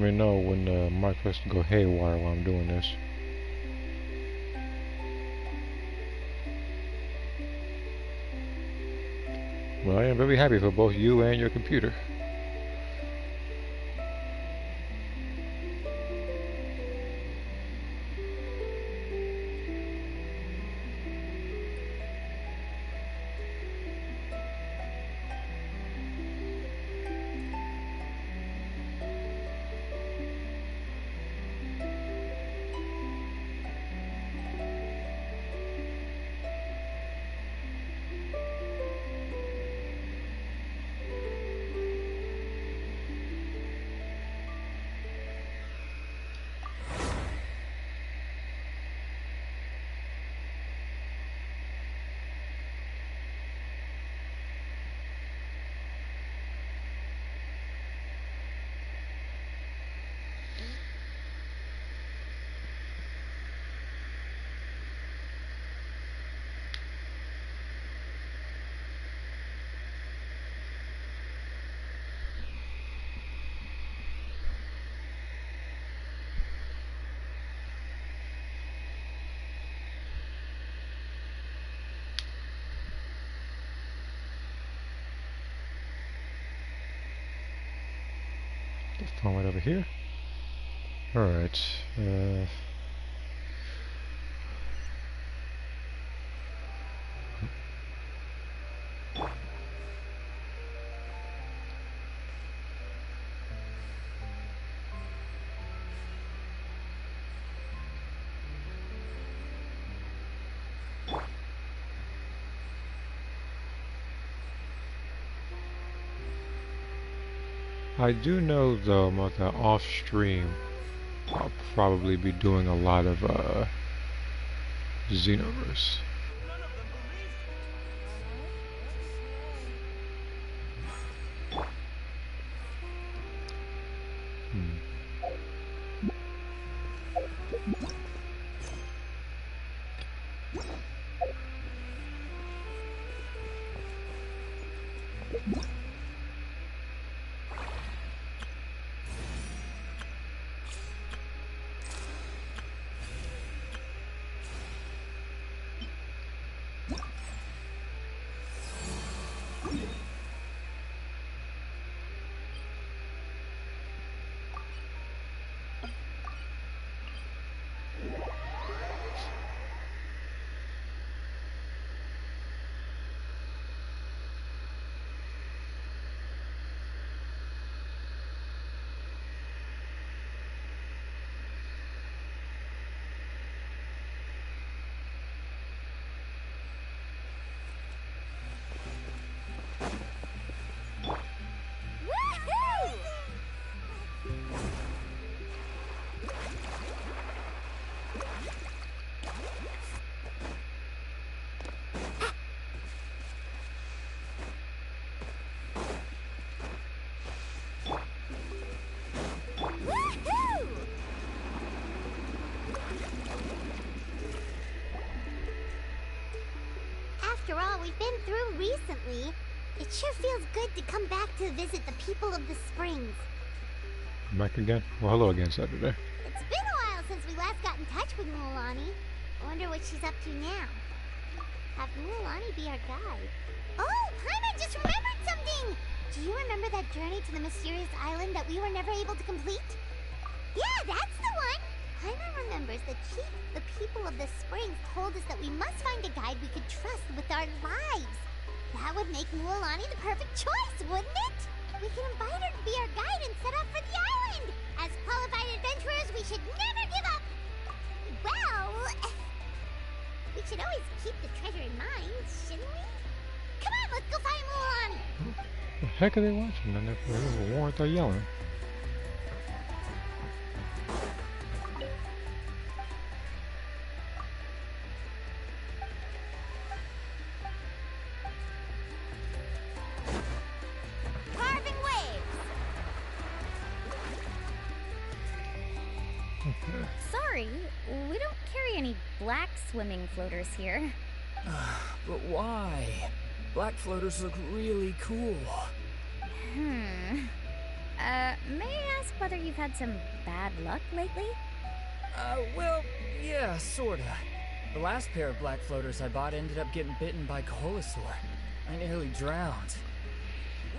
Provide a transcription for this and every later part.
me know when the mic has to go haywire while I'm doing this. Well, I am very happy for both you and your computer. The phone right over here. Alright. I do know though that off stream I'll probably be doing a lot of Xenoverse. After all we've been through recently, it sure feels good to come back to visit the people of the springs. Back again? Well, hello again, Saturday. It's been a while since we last got in touch with Mualani. I wonder what she's up to now. Have Mualani be our guide. Oh, Paimon just remembered something! Do you remember that journey to the mysterious island that we were never able to complete? Yeah, that's the one! Paimon remembers that the people of the springs told us that we must find a guide we could trust with our lives. That would make Mualani the perfect choice, wouldn't it? We can invite her to be our guide and set off for the island! As qualified adventurers, we should never give up! Well, we should always keep the treasure in mind, shouldn't we? Come on, let's go find Mualani! What the heck are they watching? And they're warned they're yelling. Sorry, we don't carry any black swimming floaters here. But why? Black floaters look really cool. May I ask whether you've had some bad luck lately? Well, yeah, sorta. The last pair of black floaters I bought ended up getting bitten by Koholosaur. I nearly drowned.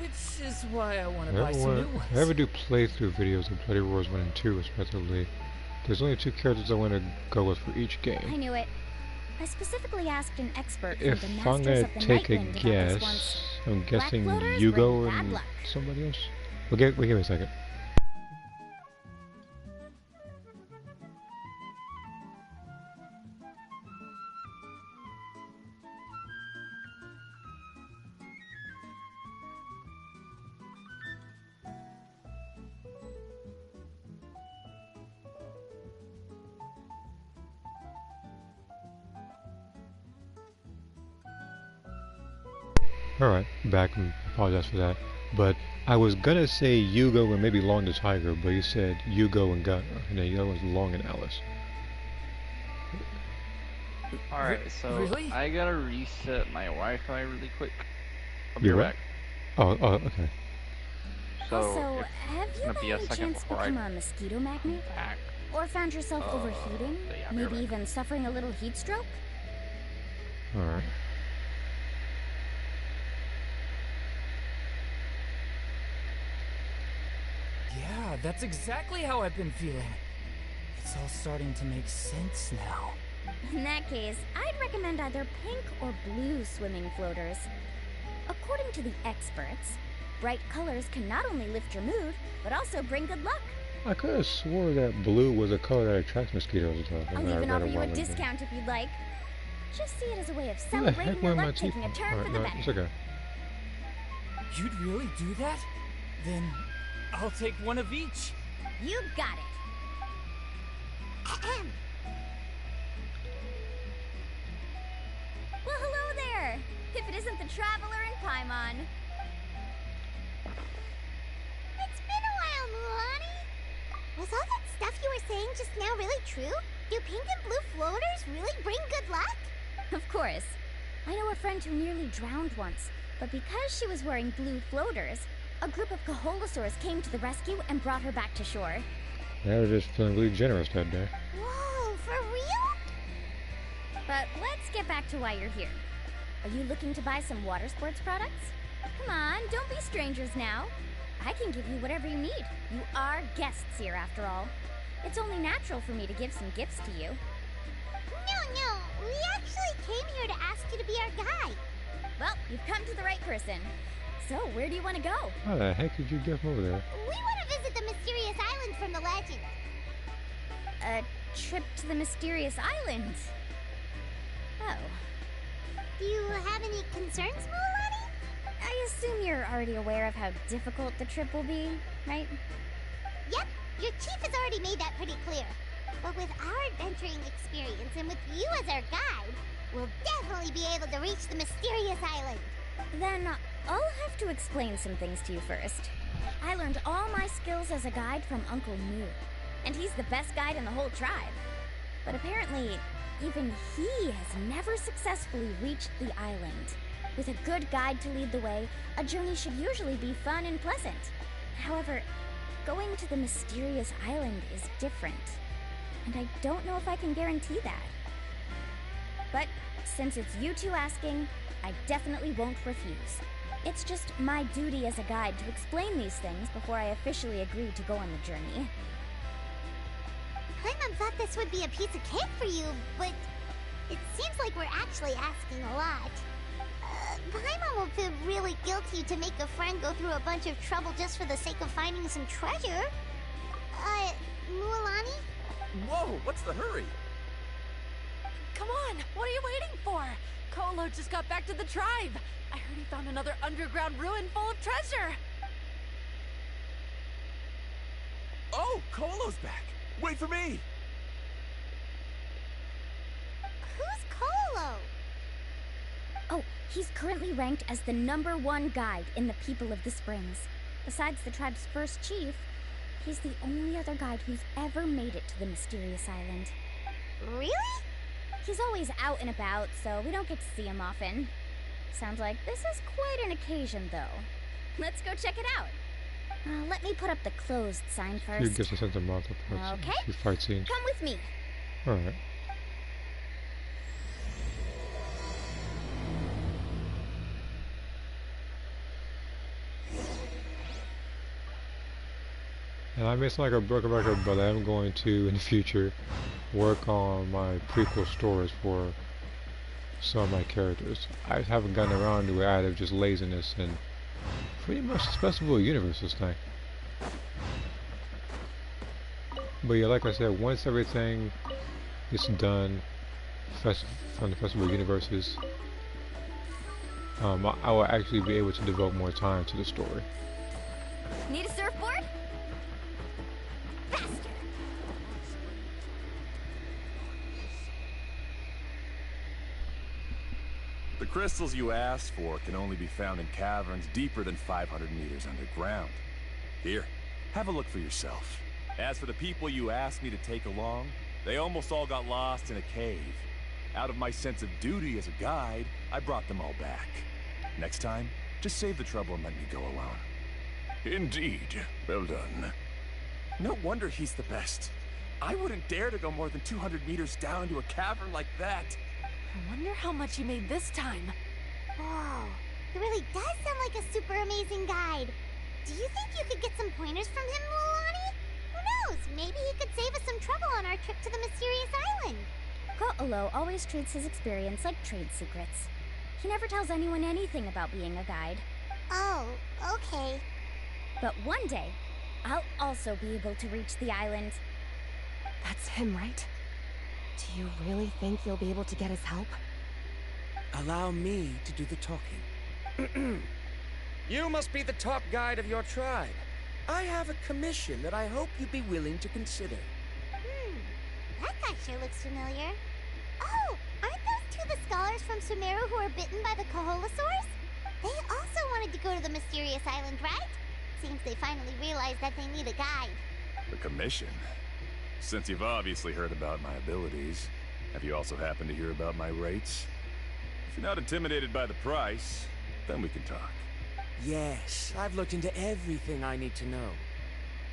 Which is why I want to buy some new ones. I ever do playthrough videos of Bloody Roars 1 and 2 respectively, there's only 2 characters I want to go with for each game. I knew it. I specifically asked an expert from If the I'm Masters gonna of the take a Nightwind about this guess, once. I'm guessing Black floaters Yugo bring bad and luck. somebody else. Okay, wait, give me a second. Alright, back, and apologize for that. But I was gonna say Yugo and maybe Long the Tiger, but you said Yugo and Gunner, and then the other one's Long and Alice. Alright, so Really? I gotta reset my Wi-Fi really quick. I'll be You're right right. back. Oh, okay. So, Also, if have it's you gonna by be a any second chance before I become a mosquito magnet? back. Or found yourself overheating? yeah, be Maybe right even suffering a little heat stroke? Alright. Yeah, that's exactly how I've been feeling. It's all starting to make sense now. In that case, I'd recommend either pink or blue swimming floaters. According to the experts, bright colors can not only lift your mood, but also bring good luck. I could have swore that blue was a color that attracts mosquitoes. I'll even offer you a discount if you'd like. Just see it as a way of celebrating your luck taking a turn for the better. It's okay. You'd really do that? Then I'll take one of each. You got it. Ahem. Well, hello there. If it isn't the Traveler in Paimon. It's been a while, Mulani. Was all that stuff you were saying just now really true? Do pink and blue floaters really bring good luck? Of course. I know a friend who nearly drowned once, but because she was wearing blue floaters, a group of Koholosaurs came to the rescue and brought her back to shore. I was just feeling really generous that day. Whoa, for real? But let's get back to why you're here. Are you looking to buy some water sports products? Come on, don't be strangers now. I can give you whatever you need. You are guests here after all. It's only natural for me to give some gifts to you. No, we actually came here to ask you to be our guide. Well, you've come to the right person. So, where do you want to go? How the heck did you get from over there? We want to visit the mysterious island from the legend. A trip to the mysterious island. Oh. Do you have any concerns, Mulani? I assume you're already aware of how difficult the trip will be, right? Yep, your chief has already made that pretty clear. But with our adventuring experience and with you as our guide, we'll definitely be able to reach the mysterious island. Then I'll have to explain some things to you first. I learned all my skills as a guide from Uncle Moo, and he's the best guide in the whole tribe. But apparently, even he has never successfully reached the island. With a good guide to lead the way, a journey should usually be fun and pleasant. However, going to the mysterious island is different, and I don't know if I can guarantee that. But since it's you two asking, I definitely won't refuse. It's just my duty as a guide to explain these things before I officially agree to go on the journey. Paimon thought this would be a piece of cake for you, but it seems like we're actually asking a lot. Paimon will feel really guilty to make a friend go through a bunch of trouble just for the sake of finding some treasure. Mulani? Whoa, what's the hurry? Come on, what are you waiting for? Kolo just got back to the tribe. I heard he found another underground ruin full of treasure. Oh, Kolo's back. Wait for me. Who's Kolo? Oh, he's currently ranked as the #1 guide in the People of the Springs. Besides the tribe's first chief, he's the only other guide who's ever made it to the mysterious island. Really? He's always out and about, so we don't get to see him often. Sounds like this is quite an occasion, though. Let's go check it out. Let me put up the closed sign You first. gives a sense of multiple parts. Okay. Few fight scenes. Come with me. Alright. And I may sound like a broken record, but I am going to, in the future, work on my prequel stories for some of my characters. I haven't gotten around to it out of just laziness and pretty much the Festival Universe this thing. But yeah, like I said, once everything is done from the Festival Universes, I will actually be able to devote more time to the story. Need a surfboard? Faster! The crystals you asked for can only be found in caverns deeper than 500 meters underground. Here, have a look for yourself. As for the people you asked me to take along, they almost all got lost in a cave. Out of my sense of duty as a guide, I brought them all back. Next time, just save the trouble and let me go alone. Indeed. Well done. No wonder he's the best. I wouldn't dare to go more than 200 meters down into a cavern like that. I wonder how much you made this time. Whoa, he really does sound like a super amazing guide. Do you think you could get some pointers from him, Mulani? Who knows? Maybe he could save us some trouble on our trip to the mysterious island. Ko'olo always treats his experience like trade secrets. He never tells anyone anything about being a guide. Oh, okay. But one day, I'll also be able to reach the island. That's him, right? Do you really think you'll be able to get his help? Allow me to do the talking. You must be the top guide of your tribe. I have a commission that I hope you'd be willing to consider. That guy sure looks familiar. Oh, aren't those two the scholars from Sumeru who were bitten by the Koholosaurs? They also wanted to go to the mysterious island, right? Seems they finally realized that they need a guide. The commission? Since you've obviously heard about my abilities, have you also happened to hear about my rates? If you're not intimidated by the price, then we can talk. Yes, I've looked into everything I need to know.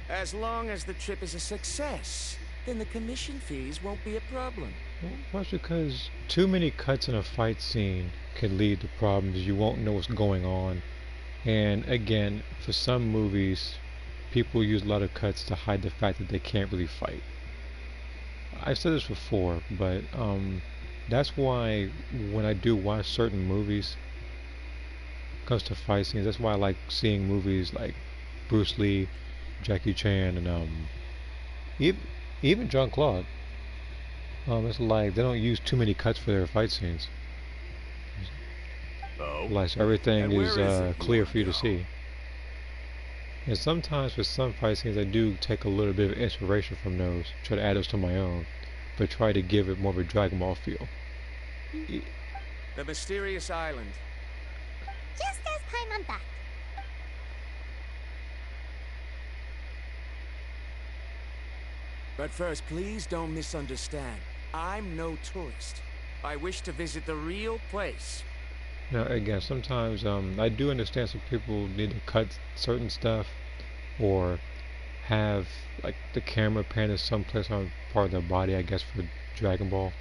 As long as the trip is a success, then the commission fees won't be a problem. Well, that's because too many cuts in a fight scene can lead to problems. You won't know what's going on. And again, for some movies, people use a lot of cuts to hide the fact that they can't really fight. I've said this before, but that's why when I do watch certain movies, comes to fight scenes, that's why I like seeing movies like Bruce Lee, Jackie Chan, and even Jean-Claude. It's like they don't use too many cuts for their fight scenes. Oh? Like so everything And where is is it clear you for you to go? see. And sometimes for some fight scenes I do take a little bit of inspiration from those, try to add those to my own, but try to give it more of a Dragon Ball feel. The mysterious island. Just as Paimon thought. But first, please don't misunderstand. I'm no tourist. I wish to visit the real place. Now again, sometimes I do understand some people need to cut certain stuff or have like the camera pan in some place on part of their body, I guess for Dragon Ball.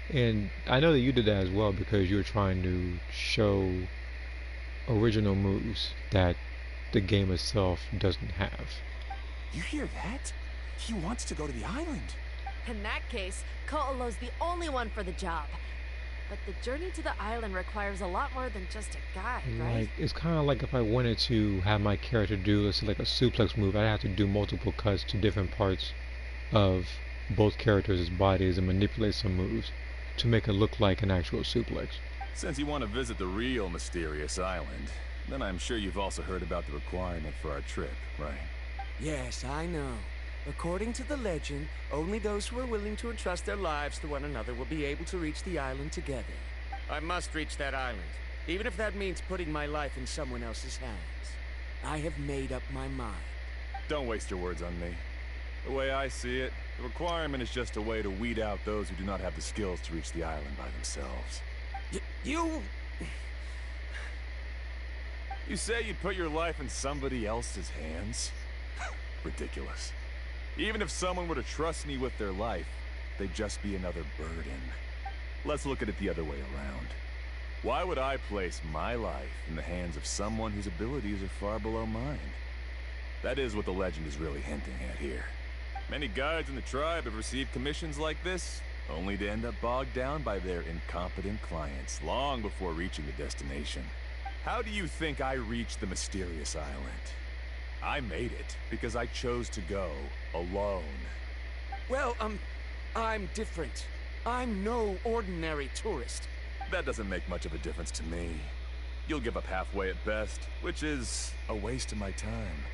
And I know that you did that as well because you were trying to show original moves that the game itself doesn't have. You hear that? He wants to go to the island. In that case, Ko'olo's the only one for the job. But the journey to the island requires a lot more than just a guide, right? Like it's kind of like if I wanted to have my character do, let's say, like a suplex move, I'd have to do multiple cuts to different parts of both characters' bodies and manipulate some moves to make it look like an actual suplex. Since you want to visit the real mysterious island, then I'm sure you've also heard about the requirement for our trip, right? Yes, I know. According to the legend, only those who are willing to entrust their lives to one another will be able to reach the island together. I must reach that island, even if that means putting my life in someone else's hands. I have made up my mind. Don't waste your words on me. The way I see it, the requirement is just a way to weed out those who do not have the skills to reach the island by themselves. You say you'd put your life in somebody else's hands? Ridiculous. Even if someone were to trust me with their life, they'd just be another burden. Let's look at it the other way around. Why would I place my life in the hands of someone whose abilities are far below mine? That is what the legend is really hinting at here. Many guides in the tribe have received commissions like this, only to end up bogged down by their incompetent clients long before reaching the destination. How do you think I reached the mysterious island? I made it because I chose to go alone. Well, I'm different. I'm no ordinary tourist. That doesn't make much of a difference to me. You'll give up halfway at best, which is a waste of my time.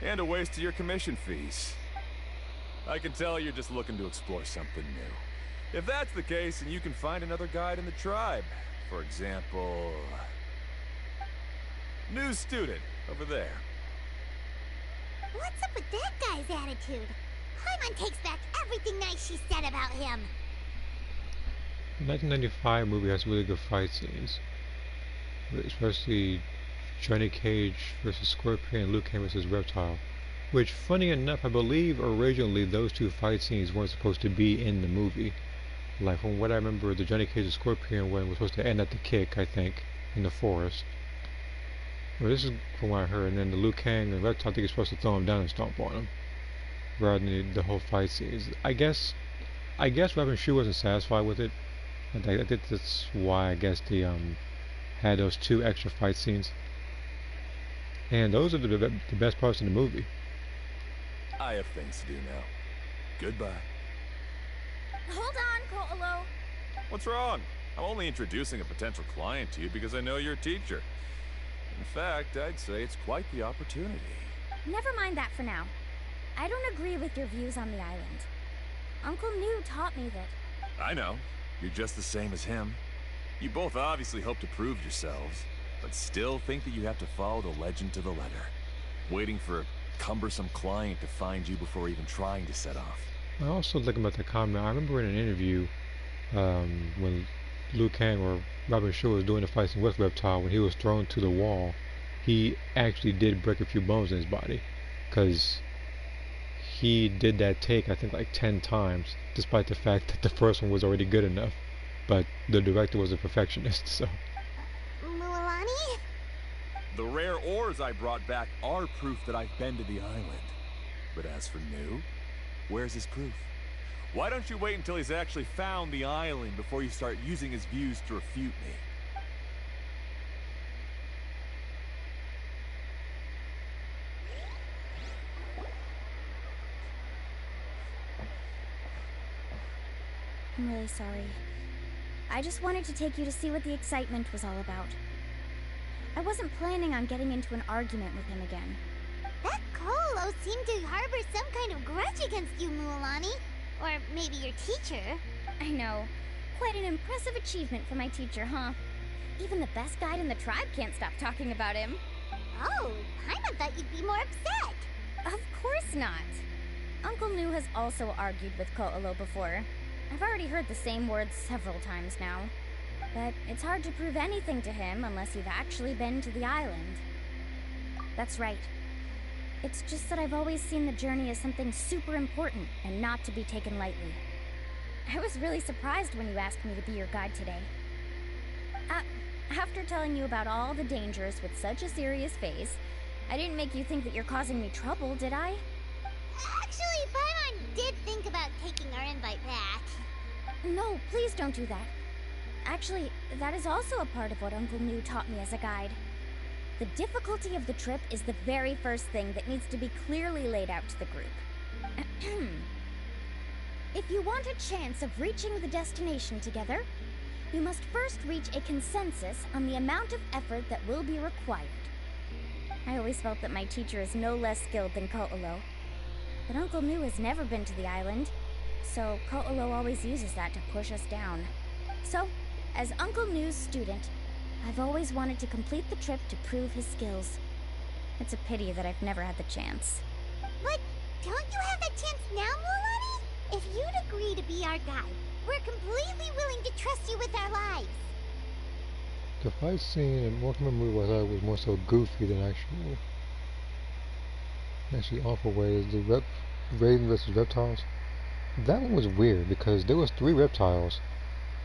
And a waste of your commission fees. I can tell you're just looking to explore something new. If that's the case, then you can find another guide in the tribe. For example... new student, over there. What's up with that guy's attitude? Paimon takes back everything nice she said about him. The 1995 movie has really good fight scenes, especially Johnny Cage versus Scorpion and Liu Kang versus Reptile, which, funny enough, I believe originally those two fight scenes weren't supposed to be in the movie. Like, from what I remember, the Johnny Cage and Scorpion one was supposed to end at the kick, I think, in the forest. Well, this is from what I heard, and then the Liu Kang and Reptile, I think, is supposed to throw him down and stomp on him, rather than the whole fight scenes. I guess Robin Shu wasn't satisfied with it. I think that's why I guess they had those two extra fight scenes, and those are the best parts of the movie. I have things to do now. Goodbye. Hold on, Ko'olo. What's wrong? I'm only introducing a potential client to you because I know you're a teacher. In fact, I'd say it's quite the opportunity. Never mind that for now. I don't agree with your views on the island. Uncle New taught me that... I know. You're just the same as him. You both obviously hope to prove yourselves, but still think that you have to follow the legend to the letter, waiting for a cumbersome client to find you before even trying to set off. I also think about the comment. I remember in an interview when Liu Kang or Robin Shu was doing the fight scene with Reptile, when he was thrown to the wall, he actually did break a few bones in his body, because he did that take, I think, like 10 times, despite the fact that the first one was already good enough. But the director was a perfectionist, so... Mualani? The rare ores I brought back are proof that I've been to the island. But as for New, where's his proof? Why don't you wait until he's actually found the island before you start using his views to refute me? I'm really sorry. I just wanted to take you to see what the excitement was all about. I wasn't planning on getting into an argument with him again. That Ko'olo seemed to harbor some kind of grudge against you, Mualani. Or maybe your teacher. I know. Quite an impressive achievement for my teacher, huh? Even the best guide in the tribe can't stop talking about him. Oh, Paimon thought you'd be more upset. Of course not. Uncle New has also argued with Ko'olo before. I've already heard the same words several times now. But it's hard to prove anything to him unless you've actually been to the island. That's right. It's just that I've always seen the journey as something super important and not to be taken lightly. I was really surprised when you asked me to be your guide today. After telling you about all the dangers with such a serious face, I didn't make you think that you're causing me trouble, did I? Actually, Paimon did think about taking our invite back. No, please don't do that. Actually, that is also a part of what Uncle New taught me as a guide. The difficulty of the trip is the very first thing that needs to be clearly laid out to the group. If you want a chance of reaching the destination together, you must first reach a consensus on the amount of effort that will be required. I always felt that my teacher is no less skilled than Ko'olo. But Uncle New has never been to the island, so Ko'olo always uses that to push us down. So, as Uncle New's student, I've always wanted to complete the trip to prove his skills. It's a pity that I've never had the chance. But don't you have that chance now, Mualani? If you'd agree to be our guide, we're completely willing to trust you with our lives. The fight scene in Mortal Kombat was I was more so goofy than actually awful ways. The Raiden versus Reptiles. That one was weird because there was 3 reptiles,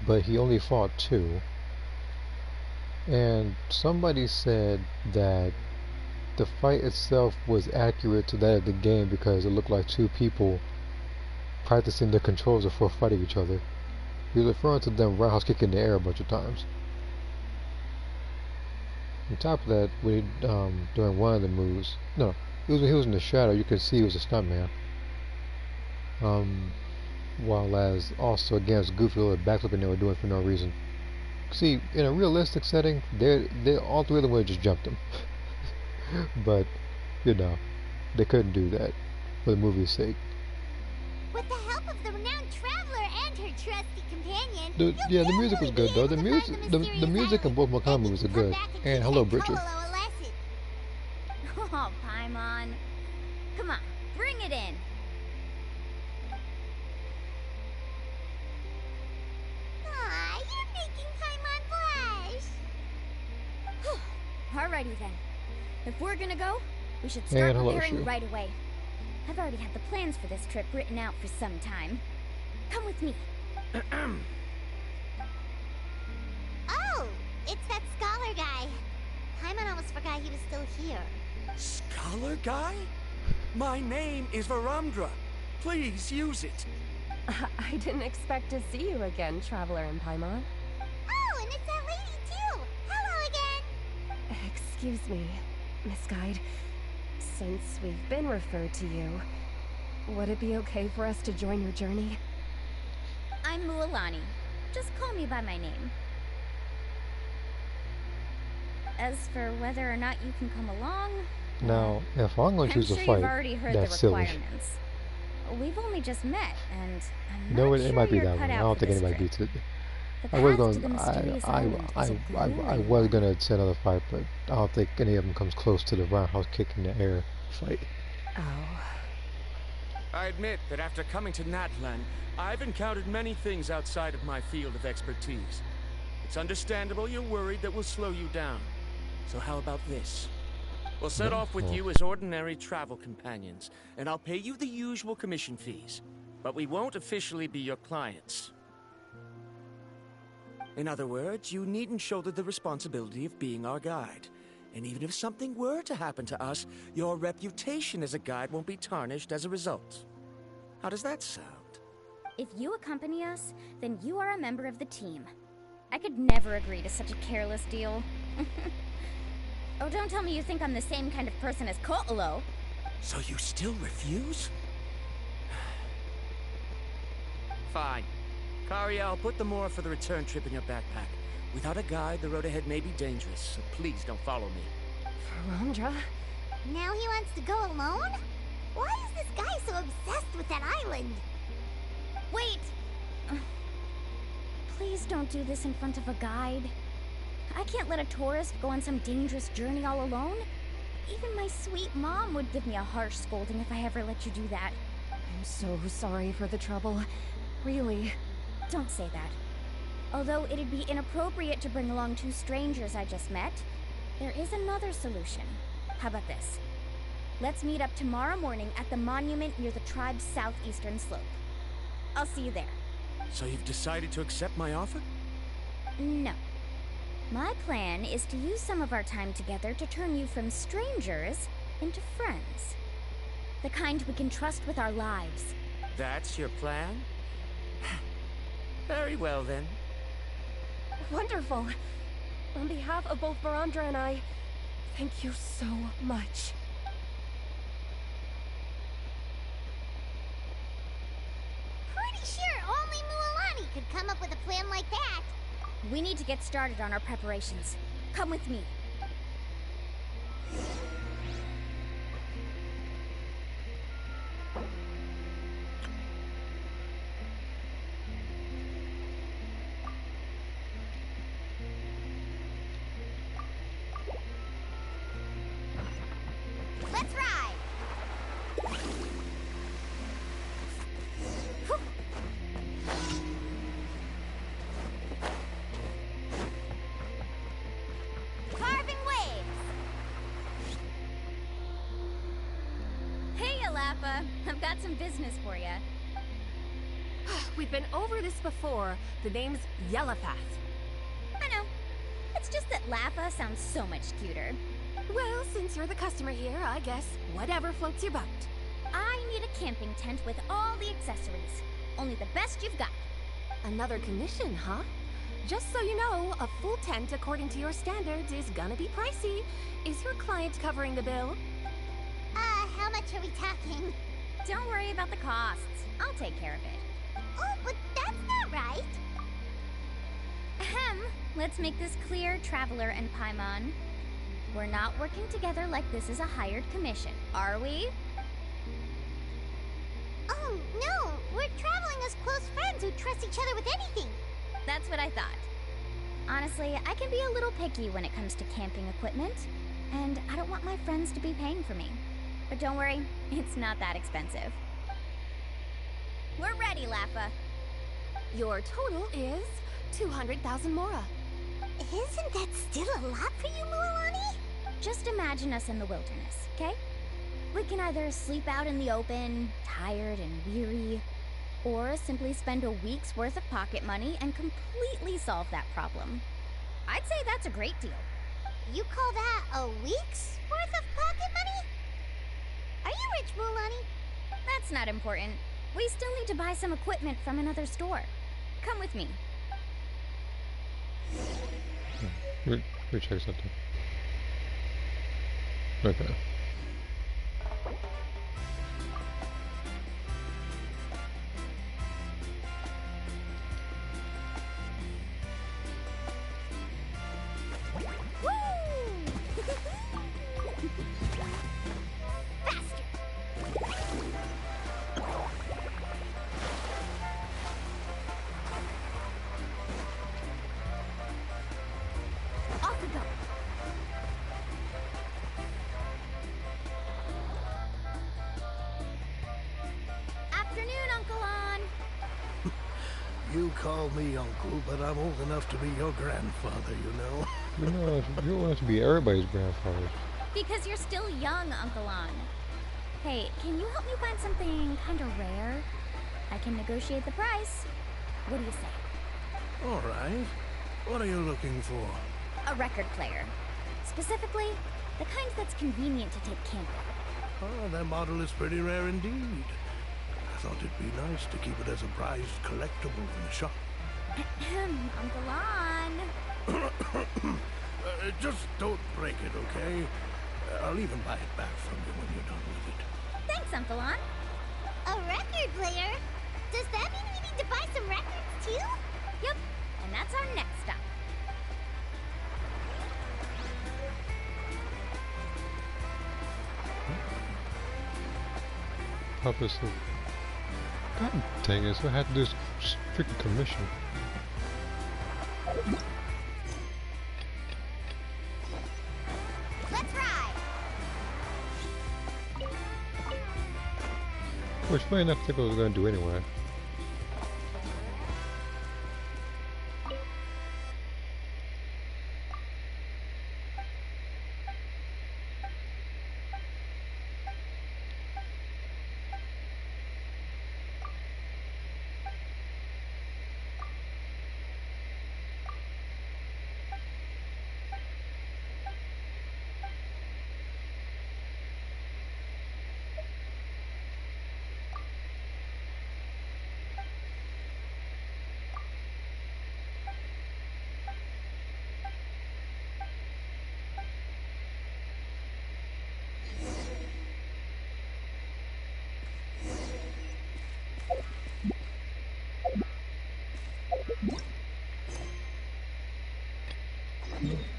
but he only fought 2. And somebody said that the fight itself was accurate to that of the game because it looked like 2 people practicing the controls before fighting each other. He was referring to them roundhouse kicking in the air a bunch of times. On top of that, during one of the moves, no, he was in the shadow. You could see he was a stuntman. While as also against goofy little backflipping they were doing for no reason. See, in a realistic setting, they all 3 of them would have just jumped him. But you know, they couldn't do that for the movie's sake. With the help of the renowned traveler and her trusty companion, The music was good though. The music in both Mortal Kombat movies are good. And hello, Bridger. Oh, Paimon. Come on, bring it in. Aw, you're making Paimon blush. Alrighty then. If we're gonna go, we should start preparing right away. I've already had the plans for this trip written out for some time. Come with me. Oh, it's that scholar guy. Paimon almost forgot he was still here. Scholar guy? My name is Varamdra. Please use it. I didn't expect to see you again, Traveler and Paimon. Oh, and it's that lady too. Hello again. Excuse me, Miss Guide. Since we've been referred to you, would it be okay for us to join your journey? I'm Mualani. Just call me by my name. As for whether or not you can come along... Now, if I'm going to choose a I'm sure fight, you've already heard that's the silly. requirements. We've only just met, and I'm No, not it sure might be you're that cut one. I out don't for think this anybody trip. beats it. The I was path to the going. mysterious island is a I grueling was one. going to say another fight, but I don't think any of them comes close to the roundhouse kick in the air fight. Oh. I admit that after coming to Natlan, I've encountered many things outside of my field of expertise. It's understandable you're worried that we'll slow you down. So how about this? We'll set off with you as ordinary travel companions, and I'll pay you the usual commission fees. But we won't officially be your clients. In other words, you needn't shoulder the responsibility of being our guide. And even if something were to happen to us, your reputation as a guide won't be tarnished as a result. How does that sound? If you accompany us, then you are a member of the team. I could never agree to such a careless deal. Oh, don't tell me you think I'm the same kind of person as Ko'olo. So you still refuse? Fine. Kariel, put the more for the return trip in your backpack. Without a guide, the road ahead may be dangerous, so please don't follow me. Varamdra? Now he wants to go alone? Why is this guy so obsessed with that island? Wait! Please don't do this in front of a guide. I can't let a tourist go on some dangerous journey all alone. Even my sweet mom would give me a harsh scolding if I ever let you do that. I'm so sorry for the trouble. Really. Don't say that. Although it'd be inappropriate to bring along 2 strangers I just met, there is another solution. How about this? Let's meet up tomorrow morning at the monument near the tribe's southeastern slope. I'll see you there. So you've decided to accept my offer? No. My plan is to use some of our time together to turn you from strangers into friends. The kind we can trust with our lives. That's your plan? Very well, then. Wonderful. On behalf of both Varamdra and I, thank you so much. Pretty sure only Mualani could come up with a plan like that. We need to get started on our preparations. Come with me. Let's ride. Lafa. I've got some business for you. We've been over this before. The name's Yellowpath. I know. It's just that Lafa sounds so much cuter. Well, since you're the customer here, I guess whatever floats your boat. I need a camping tent with all the accessories. Only the best you've got. Another commission, huh? Just so you know, a full tent according to your standards is gonna be pricey. Is your client covering the bill? How much are we talking? Don't worry about the costs. I'll take care of it. Oh, but that's not right. Ahem. Let's make this clear, Traveler and Paimon. We're not working together like this is a hired commission, are we? Oh, no. We're traveling as close friends who trust each other with anything. That's what I thought. Honestly, I can be a little picky when it comes to camping equipment, and I don't want my friends to be paying for me. But don't worry, it's not that expensive. We're ready, Lafa. Your total is 200,000 Mora. Isn't that still a lot for you, Mualani? Just imagine us in the wilderness, okay? We can either sleep out in the open, tired and weary, or simply spend a week's worth of pocket money and completely solve that problem. I'd say that's a great deal. You call that a week's worth of pocket money? Are you rich, Mualani? That's not important. We still need to buy some equipment from another store. Come with me. Let me check something. Okay. You call me uncle, but I'm old enough to be your grandfather, you know. You know, you want to be everybody's grandfather. Because you're still young, Uncle On. Hey, can you help me find something kind of rare? I can negotiate the price. What do you say? All right. What are you looking for? A record player. Specifically, the kind that's convenient to take camping. Oh, that model is pretty rare indeed. I thought it'd be nice to keep it as a prized collectible in the shop. Uncle On. Just don't break it, okay? I'll even buy it back from you when you're done with it. Thanks, Uncle On. A record player? Does that mean we need to buy some records too? Yep, and that's our next stop. Papa said, God dang it, so I had to do this freaking commission. Let's ride! Which funny enough, I think I was going to do anyway.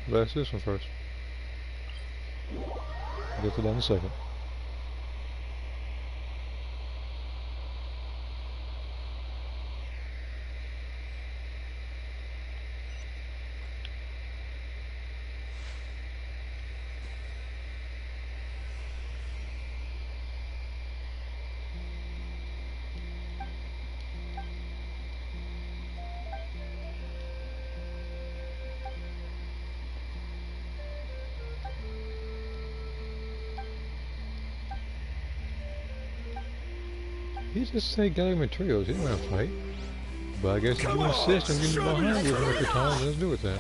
Let's do this one first. Get to that in a second. he just say gather materials? He didn't want to fight. But I guess if you insist on getting behind with him every time, let's do it then.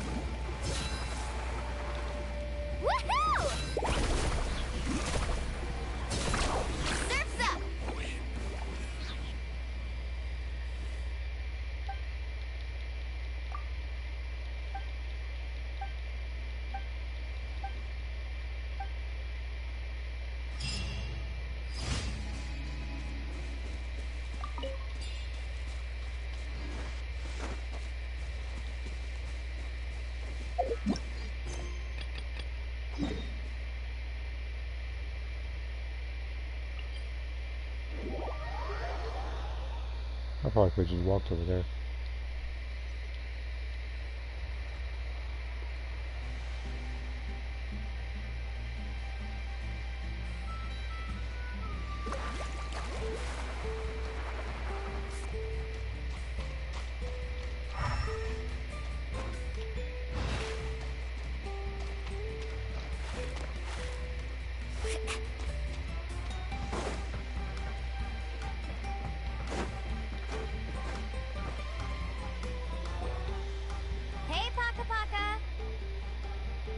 I probably could have just walked over there.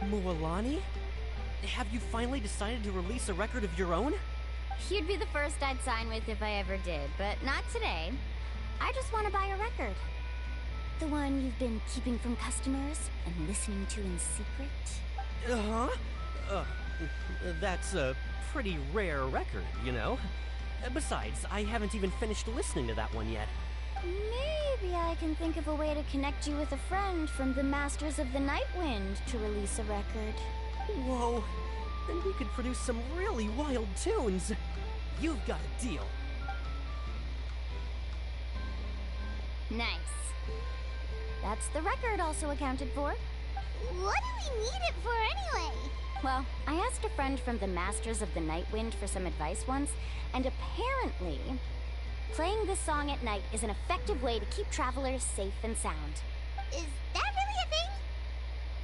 Mualani? Have you finally decided to release a record of your own? You'd be the first I'd sign with if I ever did, but not today. I just want to buy a record. The one you've been keeping from customers and listening to in secret. Uh-huh. That's a pretty rare record, you know? Besides, I haven't even finished listening to that one yet. Maybe I can think of a way to connect you with a friend from the Masters of the Night Wind to release a record. Whoa, then we could produce some really wild tunes. You've got a deal. Nice. That's the record also accounted for. What do we need it for anyway? Well, I asked a friend from the Masters of the Night Wind for some advice once, and apparently, playing this song at night is an effective way to keep travelers safe and sound. Is that really a thing?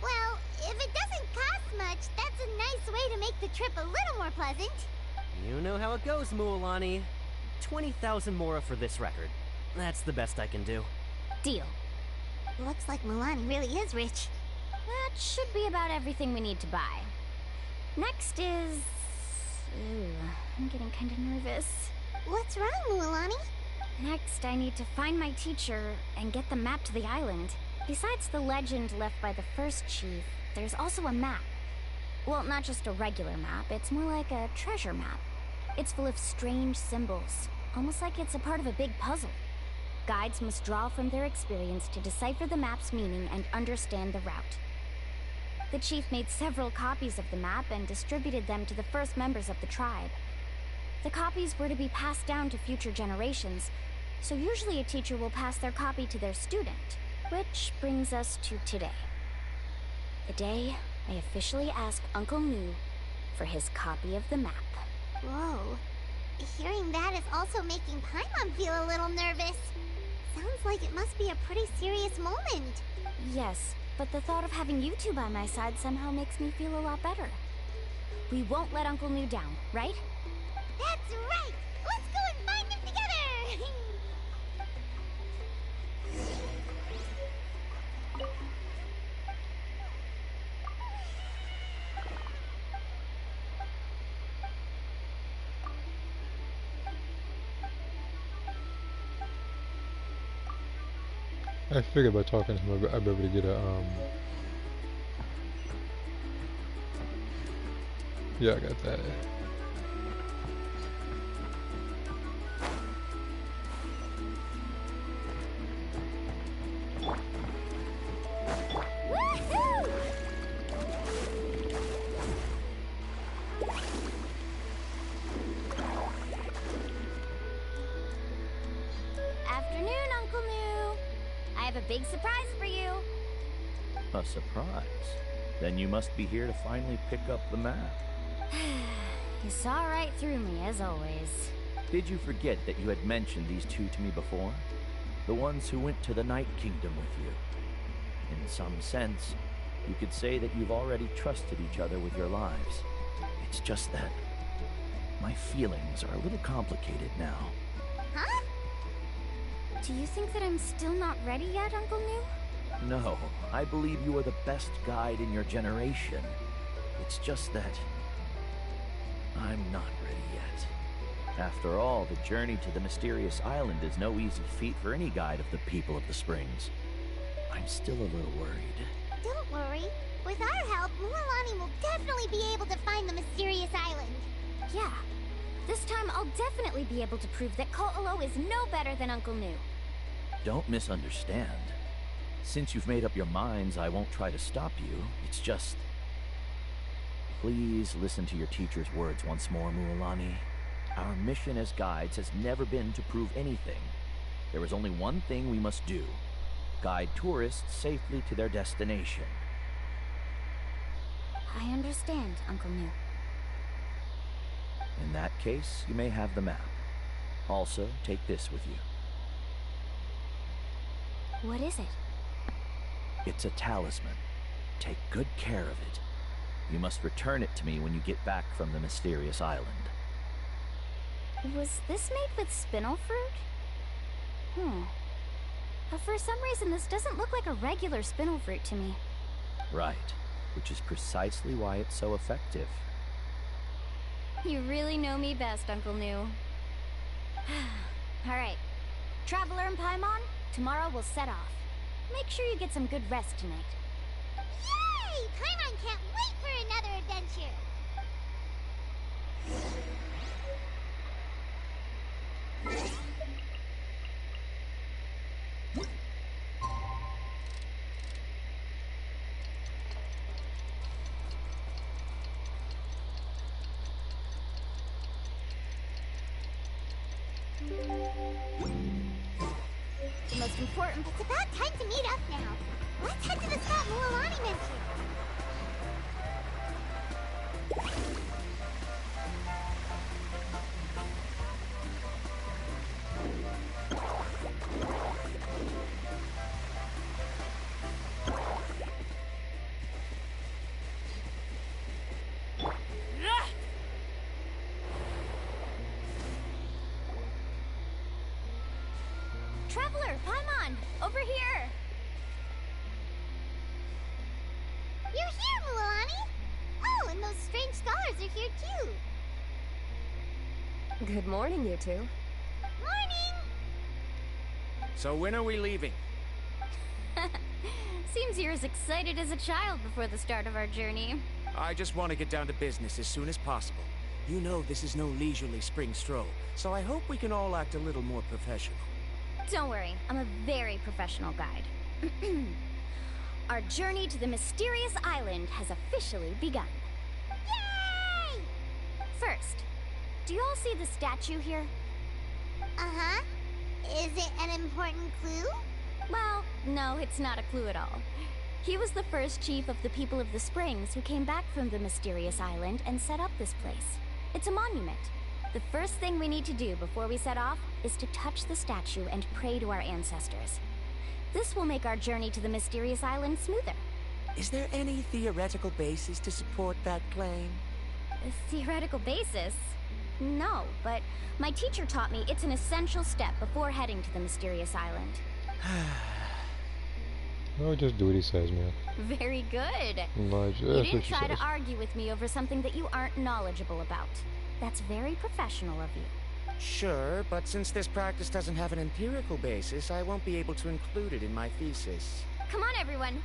Well, if it doesn't cost much, that's a nice way to make the trip a little more pleasant. You know how it goes, Mualani. 20,000 mora for this record. That's the best I can do. Deal. Looks like Milani really is rich. That should be about everything we need to buy. Next is... Ooh, I'm getting kind of nervous. What's wrong, Mualani? Next, I need to find my teacher and get the map to the island. Besides the legend left by the first chief, there's also a map. Well, not just a regular map, it's more like a treasure map. It's full of strange symbols, almost like it's a part of a big puzzle. Guides must draw from their experience to decipher the map's meaning and understand the route. The chief made several copies of the map and distributed them to the first members of the tribe. The copies were to be passed down to future generations, so usually a teacher will pass their copy to their student. Which brings us to today. The day I officially asked Uncle Mu for his copy of the map. Whoa. Hearing that is also making Paimon feel a little nervous. Sounds like it must be a pretty serious moment. Yes, but the thought of having you two by my side somehow makes me feel a lot better. We won't let Uncle Nu down, right? That's right! Let's go and find him together! I figured by talking to him I'd be able to get a, yeah, I got that. Afternoon, Uncle Nu. I have a big surprise for you. A surprise? Then you must be here to finally pick up the map. You saw right through me, as always. Did you forget that you had mentioned these two to me before? The ones who went to the Night Kingdom with you. In some sense, you could say that you've already trusted each other with your lives. It's just that my feelings are a little complicated now. Huh? Do you think that I'm still not ready yet, Uncle New? No, I believe you are the best guide in your generation. It's just that I'm not ready yet. After all, the journey to the mysterious island is no easy feat for any guide of the people of the Springs. I'm still a little worried. Don't worry. With our help, Mualani will definitely be able to find the mysterious island. Yeah. This time I'll definitely be able to prove that Ko'olo is no better than Uncle New. Don't misunderstand. Since you've made up your minds, I won't try to stop you. It's just... Please listen to your teacher's words once more, Mualani. Our mission as guides has never been to prove anything. There is only one thing we must do. Guide tourists safely to their destination. I understand, Uncle New. In that case, you may have the map. Also, take this with you. What is it? It's a talisman. Take good care of it. You must return it to me when you get back from the mysterious island. Was this made with spinel fruit? For some reason, this doesn't look like a regular spinel fruit to me. Right, which is precisely why it's so effective. You really know me best, Uncle New. Alright. Traveler and Paimon, tomorrow we'll set off. Make sure you get some good rest tonight. Yay! Paimon can't wait for another adventure! The most important... It's about time to meet up now. Let's head to the spot Mualani mentioned. Traveler, Paimon, over here! You're here, Mualani! Oh, and those strange scholars are here too. Good morning, you two. Morning! So when are we leaving? Seems you're as excited as a child before the start of our journey. I just want to get down to business as soon as possible. You know this is no leisurely spring stroll, so I hope we can all act a little more professional. Don't worry, I'm a very professional guide. Our journey to the mysterious island has officially begun. Yay! First, do you all see the statue here? Uh-huh. Is it an important clue? Well, no, it's not a clue at all. He was the first chief of the people of the Springs who came back from the mysterious island and set up this place. It's a monument. The first thing we need to do before we set off is to touch the statue and pray to our ancestors. This will make our journey to the mysterious island smoother. Is there any theoretical basis to support that claim? A theoretical basis? No, but my teacher taught me it's an essential step before heading to the mysterious island. Oh, just do what he says, man. Very good. Like, You didn't try to argue with me over something that you aren't knowledgeable about. That's very professional of you. Sure, but since this practice doesn't have an empirical basis, I won't be able to include it in my thesis. Come on, everyone.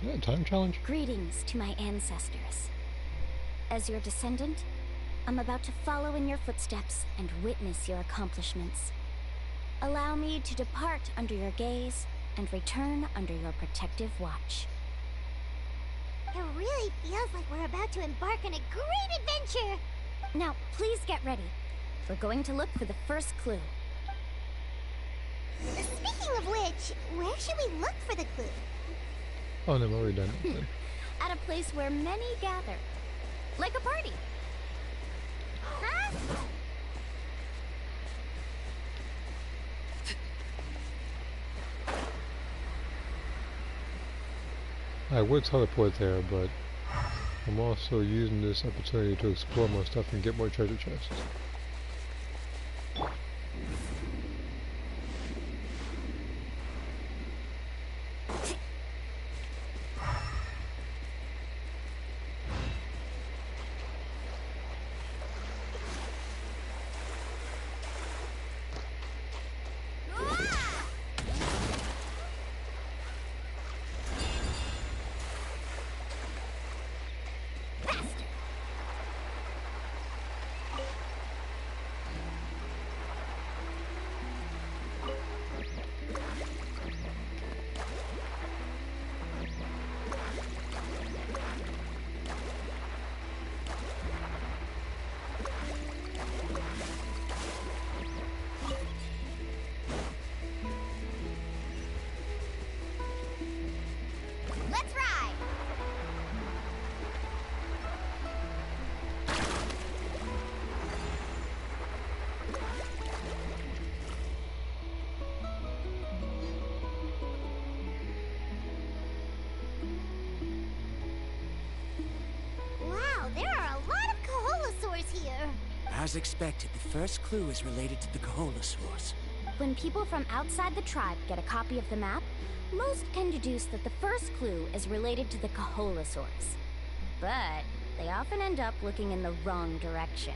Yeah, time challenge. Greetings to my ancestors. As your descendant, I'm about to follow in your footsteps and witness your accomplishments. Allow me to depart under your gaze and return under your protective watch. It really feels like we're about to embark on a great adventure! Now, please get ready. We're going to look for the first clue. Speaking of which, where should we look for the clue? Oh no, I'm already done. At a place where many gather. Like a party. Huh? I would teleport there, but I'm also using this opportunity to explore more stuff and get more treasure chests. Let's ride! Wow, there are a lot of Kaholosaurs here. As expected, the first clue is related to the Kaholosaurs. When people from outside the tribe get a copy of the map, most can deduce that the first clue is related to the Kaholosaurs. But they often end up looking in the wrong direction.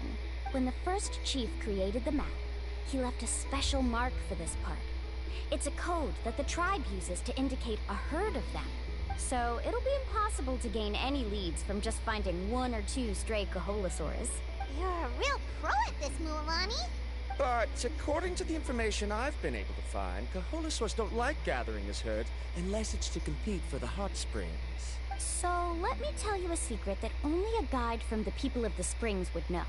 When the first chief created the map, he left a special mark for this part. It's a code that the tribe uses to indicate a herd of them. So it'll be impossible to gain any leads from just finding one or two stray Kaholosaurs. You're a real pro at this, Mualani. But according to the information I've been able to find, Kaholosaurs don't like gathering as herds unless it's to compete for the hot springs. So let me tell you a secret that only a guide from the people of the springs would know.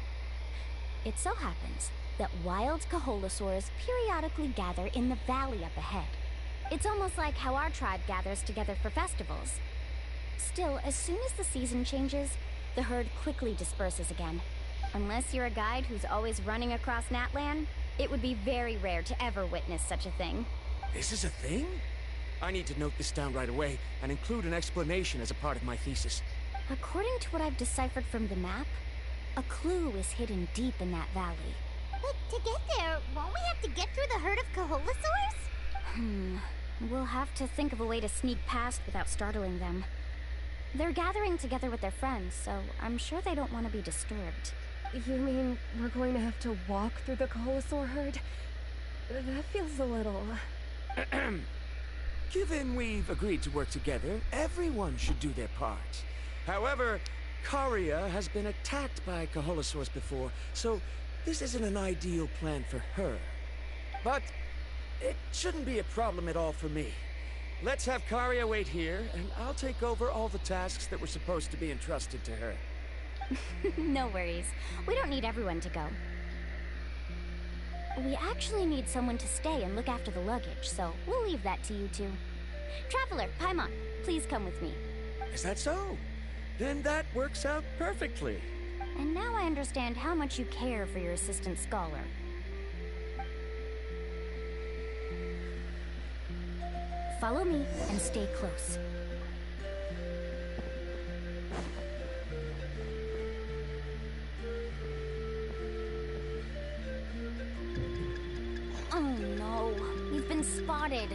It so happens that wild Kaholosaurs periodically gather in the valley up ahead. It's almost like how our tribe gathers together for festivals. Still, as soon as the season changes, the herd quickly disperses again. Unless you're a guide who's always running across Natlan, it would be very rare to ever witness such a thing. This is a thing? I need to note this down right away and include an explanation as a part of my thesis. According to what I've deciphered from the map, a clue is hidden deep in that valley. But to get there, won't we have to get through the herd of Kaholosaurs? We'll have to think of a way to sneak past without startling them. They're gathering together with their friends, so I'm sure they don't want to be disturbed. You mean we're going to have to walk through the Kaholosaur herd? That feels a little... Given we've agreed to work together, everyone should do their part. However, Karia has been attacked by Kaholosaurs before, so this isn't an ideal plan for her. But it shouldn't be a problem at all for me. Let's have Karia wait here, and I'll take over all the tasks that were supposed to be entrusted to her. No worries. We don't need everyone to go. We actually need someone to stay and look after the luggage, so we'll leave that to you two. Traveler, Paimon, please come with me. Is that so? Then that works out perfectly. And now I understand how much you care for your assistant scholar. Follow me and stay close. Oh no, we've been spotted.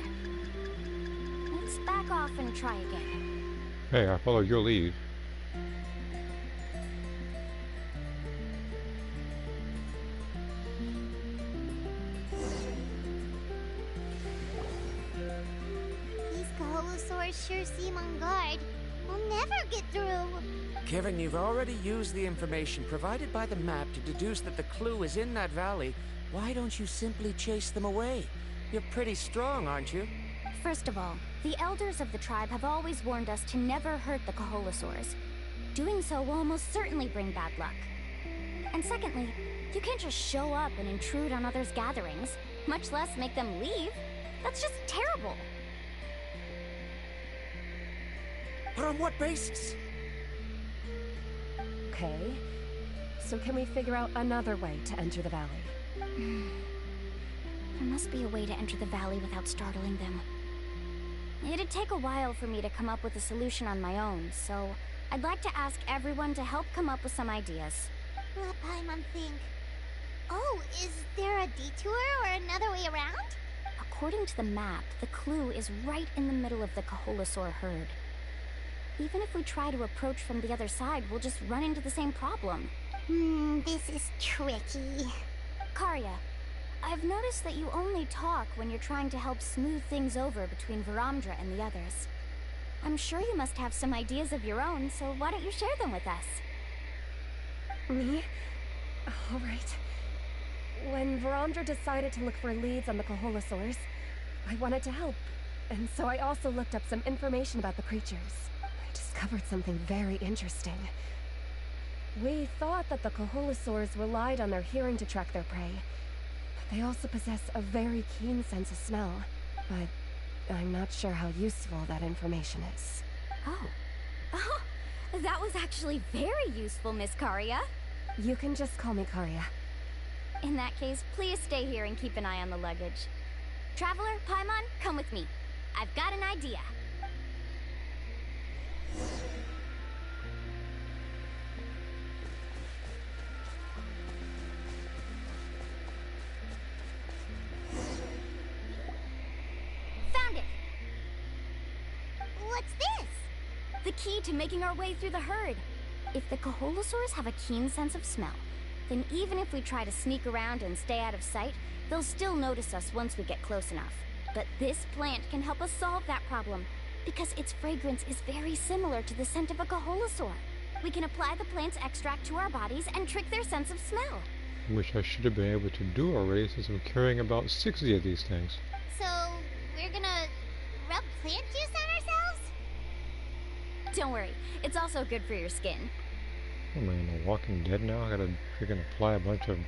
Let's back off and try again. Hey, I followed your lead. These Kaholosaurs sure seem on guard. We'll never get through. Given you've already used the information provided by the map to deduce that the clue is in that valley, why don't you simply chase them away? You're pretty strong, aren't you? First of all, the elders of the tribe have always warned us to never hurt the Kaholosaurs. Doing so will almost certainly bring bad luck. And secondly, you can't just show up and intrude on others' gatherings, much less make them leave. That's just terrible. But on what basis? Okay. So can we figure out another way to enter the valley? There must be a way to enter the valley without startling them. It'd take a while for me to come up with a solution on my own, so I'd like to ask everyone to help come up with some ideas. Let Paimon think. Oh, is there a detour or another way around? According to the map, the clue is right in the middle of the Kaholasaur herd. Even if we try to approach from the other side, we'll just run into the same problem. This is tricky. Karya, I've noticed that you only talk when you're trying to help smooth things over between Varamdra and the others. I'm sure you must have some ideas of your own, so why don't you share them with us? Me? All right. When Varamdra decided to look for leads on the Kaholasaurs, I wanted to help, and so I also looked up some information about the creatures. I discovered something very interesting. We thought that the Kaholasaurs relied on their hearing to track their prey, but they also possess a very keen sense of smell. But I'm not sure how useful that information is. Oh. Oh, that was actually very useful, Miss Karya. You can just call me Karya. In that case, please stay here and keep an eye on the luggage. Traveler, Paimon, come with me. I've got an idea. Found it! What's this? The key to making our way through the herd. If the Kaholasaurs have a keen sense of smell, then even if we try to sneak around and stay out of sight, they'll still notice us once we get close enough. But this plant can help us solve that problem, because its fragrance is very similar to the scent of a Kaholasaur. We can apply the plant's extract to our bodies and trick their sense of smell. Which I should have been able to do already since I'm carrying about 60 of these things. So, we're gonna rub plant juice on ourselves? Don't worry, it's also good for your skin. Am I in The Walking Dead now? I gotta freaking apply a bunch of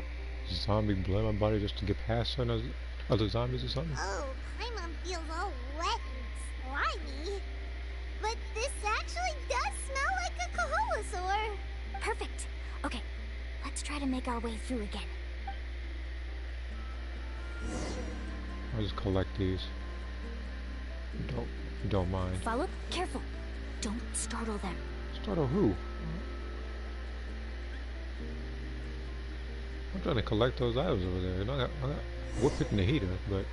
zombie blood on my body just to get past some other zombies or something? Oh, Paimon feels all wet and slimy. But this actually does smell like a Kaholasaur. Perfect. Okay, let's try to make our way through again. I'll just collect these. If you don't mind. Follow, careful. Don't startle them. Startle who? I'm trying to collect those items over there. I got wood pick and the heater, but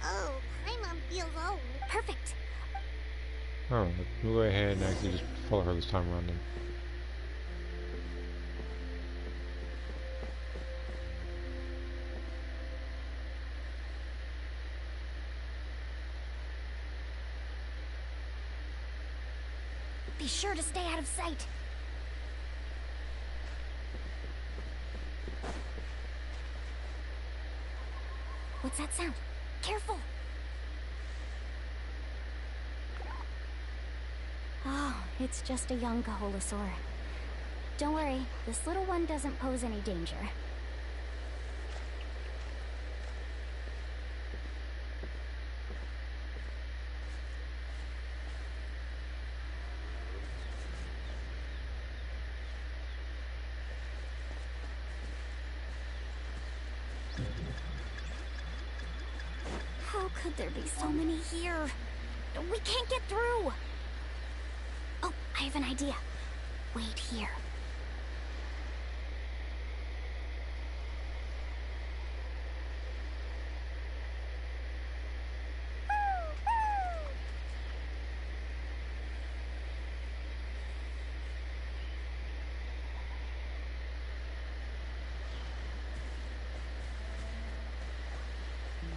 Oh, Paimon feels all perfect. alright, we'll go ahead and actually just follow her this time around then. Be sure to stay out of sight. What's that sound? Careful! Oh, it's just a young Kaholasaur. Don't worry, this little one doesn't pose any danger. How could there be so many here? We can't get through! Oh, I have an idea. Wait here.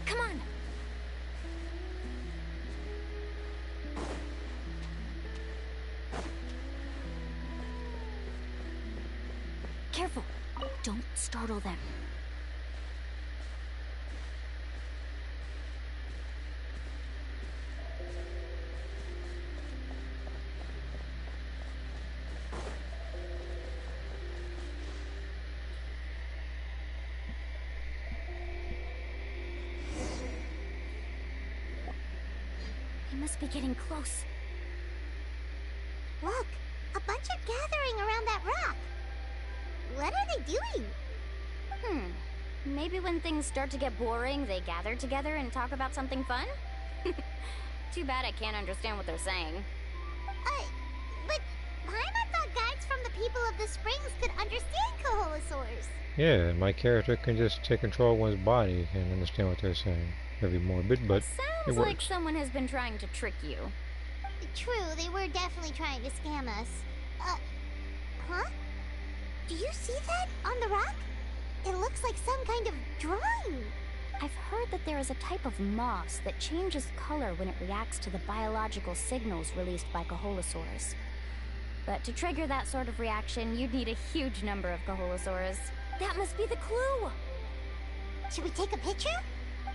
Come on! Careful! Don't startle them. We must be getting close. Look, a bunch are gathering around that rock. What are they doing? Maybe when things start to get boring, they gather together and talk about something fun? Too bad I can't understand what they're saying. But Paimon thought guides from the people of the springs could understand Koholosaurs. Yeah, my character can just take control of one's body and understand what they're saying. Very morbid, but it Sounds works. like someone has been trying to trick you. True, they were definitely trying to scam us. Huh? Do you see that on the rock? It looks like some kind of drawing. I've heard that there is a type of moss that changes color when it reacts to the biological signals released by Koholosaurs. But to trigger that sort of reaction, you'd need a huge number of Koholosaurs. That must be the clue! Should we take a picture?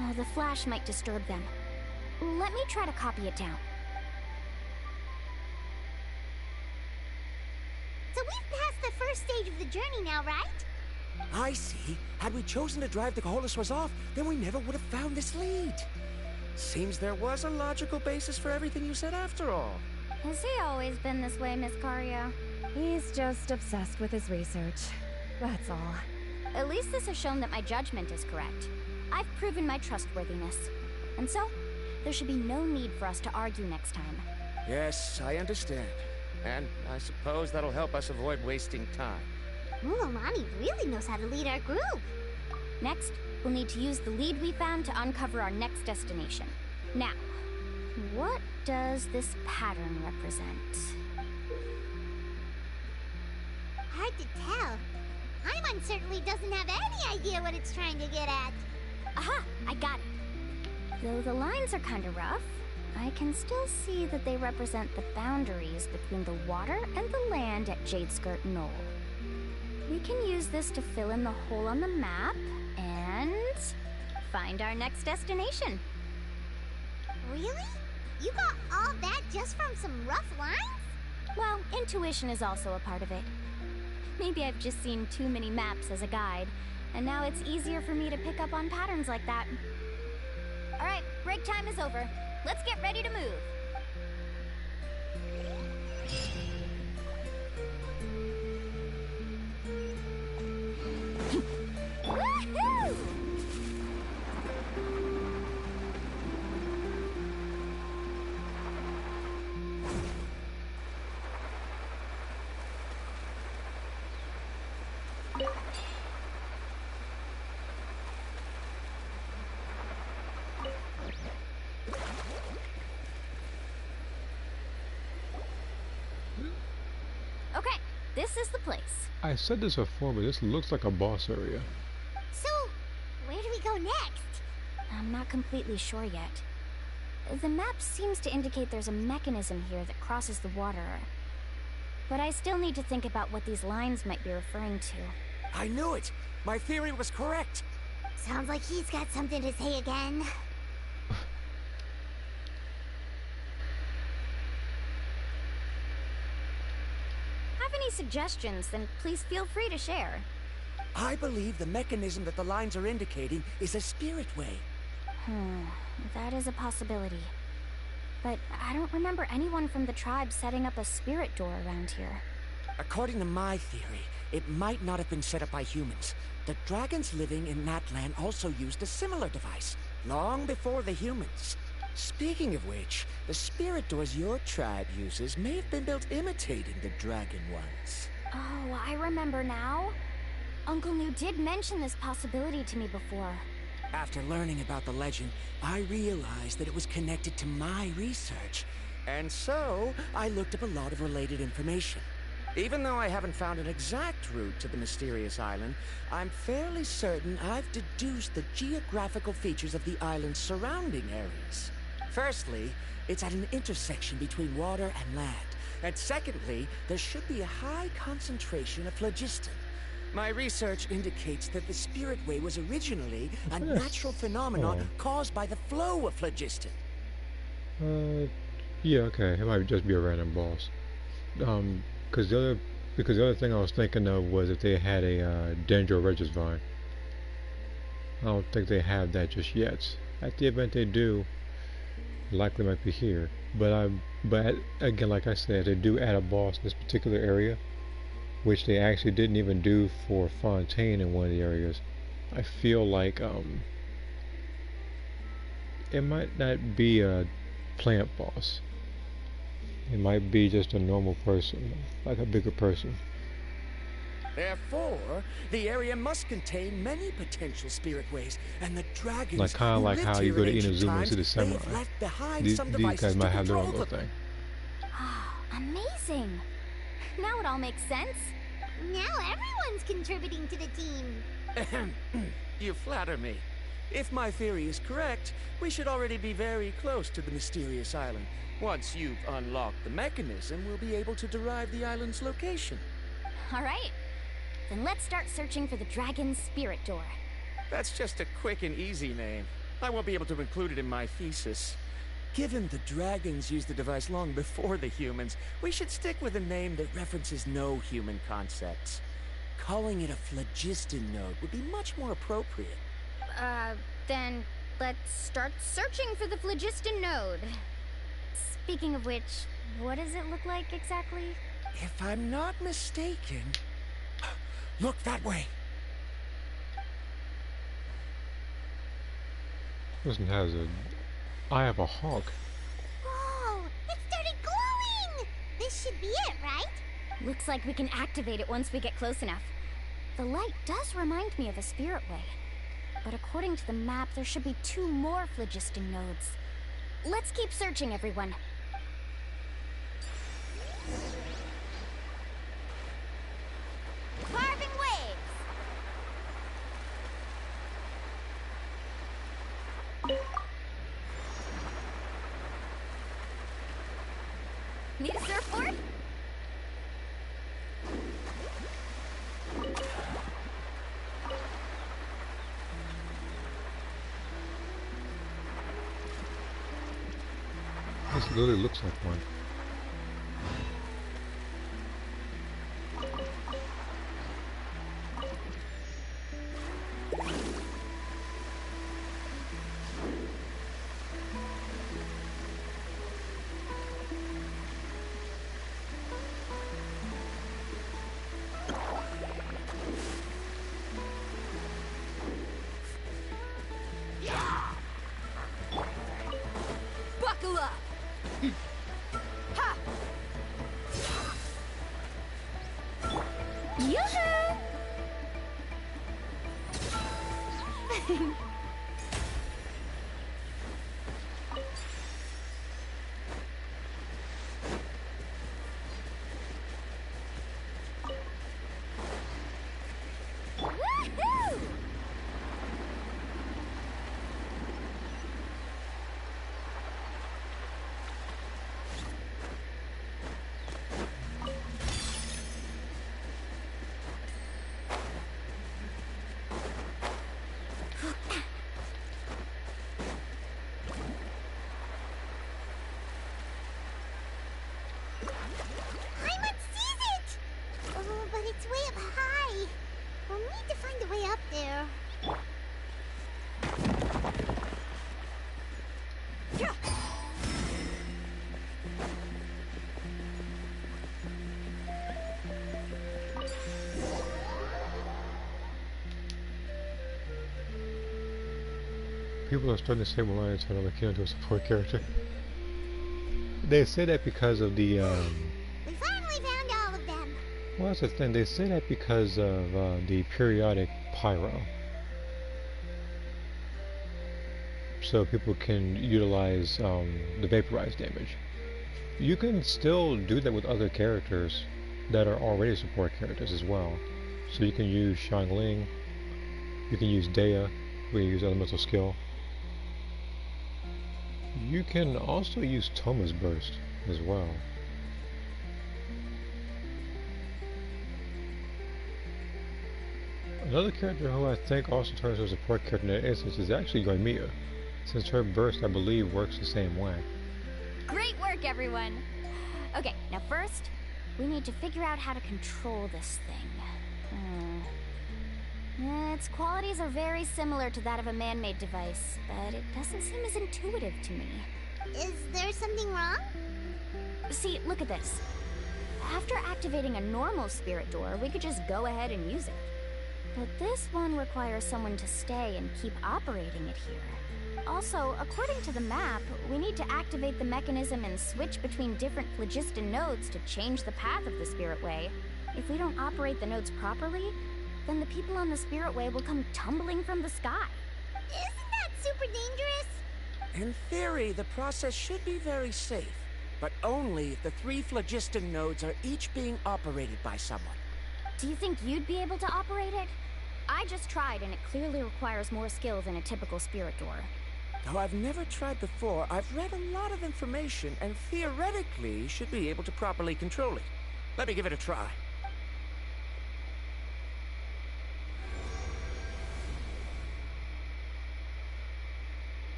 Oh, the flash might disturb them. Let me try to copy it down. So we've passed the first stage of the journey now, right? I see. Had we chosen to drive the Koholosaurs off, then we never would have found this lead. Seems there was a logical basis for everything you said after all. Has he always been this way, Miss Caria? He's just obsessed with his research. That's all. At least this has shown that my judgment is correct. I've proven my trustworthiness. And so, there should be no need for us to argue next time. Yes, I understand. And I suppose that'll help us avoid wasting time. Mulan really knows how to lead our group. Next, we'll need to use the lead we found to uncover our next destination. Now, what does this pattern represent? Hard to tell. Paimon certainly doesn't have any idea what it's trying to get at. Aha! I got it! Though the lines are kinda rough, I can still see that they represent the boundaries between the water and the land at Jadeskirt Knoll. We can use this to fill in the hole on the map and find our next destination. Really? You got all that just from some rough lines? Well, intuition is also a part of it. Maybe I've just seen too many maps as a guide, and now it's easier for me to pick up on patterns like that. Alright, break time is over. Let's get ready to move. Woohoo! Okay, this is the place. I said this before, but this looks like a boss area. So, where do we go next? I'm not completely sure yet. The map seems to indicate there's a mechanism here that crosses the water. But I still need to think about what these lines might be referring to. I knew it! My theory was correct! Sounds like he's got something to say again. Have any suggestions, then please feel free to share. I believe the mechanism that the lines are indicating is a spirit way. That is a possibility. But I don't remember anyone from the tribe setting up a spirit door around here. According to my theory, it might not have been set up by humans. The dragons living in Natlan also used a similar device, long before the humans. Speaking of which, the spirit doors your tribe uses may have been built imitating the dragon ones. Oh, I remember now. Uncle New did mention this possibility to me before. After learning about the legend, I realized that it was connected to my research. And so, I looked up a lot of related information. Even though I haven't found an exact route to the mysterious island, I'm fairly certain I've deduced the geographical features of the island's surrounding areas. Firstly, it's at an intersection between water and land. And secondly, there should be a high concentration of phlogiston. My research indicates that the Spirit Way was originally a natural phenomenon caused by the flow of phlogiston. Yeah, okay, it might just be a random boss. Because the other thing I was thinking of was if they had a Dendro Regisvine. I don't think they have that just yet. At the event they do, likely might be here. But again, like I said, they do add a boss in this particular area. which they actually didn't even do for Fontaine in one of the areas. I feel like it might not be a plant boss. It might be just a normal person, like a bigger person. Therefore, the area must contain many potential spirit ways, and the dragons Like kind of who like lived how you here go in to ancient Inazuma and see times, the they have samurai. left behind These some guys devices might to have their own control little them. thing. Amazing. Now it all makes sense. Now everyone's contributing to the team. You flatter me. If my theory is correct, we should already be very close to the mysterious island. Once you've unlocked the mechanism, we'll be able to derive the island's location. All right. Then let's start searching for the dragon's spirit door. That's just a quick and easy name. I won't be able to include it in my thesis. Given the dragons used the device long before the humans, we should stick with a name that references no human concepts. Calling it a phlogiston node would be much more appropriate. Then let's start searching for the phlogiston node. Speaking of which, what does it look like exactly? If I'm not mistaken... Look that way! This one has a eye of a hawk. Whoa! It started glowing! This should be it, right? Looks like we can activate it once we get close enough. The light does remind me of a spirit way. But according to the map, there should be 2 more phlogiston nodes. Let's keep searching, everyone. Carving waves! Need a surfboard? This literally looks like one. Buckle up! Ha! Yoo-hoo! Woohoo! Paimon sees it! Oh, but it's way up high. We'll need to find a way up there. People are starting to say Malaya turned Lakino to a support character. They say that because of the We finally found all of them. well, that's the thing. They say that because of the periodic pyro. So people can utilize the vaporized damage. You can still do that with other characters that are already support characters as well. So you can use Xiangling, you can use Dea, where you use elemental skill. You can also use Toma's Burst as well. Another character who I think also turns to a support character in that instance is actually Yoimiya, since her burst, I believe, works the same way. Great work, everyone! Okay, now first, we need to figure out how to control this thing. Its qualities are very similar to that of a man-made device, but it doesn't seem as intuitive to me. Is there something wrong? See, look at this. After activating a normal spirit door, we could just go ahead and use it. But this one requires someone to stay and keep operating it here. Also, according to the map, we need to activate the mechanism and switch between different phlogiston nodes to change the path of the Spirit Way. If we don't operate the nodes properly, then the people on the Spirit Way will come tumbling from the sky. Isn't that super dangerous? In theory, the process should be very safe, but only if the 3 phlogiston nodes are each being operated by someone. Do you think you'd be able to operate it? I just tried, and it clearly requires more skill than a typical spirit door. Though I've never tried before, I've read a lot of information and theoretically should be able to properly control it. Let me give it a try.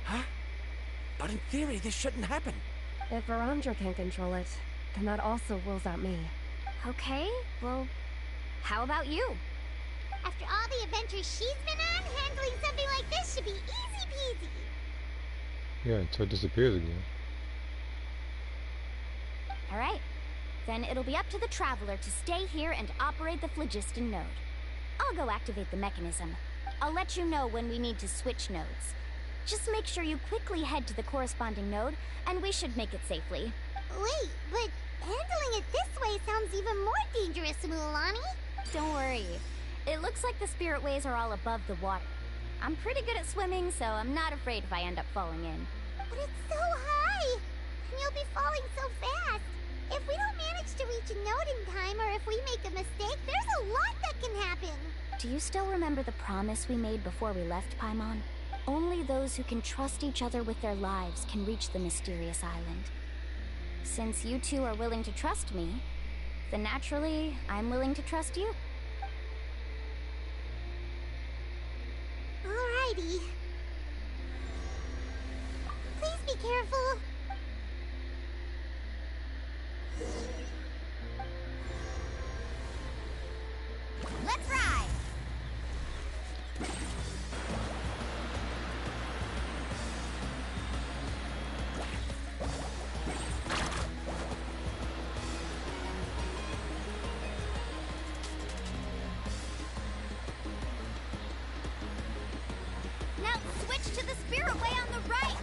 Huh? But in theory, this shouldn't happen. If Verandra can control it, then that also rules out me. Okay, well, how about you? After all the adventures she's been on, handling something like this should be easy peasy. Yeah, until it disappears again. Alright, then it'll be up to the Traveler to stay here and operate the phlogiston node. I'll go activate the mechanism. I'll let you know when we need to switch nodes. Just make sure you quickly head to the corresponding node, and we should make it safely. Wait, but handling it this way sounds even more dangerous, Mulani. Don't worry. It looks like the spirit ways are all above the water. I'm pretty good at swimming, so I'm not afraid if I end up falling in. But it's so high! And you'll be falling so fast! If we don't manage to reach a node in time, or if we make a mistake, there's a lot that can happen! Do you still remember the promise we made before we left Paimon? Only those who can trust each other with their lives can reach the mysterious island. Since you two are willing to trust me, then naturally, I'm willing to trust you. Alrighty. Please be careful. Let's ride! Now switch to the spirit way on the right!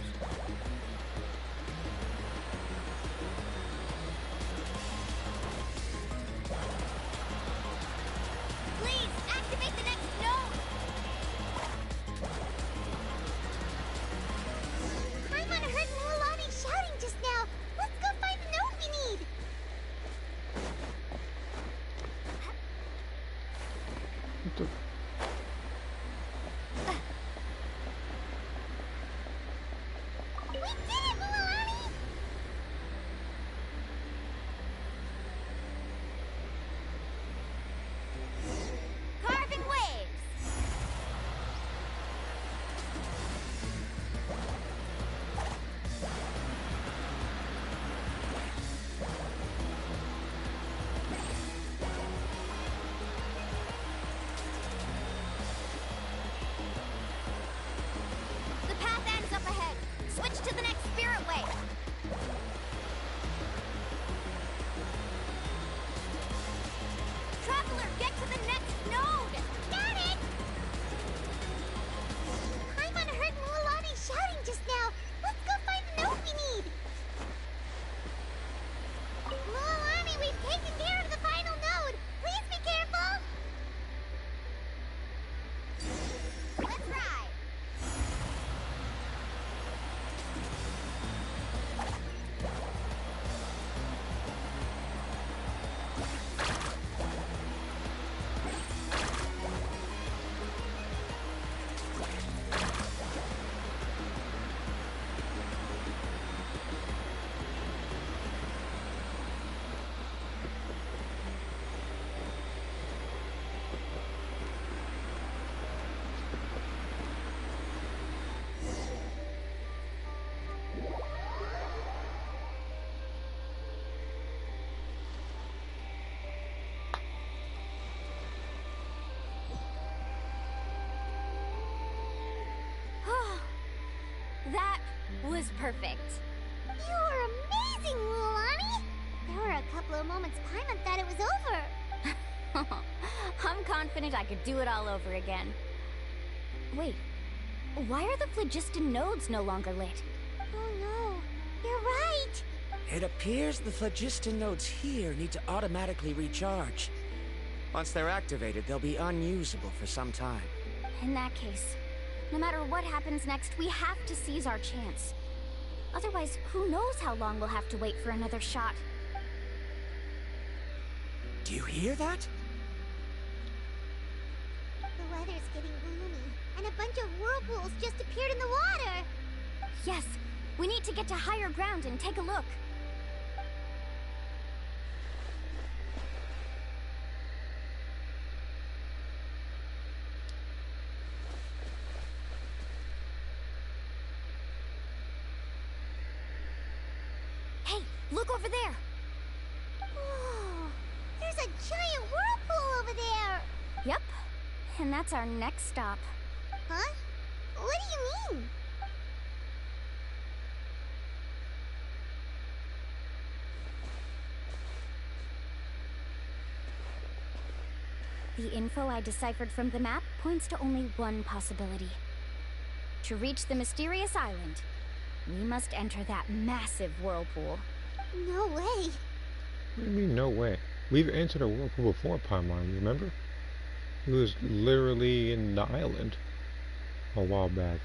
Please, activate the next node! Paimon heard Mulani shouting just now. Let's go find the node we need. What the? We did it, Mulani! Carving waves! The path ends up ahead. Switch to the next spirit way. Traveler, get to the next node! Got it! Paimon heard Mulani shouting just now. Let's go find the node we need. Mulani, we've taken care of the final node. Please be careful. Let's ride. That was perfect. You were amazing, Lulani! There were a couple of moments Paimon thought it was over. I'm confident I could do it all over again. Wait, why are the phlogiston nodes no longer lit? Oh no, you're right! It appears the phlogiston nodes here need to automatically recharge. Once they're activated, they'll be unusable for some time. In that case, no matter what happens next, we have to seize our chance. Otherwise, who knows how long we'll have to wait for another shot. Do you hear that? The weather's getting gloomy, and a bunch of whirlpools just appeared in the water! Yes, we need to get to higher ground and take a look. Hey, look over there! Whoa! There's a giant whirlpool over there! Yep, and that's our next stop. Huh? What do you mean? The info I deciphered from the map points to only one possibility. To reach the mysterious island, we must enter that massive whirlpool. No way! What do you mean, no way? We've entered a whirlpool before, Paimon, remember? It was literally in the island a while back.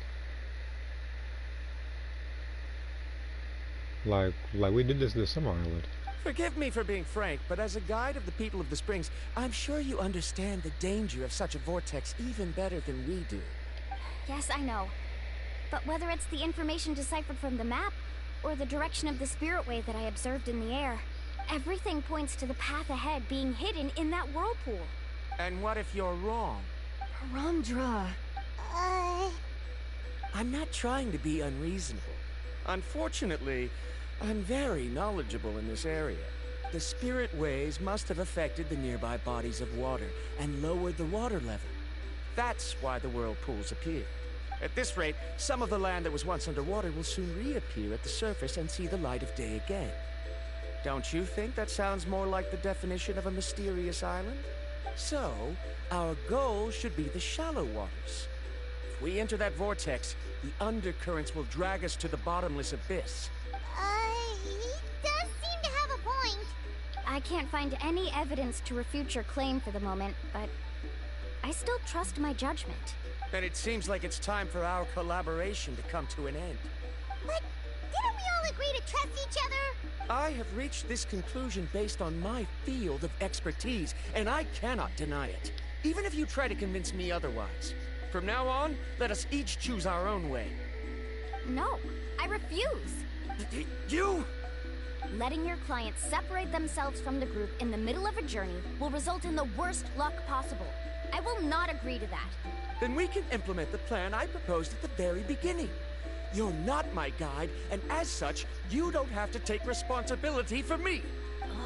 Like we did this Summer Island. Forgive me for being frank, but as a guide of the people of the Springs, I'm sure you understand the danger of such a vortex even better than we do. Yes, I know. But whether it's the information deciphered from the map, or the direction of the spirit wave that I observed in the air, everything points to the path ahead being hidden in that whirlpool. And what if you're wrong? Paramdra. I'm not trying to be unreasonable. Unfortunately, I'm very knowledgeable in this area. The spirit waves must have affected the nearby bodies of water and lowered the water level. That's why the whirlpools appear. At this rate, some of the land that was once underwater will soon reappear at the surface and see the light of day again. Don't you think that sounds more like the definition of a mysterious island? So, our goal should be the shallow waters. If we enter that vortex, the undercurrents will drag us to the bottomless abyss. He does seem to have a point. I can't find any evidence to refute your claim for the moment, but I still trust my judgment. Then it seems like it's time for our collaboration to come to an end. But didn't we all agree to trust each other? I have reached this conclusion based on my field of expertise, and I cannot deny it, even if you try to convince me otherwise. From now on, let us each choose our own way. No, I refuse. You? Letting your clients separate themselves from the group in the middle of a journey will result in the worst luck possible. I will not agree to that. Then we can implement the plan I proposed at the very beginning. You're not my guide, and as such, you don't have to take responsibility for me.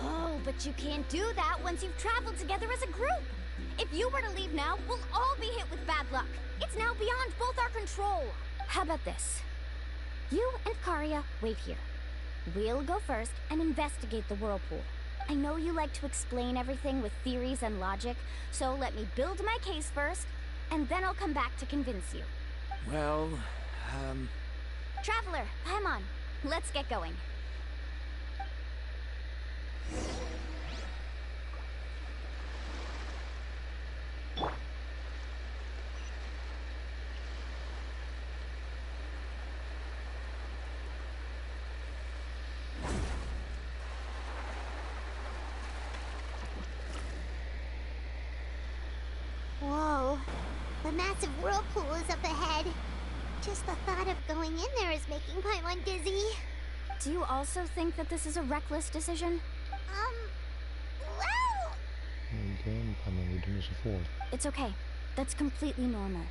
Oh, but you can't do that once you've traveled together as a group. If you were to leave now, we'll all be hit with bad luck. It's now beyond both our control. How about this? You and Karia wait here. We'll go first and investigate the whirlpool. I know you like to explain everything with theories and logic, so let me build my case first, and then I'll come back to convince you. Well, Traveler, Paimon, let's get going. Whoa. The massive whirlpool is up ahead. Just the thought of going in there is making Paimon dizzy. Do you also think that this is a reckless decision? Well... Again, Paimon, we've done this before. It's okay. That's completely normal.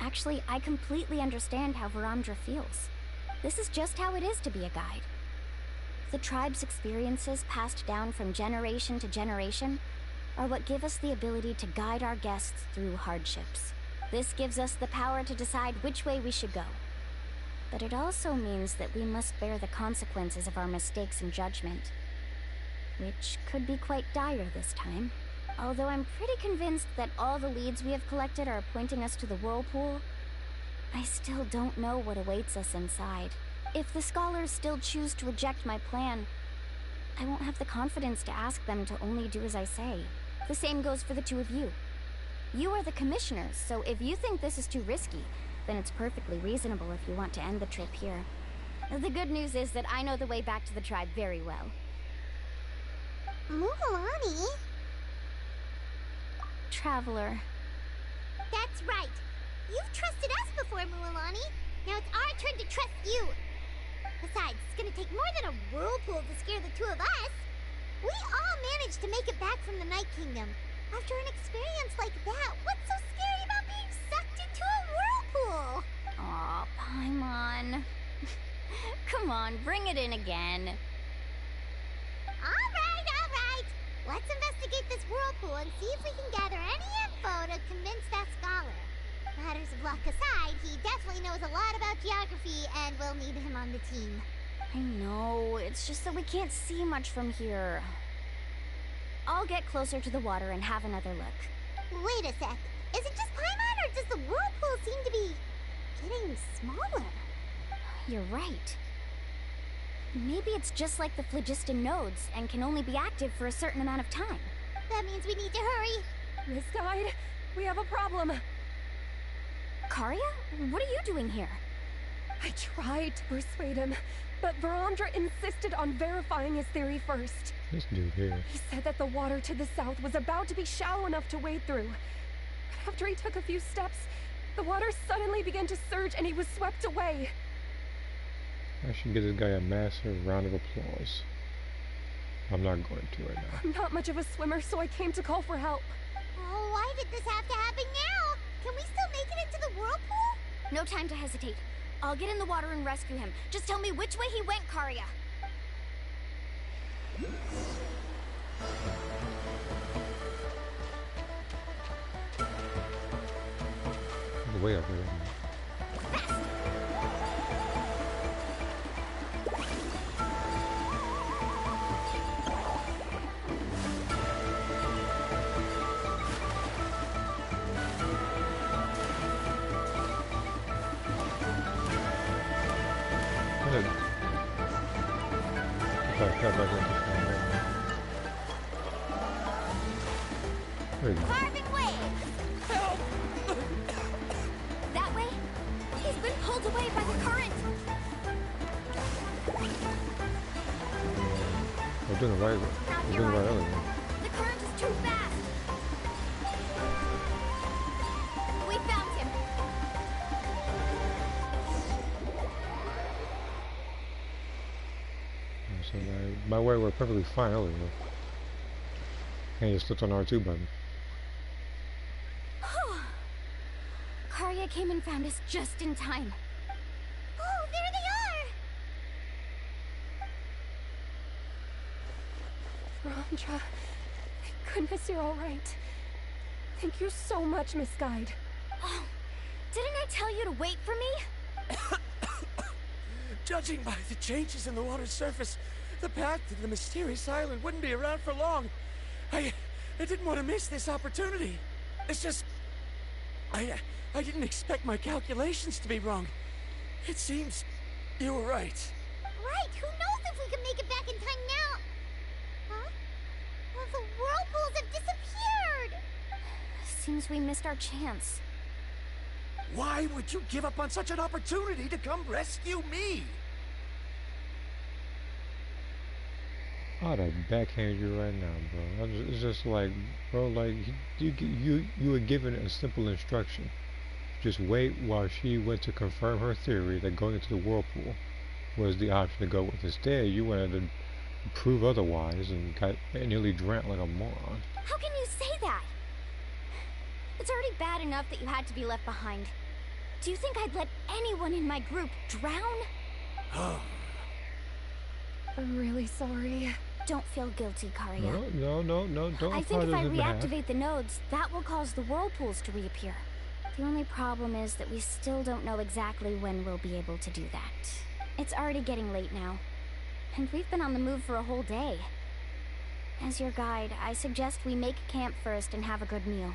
Actually, I completely understand how Varamdra feels. This is just how it is to be a guide. The tribe's experiences passed down from generation to generation are what give us the ability to guide our guests through hardships. This gives us the power to decide which way we should go. But it also means that we must bear the consequences of our mistakes and judgment. Which could be quite dire this time. Although I'm pretty convinced that all the leads we have collected are pointing us to the whirlpool, I still don't know what awaits us inside. If the scholars still choose to reject my plan, I won't have the confidence to ask them to only do as I say. The same goes for the two of you. You are the commissioners, so if you think this is too risky, then it's perfectly reasonable if you want to end the trip here. The good news is that I know the way back to the tribe very well. Mualani? Traveler. That's right. You've trusted us before, Mualani. Now it's our turn to trust you. Besides, it's gonna take more than a whirlpool to scare the two of us. We all managed to make it back from the Night Kingdom. After an experience like that, what's so scary about being sucked into a whirlpool? Aw, Paimon. Come on, bring it in again. All right. Let's investigate this whirlpool and see if we can gather any info to convince that scholar. Matters of luck aside, he definitely knows a lot about geography, and we'll need him on the team. I know, it's just that we can't see much from here. I'll get closer to the water and have another look. Wait a sec. Is it just Paimon, or does the whirlpool seem to be getting smaller? You're right. Maybe it's just like the phlogiston nodes and can only be active for a certain amount of time. That means we need to hurry. Miss Guide, we have a problem. Karia? What are you doing here? I tried to persuade him, but Verandra insisted on verifying his theory first. This dude here. He said that the water to the south was about to be shallow enough to wade through. But after he took a few steps, the water suddenly began to surge and he was swept away. I should give this guy a massive round of applause. I'm not going to right now. I'm not much of a swimmer, so I came to call for help. Oh, why did this have to happen now? Can we still make it into the whirlpool? No time to hesitate. I'll get in the water and rescue him. Just tell me which way he went, Karia. Way up there. Carving waves! Help! That way? He's been pulled away by the current! We're doing the right way. We're doing the right other way. The current is too fast! We found him! So my way worked perfectly fine earlier. And you slipped on R2 button. Karia came and found us just in time. Oh, there they are! Verandra, thank goodness you're all right. Thank you so much, Miss Guide. Oh, didn't I tell you to wait for me? Judging by the changes in the water's surface, the path to the mysterious island wouldn't be around for long. I didn't want to miss this opportunity. It's just... I didn't expect my calculations to be wrong. It seems you were right. Right, who knows if we can make it back in time now? Huh? Well, the whirlpools have disappeared! Seems we missed our chance. Why would you give up on such an opportunity to come rescue me? I'd have backhand you right now, bro. It's just like, bro, like you were given a simple instruction. Just wait while she went to confirm her theory that going into the whirlpool was the option to go with. Instead, you wanted to prove otherwise and got nearly drowned like a moron. How can you say that? It's already bad enough that you had to be left behind. Do you think I'd let anyone in my group drown? I'm really sorry. Don't feel guilty, Karia. No, don't I think if I apologize on behalf. reactivate the nodes, that will cause the whirlpools to reappear. The only problem is that we still don't know exactly when we'll be able to do that. It's already getting late now, and we've been on the move for a whole day. As your guide, I suggest we make camp first and have a good meal.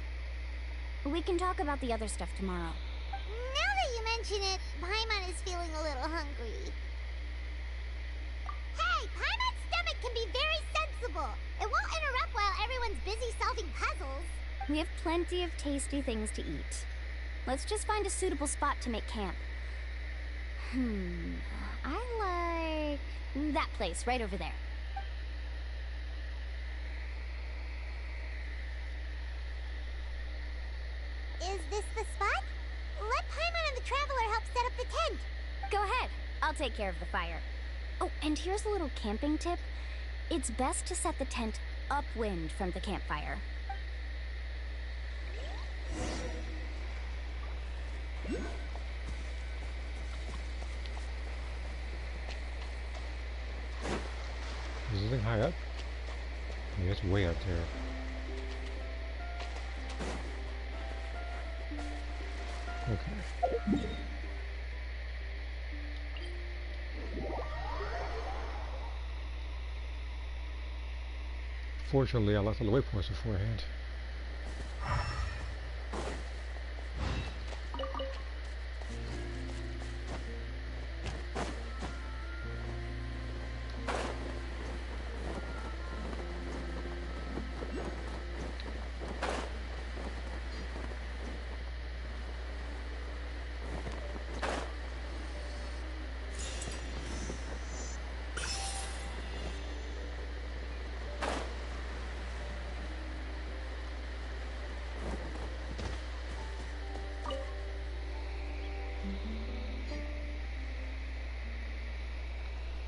We can talk about the other stuff tomorrow. Now that you mention it, Paimon is feeling a little hungry. Hey, Paimon's stomach can be very sensible. It won't interrupt while everyone's busy solving puzzles. We have plenty of tasty things to eat. Let's just find a suitable spot to make camp. I like that place right over there. Is this the spot? Let Paimon and the Traveler help set up the tent. Go ahead. I'll take care of the fire. Oh, and here's a little camping tip. It's best to set the tent upwind from the campfire. Is this thing high up? Yeah, it's way up there. Okay. Fortunately, I left all the waypoints beforehand.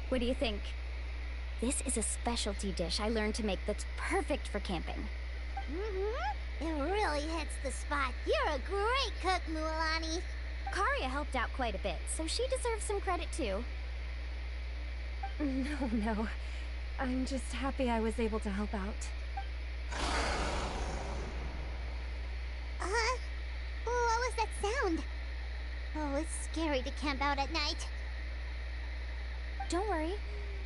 What do you think? This is a specialty dish I learned to make that's perfect for camping. It really hits the spot. You're a great cook, Mualani. Karia helped out quite a bit, so she deserves some credit too. No. I'm just happy I was able to help out. What was that sound? Oh, it's scary to camp out at night. Don't worry.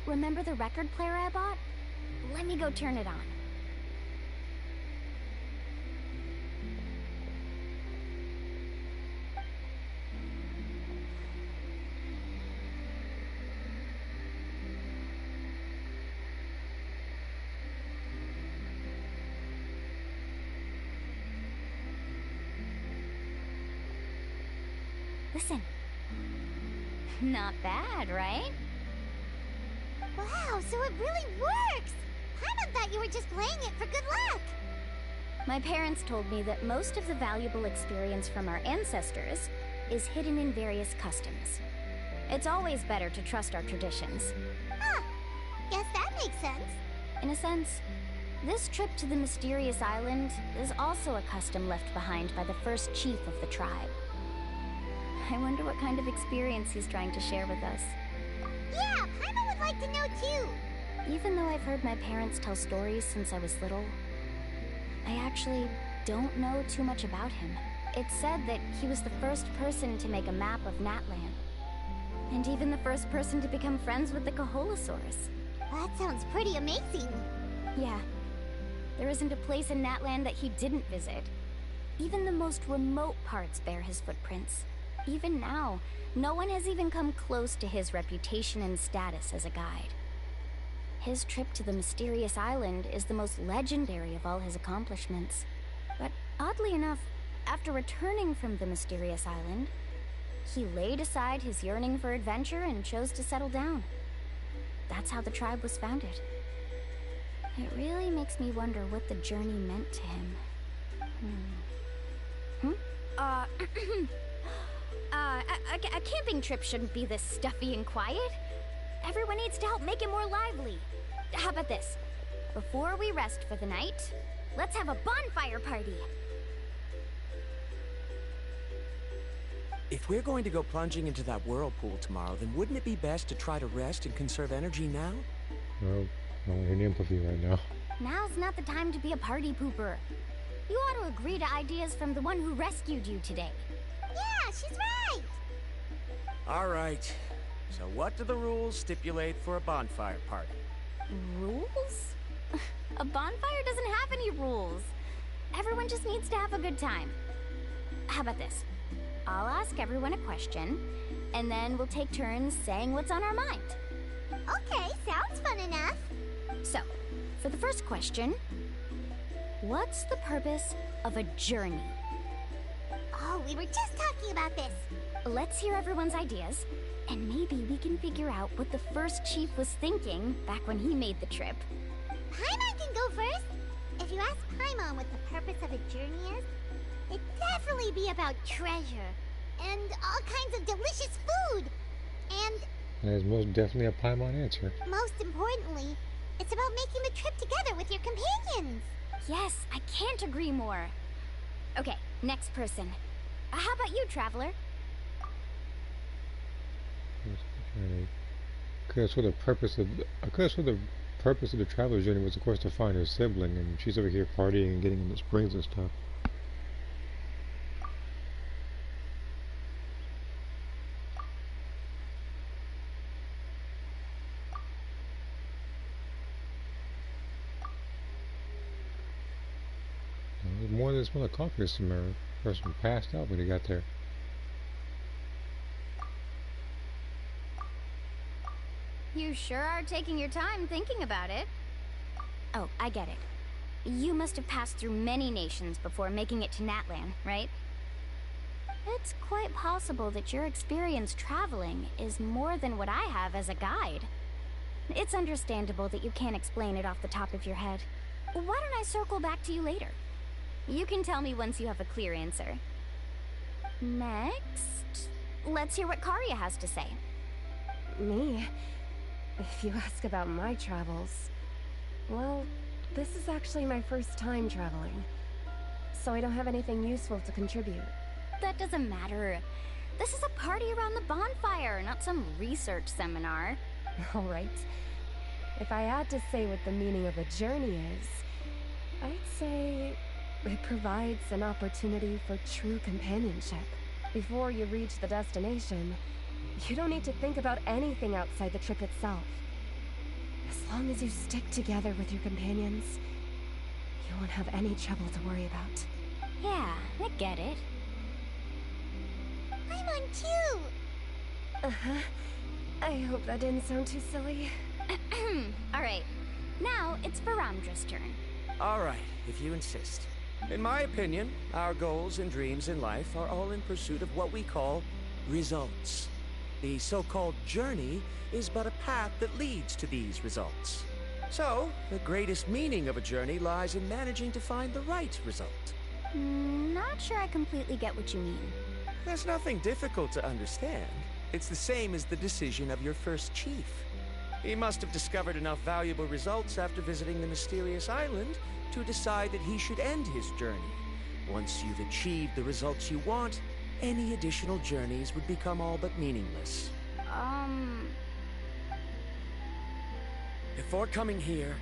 Remember the record player I bought? Let me go turn it on. Listen. Not bad, right? Wow, so it really works! Paimon thought you were just playing it for good luck! My parents told me that most of the valuable experience from our ancestors is hidden in various customs. It's always better to trust our traditions. Huh. Guess that makes sense. In a sense, this trip to the mysterious island is also a custom left behind by the first chief of the tribe. I wonder what kind of experience he's trying to share with us. Yeah, Paimon would like to know too! Even though I've heard my parents tell stories since I was little, I actually don't know too much about him. It's said that he was the first person to make a map of Natlan, and even the first person to become friends with the Koholosaurs. That sounds pretty amazing. Yeah. There isn't a place in Natlan that he didn't visit. Even the most remote parts bear his footprints. Even now, no one has even come close to his reputation and status as a guide. His trip to the mysterious island is the most legendary of all his accomplishments. But oddly enough, after returning from the mysterious island, he laid aside his yearning for adventure and chose to settle down. That's how the tribe was founded. It really makes me wonder what the journey meant to him. A camping trip shouldn't be this stuffy and quiet. Everyone needs to help make it more lively. How about this? Before we rest for the night, let's have a bonfire party. If we're going to go plunging into that whirlpool tomorrow, then wouldn't it be best to try to rest and conserve energy now? No, I don't have any empathy right now. Now's not the time to be a party pooper. You ought to agree to ideas from the one who rescued you today. Yeah, she's right! All right. So what do the rules stipulate for a bonfire party? Rules? A bonfire doesn't have any rules. Everyone just needs to have a good time. How about this? I'll ask everyone a question, and then we'll take turns saying what's on our mind. Okay, sounds fun enough. So, for the first question, what's the purpose of a journey? Oh, we were just talking about this. Let's hear everyone's ideas, and maybe we can figure out what the first chief was thinking back when he made the trip. Paimon can go first. If you ask Paimon what the purpose of a journey is, it'd definitely be about treasure and all kinds of delicious food. And That is most definitely a Paimon answer. most importantly, it's about making the trip together with your companions. Yes, I can't agree more. Okay, next person. How about you, Traveler? Because for the purpose of the traveler's journey was, of course, to find her sibling, and she's over here partying and getting in the springs and stuff. There's more than the smell of coffee. Some person passed out when he got there. You sure are taking your time thinking about it. Oh, I get it. You must have passed through many nations before making it to Natlan, right? It's quite possible that your experience traveling is more than what I have as a guide. It's understandable that you can't explain it off the top of your head. Why don't I circle back to you later? You can tell me once you have a clear answer. Next, let's hear what Karya has to say. Me? If you ask about my travels, well, this is actually my first time traveling, so I don't have anything useful to contribute. That doesn't matter. This is a party around the bonfire, not some research seminar. All right. If I had to say what the meaning of a journey is, I'd say it provides an opportunity for true companionship. Before you reach the destination, you don't need to think about anything outside the trip itself. As long as you stick together with your companions, you won't have any trouble to worry about. Yeah, I get it. I'm on too. Uh-huh. I hope that didn't sound too silly. Alright, now it's Varandra's turn. All right, if you insist. In my opinion, our goals and dreams in life are all in pursuit of what we call results. The so-called journey is but a path that leads to these results. So, the greatest meaning of a journey lies in managing to find the right result. Not sure I completely get what you mean. There's nothing difficult to understand. It's the same as the decision of your first chief. He must have discovered enough valuable results after visiting the mysterious island to decide that he should end his journey. Once you've achieved the results you want, any additional journeys would become all but meaningless. Before coming here,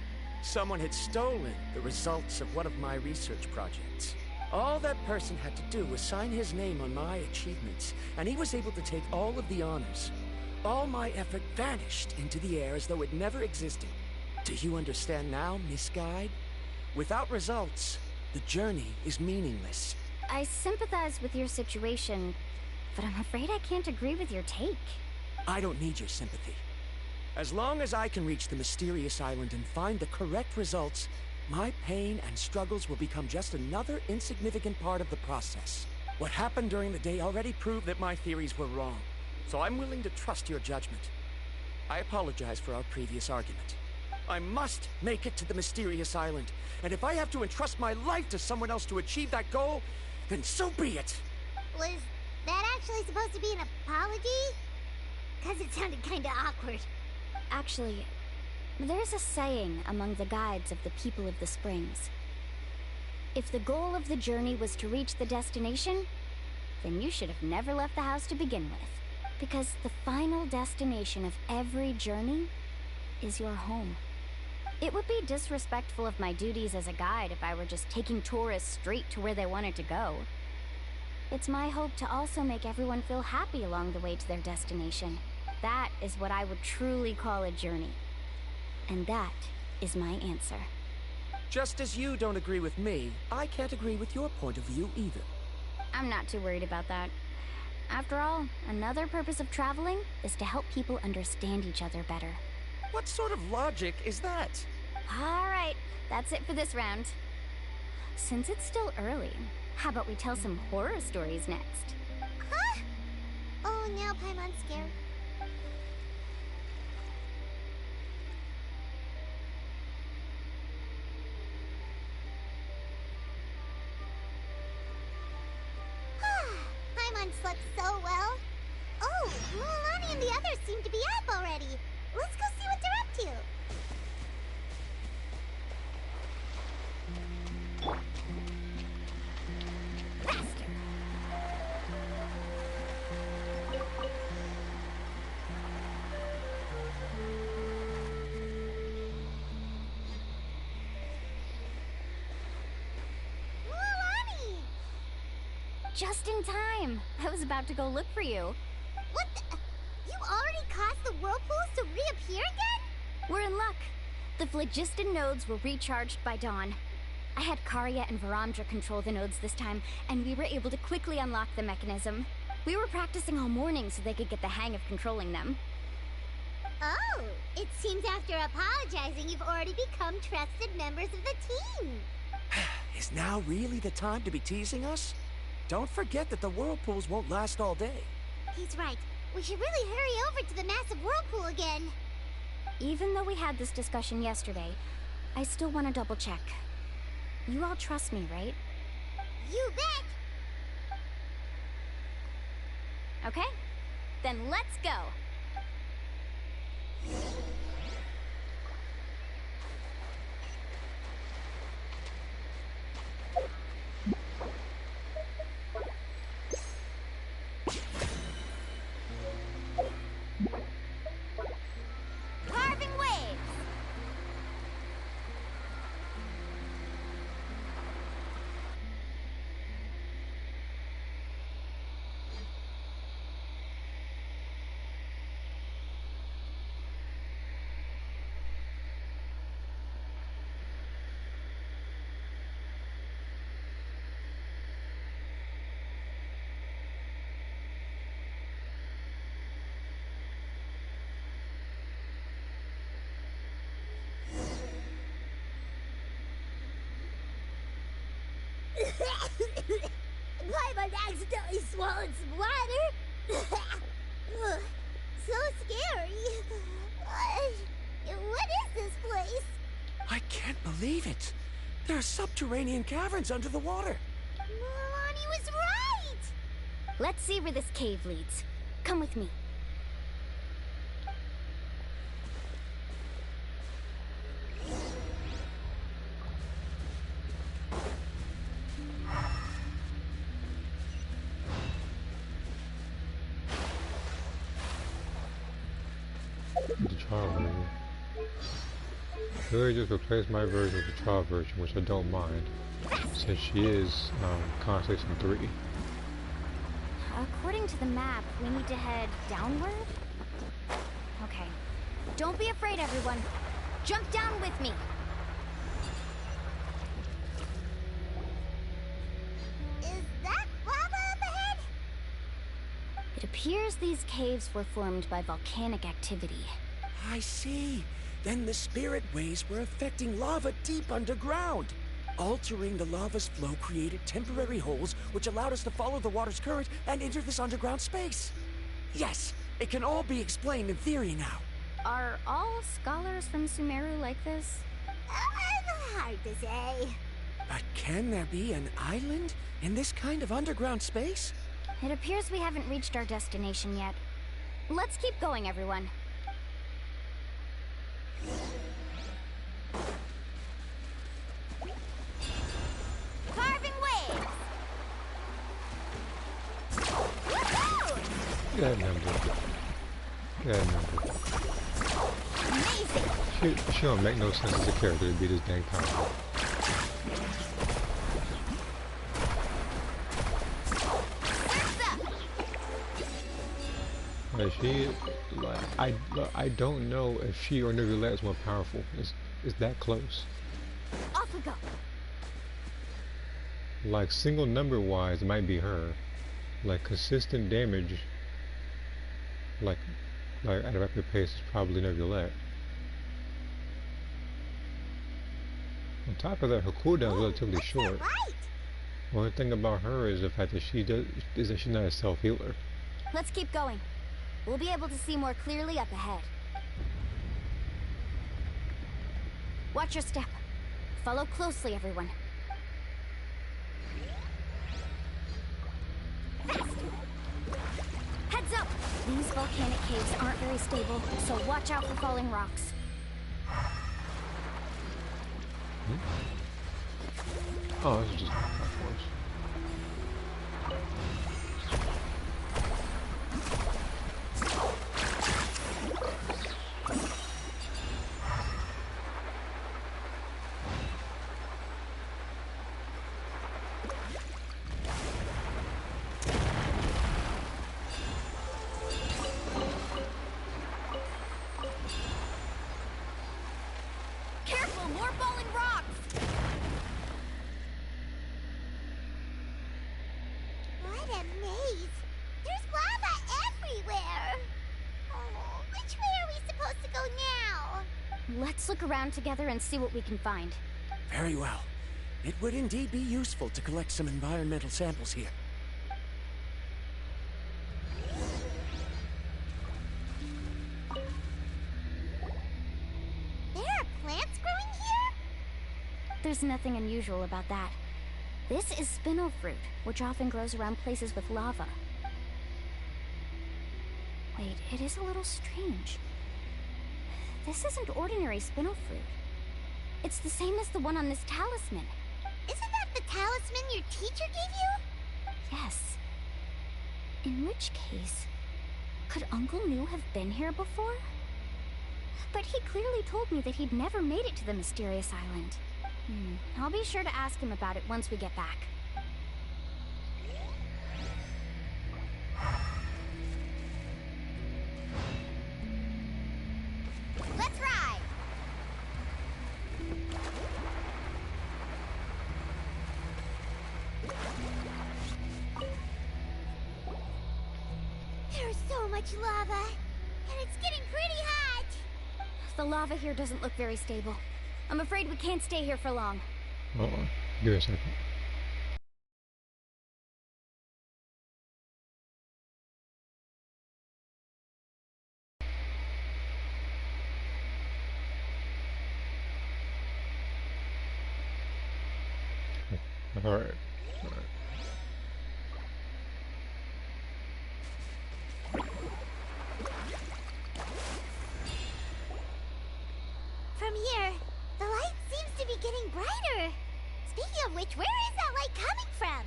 someone had stolen the results of one of my research projects. All that person had to do was sign his name on my achievements, and he was able to take all of the honors. All my effort vanished into the air as though it never existed. Do you understand now, Miss Guide? Without results, the journey is meaningless. I sympathize with your situation, but I'm afraid I can't agree with your take. I don't need your sympathy. As long as I can reach the mysterious island and find the correct results, my pain and struggles will become just another insignificant part of the process. What happened during the day already proved that my theories were wrong, so I'm willing to trust your judgment. I apologize for our previous argument. I must make it to the mysterious island, and if I have to entrust my life to someone else to achieve that goal, then so be it! Was that actually supposed to be an apology? Because it sounded kinda awkward. Actually, there's a saying among the guides of the people of the springs. If the goal of the journey was to reach the destination, then you should have never left the house to begin with. Because the final destination of every journey is your home. It would be disrespectful of my duties as a guide if I were just taking tourists straight to where they wanted to go. It's my hope to also make everyone feel happy along the way to their destination. That is what I would truly call a journey. And that is my answer. Just as you don't agree with me, I can't agree with your point of view either. I'm not too worried about that. After all, another purpose of traveling is to help people understand each other better. What sort of logic is that? Alright, that's it for this round. Since it's still early, how about we tell some horror stories next? Huh? Oh, now Paimon's scared. Paimon slept so well. Oh, Mulan and the others seem to be up already. Let's go see what they're up to. Just in time. I was about to go look for you. What the? You already caused the whirlpools to reappear again? We're in luck. The phlogiston nodes were recharged by dawn. I had Karya and Varamdra control the nodes this time, and we were able to quickly unlock the mechanism. We were practicing all morning so they could get the hang of controlling them. Oh, it seems after apologizing, you've already become trusted members of the team. Is now really the time to be teasing us? Don't forget that the whirlpools won't last all day. He's right. We should really hurry over to the massive whirlpool again. Even though we had this discussion yesterday, I still want to double check. You all trust me, right? You bet! Okay, then let's go. Carving waves! Paimon accidentally swallowed some water. Ugh, so scary. What is this place? I can't believe it. There are subterranean caverns under the water. Milani was right. Let's see where this cave leads. Come with me. The trial version. Really just replace my version with the trial version, which I don't mind, since she is Constellation 3. According to the map, we need to head downward? Okay. Don't be afraid, everyone. Jump down with me. Is that lava up ahead? It appears these caves were formed by volcanic activity. I see. Then the spirit waves were affecting lava deep underground. Altering the lava's flow created temporary holes which allowed us to follow the water's current and enter this underground space. Yes, it can all be explained in theory now. Are all scholars from Sumeru like this? Hard to say. But can there be an island in this kind of underground space? It appears we haven't reached our destination yet. Let's keep going, everyone. Carving waves! Good number. Good number. Amazing! She don't make no sense as a character to be this dang powerful. Like I don't know if she or Neuvillette is more powerful. It's that close. Off we go. Like single number wise, it might be her. Like consistent damage, like at a rapid pace, is probably Neuvillette. On top of that, her cooldown is relatively short. Only thing about her is the fact that she's not a self-healer. Let's keep going. We'll be able to see more clearly up ahead. Watch your step. Follow closely, everyone. Fast! Heads up! These volcanic caves aren't very stable, so watch out for falling rocks. Oh, this is just platforms. Careful, more falling rocks! What a maze! There's lava everywhere! Oh, which way are we supposed to go now? Let's look around together and see what we can find. Very well. It would indeed be useful to collect some environmental samples here. There are plants growing here? There's nothing unusual about that. This is spinel fruit, which often grows around places with lava. Wait, it is a little strange. This isn't ordinary spinel fruit. It's the same as the one on this talisman. Isn't that the talisman your teacher gave you? Yes. In which case, could Uncle New have been here before? But he clearly told me that he'd never made it to the mysterious island. I'll be sure to ask him about it once we get back. Let's ride! There's so much lava, and it's getting pretty hot. The lava here doesn't look very stable. I'm afraid we can't stay here for long. Give me a second. Alright. From here, the light seems to be getting brighter. Speaking of which, where is that light coming from?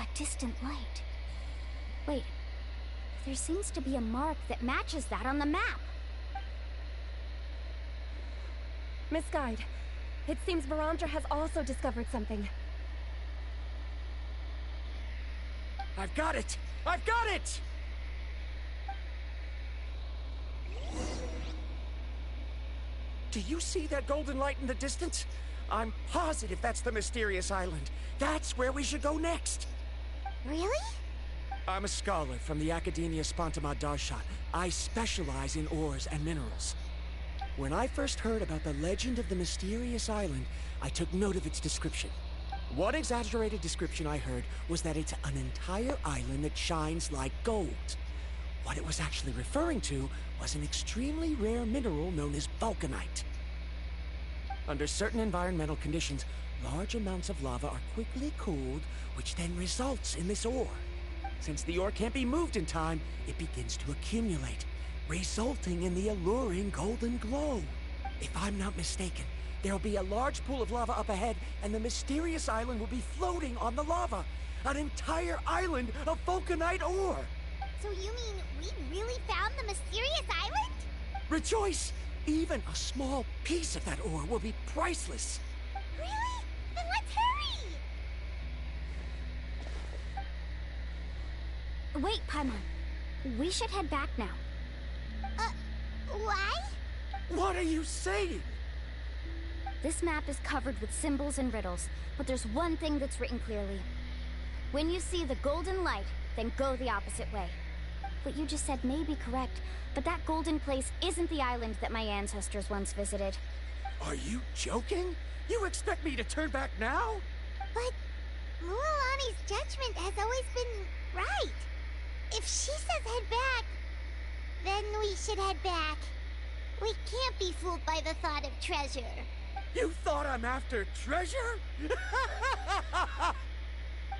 A distant light. Wait, there seems to be a mark that matches that on the map. Miss Guide, it seems Verandra has also discovered something. I've got it! I've got it! Do you see that golden light in the distance? I'm positive that's the mysterious island. That's where we should go next. Really? I'm a scholar from the Academia Spontima Darshat. I specialize in ores and minerals. When I first heard about the legend of the mysterious island, I took note of its description. One exaggerated description I heard was that it's an entire island that shines like gold. What it was actually referring to was an extremely rare mineral known as vulcanite. Under certain environmental conditions, large amounts of lava are quickly cooled, which then results in this ore. Since the ore can't be moved in time, it begins to accumulate, resulting in the alluring golden glow. If I'm not mistaken, there'll be a large pool of lava up ahead, and the mysterious island will be floating on the lava. An entire island of vulcanite ore! So you mean we really found the mysterious island? Rejoice! Even a small piece of that ore will be priceless. Really? Then let's hurry! Wait, Paimon. We should head back now. Why? What are you saying? This map is covered with symbols and riddles, but there's one thing that's written clearly. When you see the golden light, then go the opposite way. What you just said may be correct, but that golden place isn't the island that my ancestors once visited. Are you joking? You expect me to turn back now? But Mualani's judgment has always been right. If she says head back, then we should head back. We can't be fooled by the thought of treasure. You thought I'm after treasure?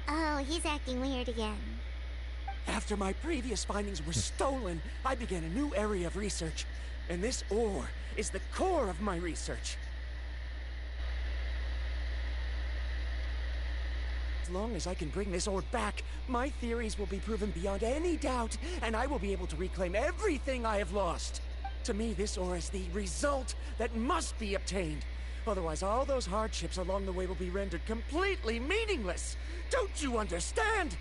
Oh, he's acting weird again. After my previous findings were stolen, I began a new area of research. And this ore is the core of my research. As long as I can bring this ore back, my theories will be proven beyond any doubt, and I will be able to reclaim everything I have lost. To me, this ore is the result that must be obtained. Otherwise, all those hardships along the way will be rendered completely meaningless. Don't you understand?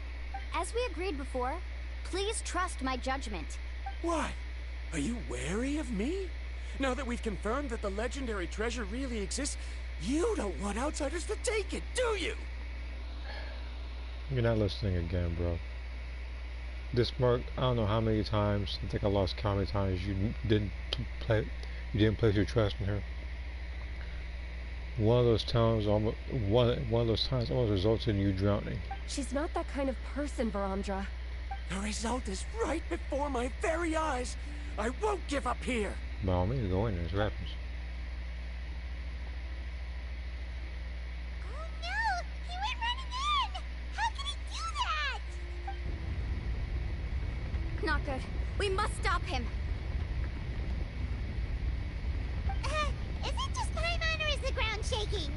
As we agreed before, please trust my judgment. Why? Are you wary of me? Now that we've confirmed that the legendary treasure really exists, you don't want outsiders to take it, do you? You're not listening again, bro. This mark, I don't know how many times. I think I lost count how many times you didn't place your trust in her. One of those times almost results in you drowning. She's not that kind of person, Verandra. The result is right before my very eyes. I won't give up here. By all means, go in there. See what happens. Oh no! He went running in! How can he do that? Not good. We must stop him. Is it just Paimon or is the ground shaking?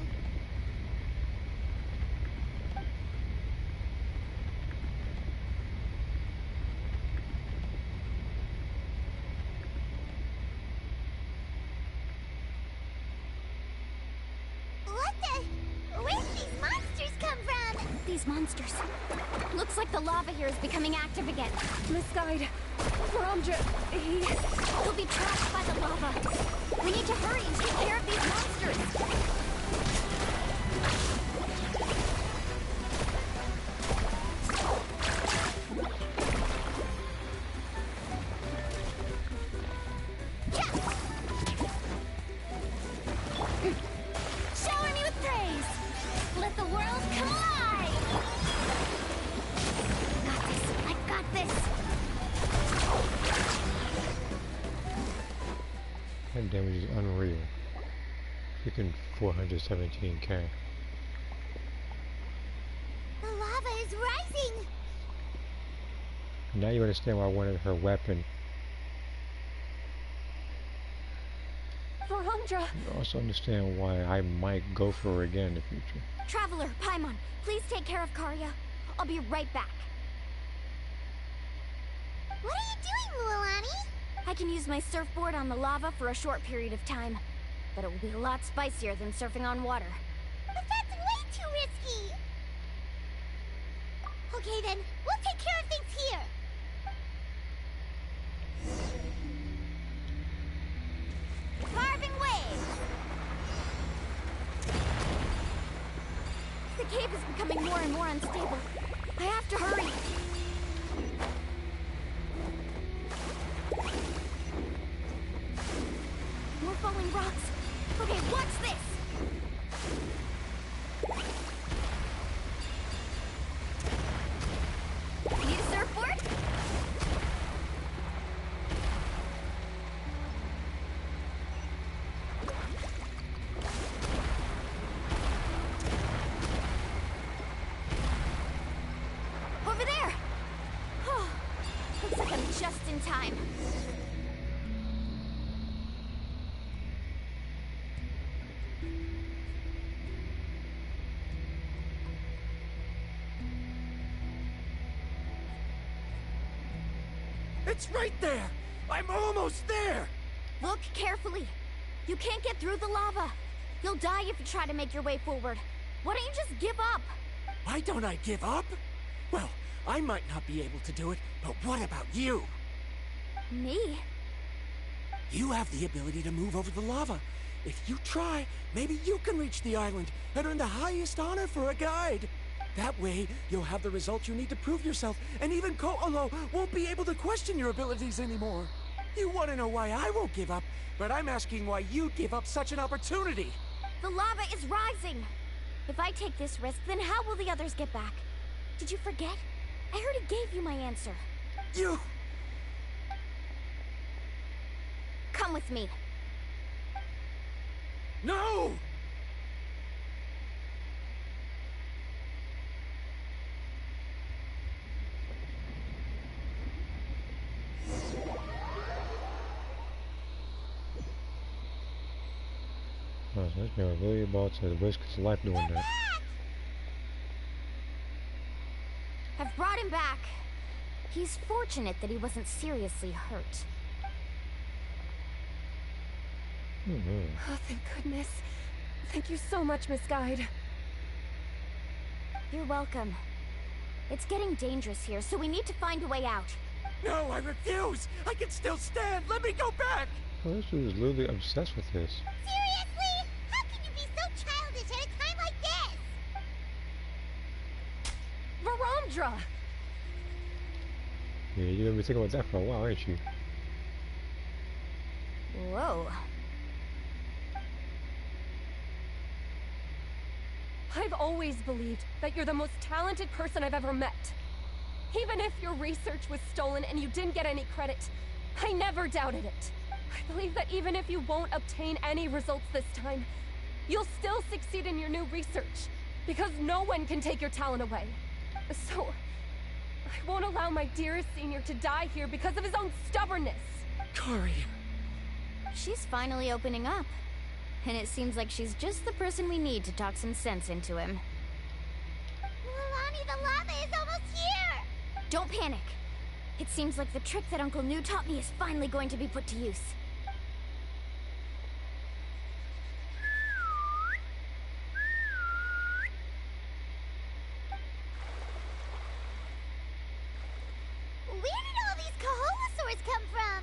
Where did these monsters come from? These monsters. Looks like the lava here is becoming active again. Misguide. Verandra, He'll be trapped by the lava. We need to hurry and take care of these monsters. Shower me with praise. Let the world come alive. Got this. I got this. That damage is unreal. Freaking 417k. The lava is rising! Now you understand why I wanted her weapon. Verandra! You also understand why I might go for her again in the future. Traveler, Paimon, please take care of Karya. I'll be right back. What are you doing, Mualani? I can use my surfboard on the lava for a short period of time, but it will be a lot spicier than surfing on water. But that's way too risky! Okay then, we'll take care of things here! Carving waves! The cave is becoming more and more unstable. I have to hurry. More falling rocks. Okay, watch this! Need a surfboard? Over there! Oh, looks like I'm just in time. It's right there! I'm almost there! Look carefully. You can't get through the lava. You'll die if you try to make your way forward. Why don't you just give up? Why don't I give up? Well, I might not be able to do it, but what about you? Me? You have the ability to move over the lava. If you try, maybe you can reach the island and earn the highest honor for a guide. That way, you'll have the results you need to prove yourself, and even Ko'olo won't be able to question your abilities anymore. You want to know why I won't give up, but I'm asking why you'd give up such an opportunity. The lava is rising. If I take this risk, then how will the others get back? Did you forget? I already gave you my answer. You... Come with me. No! Oh, so this man was really about to risk his life doing that. I've brought him back. He's fortunate that he wasn't seriously hurt. Oh, thank goodness. Thank you so much, Miss Guide. You're welcome. It's getting dangerous here, so we need to find a way out. No, I refuse! I can still stand! Let me go back! Oh, this dude is literally obsessed with this. Seriously? How can you be so childish at a time like this? Verandra! Yeah, you're gonna be thinking about that for a while, ain't you? Whoa. I've always believed that you're the most talented person I've ever met. Even if your research was stolen and you didn't get any credit, I never doubted it. I believe that even if you won't obtain any results this time, you'll still succeed in your new research, because no one can take your talent away. So, I won't allow my dearest senior to die here because of his own stubbornness. Kari. She's finally opening up. And it seems like she's just the person we need to talk some sense into him. Mulani, the lava is almost here! Don't panic. It seems like the trick that Uncle New taught me is finally going to be put to use. Where did all these Koholosaurs come from?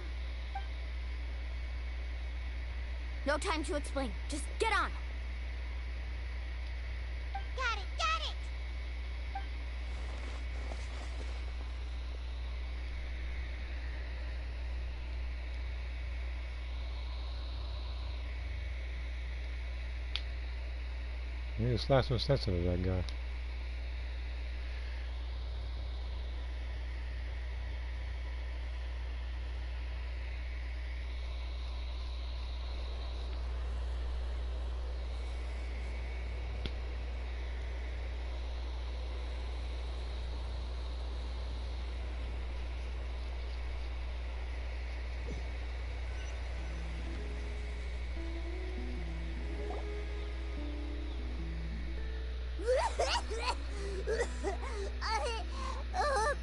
No time to explain. Just get on. Got it, got it! You need to slap some sense into that guy.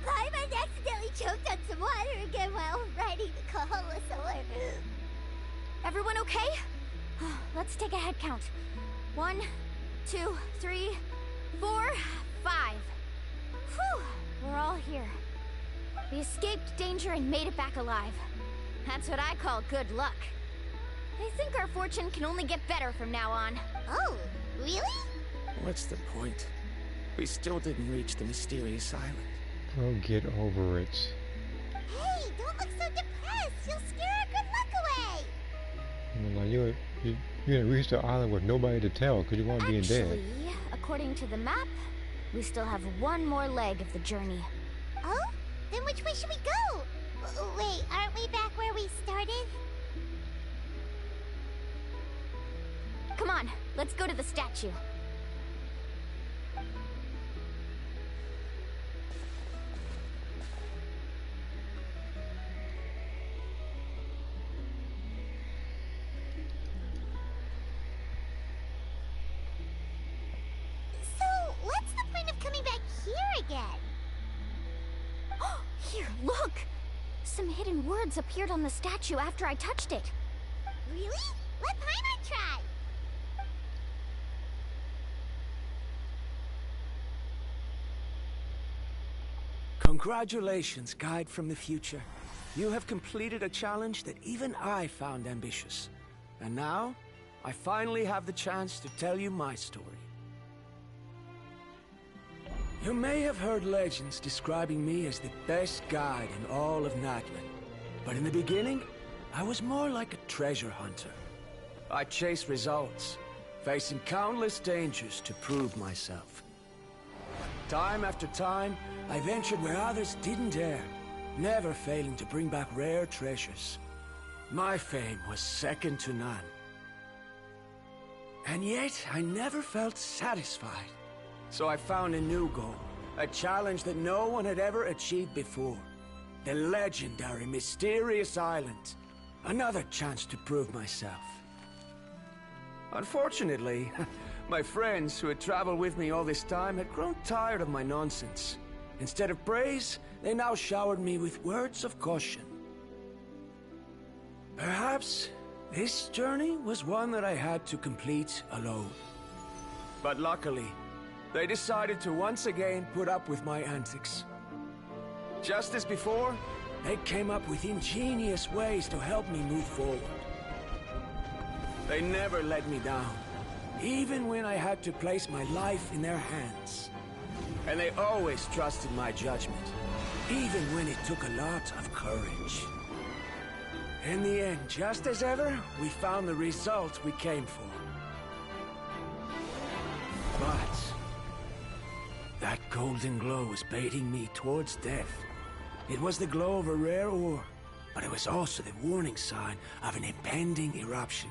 Paimon accidentally choked on some water again while riding the Koholosaur. Everyone okay? Let's take a head count. 1, 2, 3, 4, 5. Whew, we're all here. We escaped danger and made it back alive. That's what I call good luck. I think our fortune can only get better from now on. Oh, really? What's the point? We still didn't reach the mysterious island. Oh, get over it. Hey, don't look so depressed. You'll scare our good luck away. I mean, like you didn't reach the island with nobody to tell because you want to be in dead. Actually, according to the map, we still have one more leg of the journey. Oh? Then which way should we go? Wait, aren't we back where we started? Come on, let's go to the statue. So, what's the point of coming back here again? Here, look! Some hidden words appeared on the statue after I touched it. Really? Let Paimon try! Congratulations, guide from the future. You have completed a challenge that even I found ambitious. And now, I finally have the chance to tell you my story. You may have heard legends describing me as the best guide in all of Natlan. But in the beginning, I was more like a treasure hunter. I chased results, facing countless dangers to prove myself. Time after time, I ventured where others didn't dare, never failing to bring back rare treasures. My fame was second to none. And yet, I never felt satisfied. So I found a new goal, a challenge that no one had ever achieved before. The legendary, mysterious island. Another chance to prove myself. Unfortunately, my friends who had traveled with me all this time had grown tired of my nonsense. Instead of praise, they now showered me with words of caution. Perhaps this journey was one that I had to complete alone. But luckily, they decided to once again put up with my antics. Just as before, they came up with ingenious ways to help me move forward. They never let me down, even when I had to place my life in their hands. And they always trusted my judgment, even when it took a lot of courage. In the end, just as ever, we found the result we came for. But that golden glow was baiting me towards death. It was the glow of a rare ore, but it was also the warning sign of an impending eruption.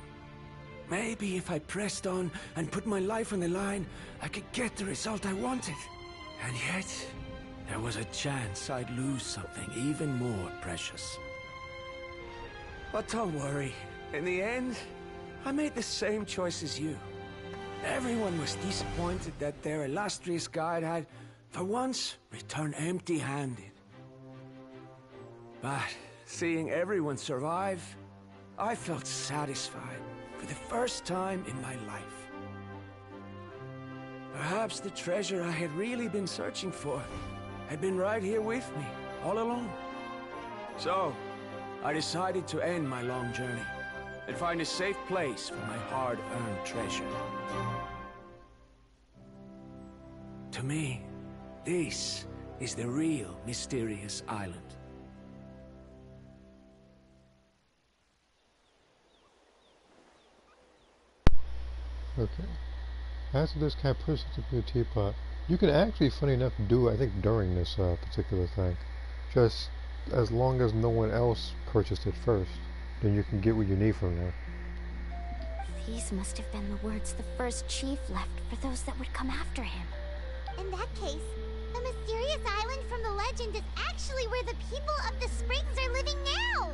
Maybe if I pressed on and put my life on the line, I could get the result I wanted. And yet, there was a chance I'd lose something even more precious. But don't worry. In the end, I made the same choice as you. Everyone was disappointed that their illustrious guide had, for once, returned empty-handed. But seeing everyone survive, I felt satisfied for the first time in my life. Perhaps the treasure I had really been searching for had been right here with me, all along. So, I decided to end my long journey and find a safe place for my hard-earned treasure. To me, this is the real mysterious island. Okay. After this kind of pushes into the teapot, you can actually, funny enough, do I think during this particular thing. Just as long as no one else purchased it first, then you can get what you need from there. These must have been the words the first chief left for those that would come after him. In that case, the mysterious island from the legend is actually where the people of the springs are living now!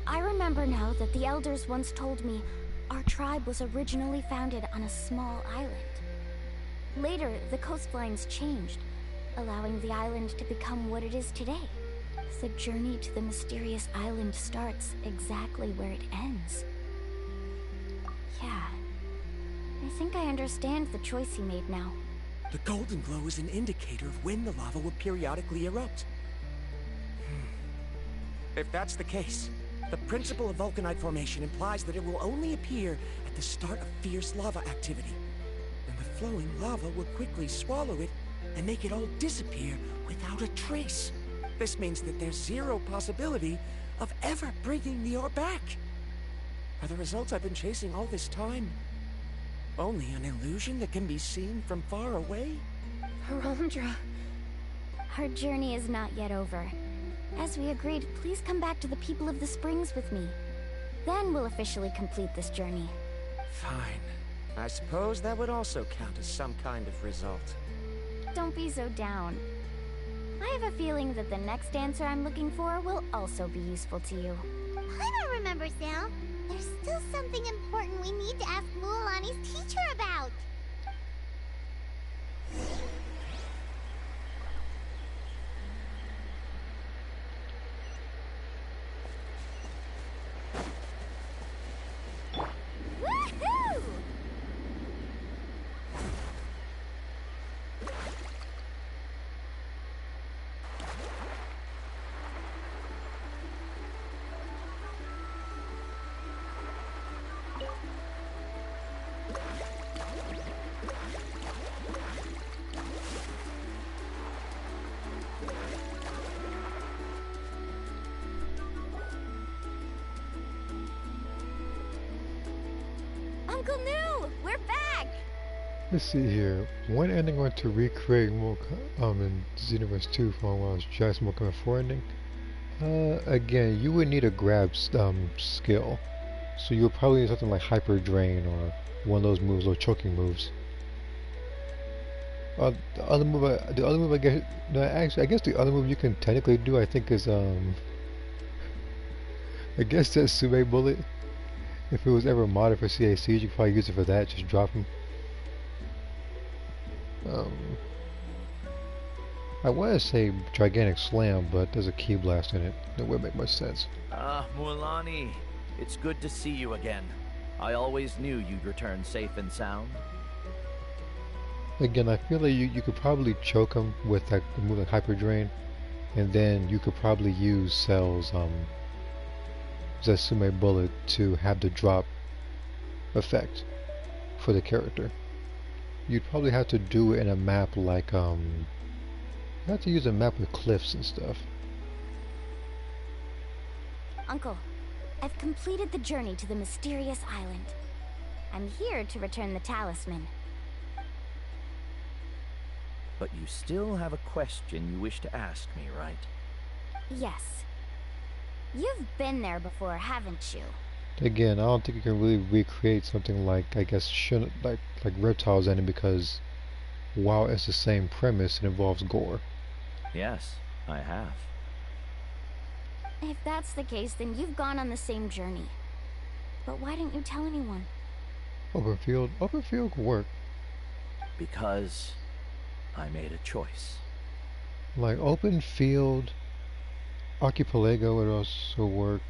I remember now that the elders once told me our tribe was originally founded on a small island. Later, the coastlines changed, allowing the island to become what it is today. The journey to the mysterious island starts exactly where it ends. Yeah, I think I understand the choice he made now. The golden glow is an indicator of when the lava will periodically erupt. If that's the case, the principle of vulcanite formation implies that it will only appear at the start of fierce lava activity. And the flowing lava will quickly swallow it and make it all disappear without a trace. This means that there's zero possibility of ever bringing the ore back. Are the results I've been chasing all this time only an illusion that can be seen from far away? Verandra. Our journey is not yet over. As we agreed, please come back to the people of the springs with me. Then we'll officially complete this journey. Fine. I suppose that would also count as some kind of result. Don't be so down. I have a feeling that the next answer I'm looking for will also be useful to you. Paimon remembers now. There's still something important we need to ask Mualani's teacher about. Uncle New! We're back! Let's see here. One ending I want to recreate more in Xenoverse 2 from when I was Jackson More 4 ending. Again, you would need a grab skill. So you would probably need something like Hyper Drain or one of those moves, those choking moves. The other move I guess, no, actually, I guess the other move you can technically do, I think, is I guess that Sume Bullet. If it was ever modded for CACs, you could probably use it for that. Just drop him. I want to say Gigantic Slam, but there's a Key Blast in it. That would make much sense. Ah, Mualani. It's good to see you again. I always knew you'd return safe and sound. Again, I feel like you could probably choke him with that move like Hyper Drain, and then you could probably use Cell's Zetsume Bullet to have the drop effect for the character. You'd probably have to do it in a map like you have to use a map with cliffs and stuff. Uncle, I've completed the journey to the mysterious island. I'm here to return the talisman. But you still have a question you wish to ask me, right? Yes. You've been there before, haven't you? Again, I don't think you can really recreate something like, I guess, like Reptile's ending, because while it's the same premise, it involves gore. Yes, I have. If that's the case, then you've gone on the same journey. But why didn't you tell anyone? Open field could work. Because I made a choice. Like open field, Archipelago would also work.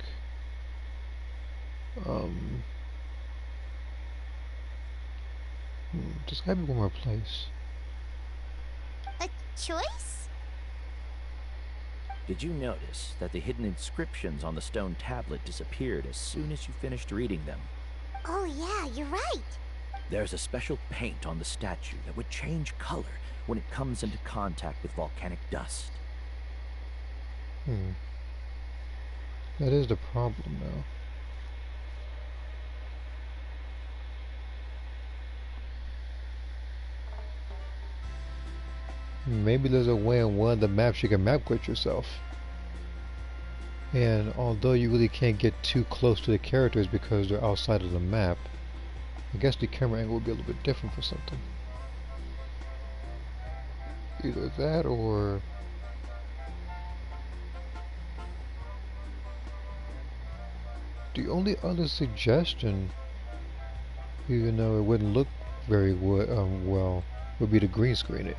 There's gotta be one more place. A choice? Did you notice that the hidden inscriptions on the stone tablet disappeared as soon as you finished reading them? Oh yeah, you're right. There's a special paint on the statue that would change color when it comes into contact with volcanic dust. That is the problem now. Maybe there's a way in one of the maps you can map glitch yourself. And although you really can't get too close to the characters because they're outside of the map, I guess the camera angle would be a little bit different for something. Either that or... The only other suggestion, even though it wouldn't look very well, would be to green screen it.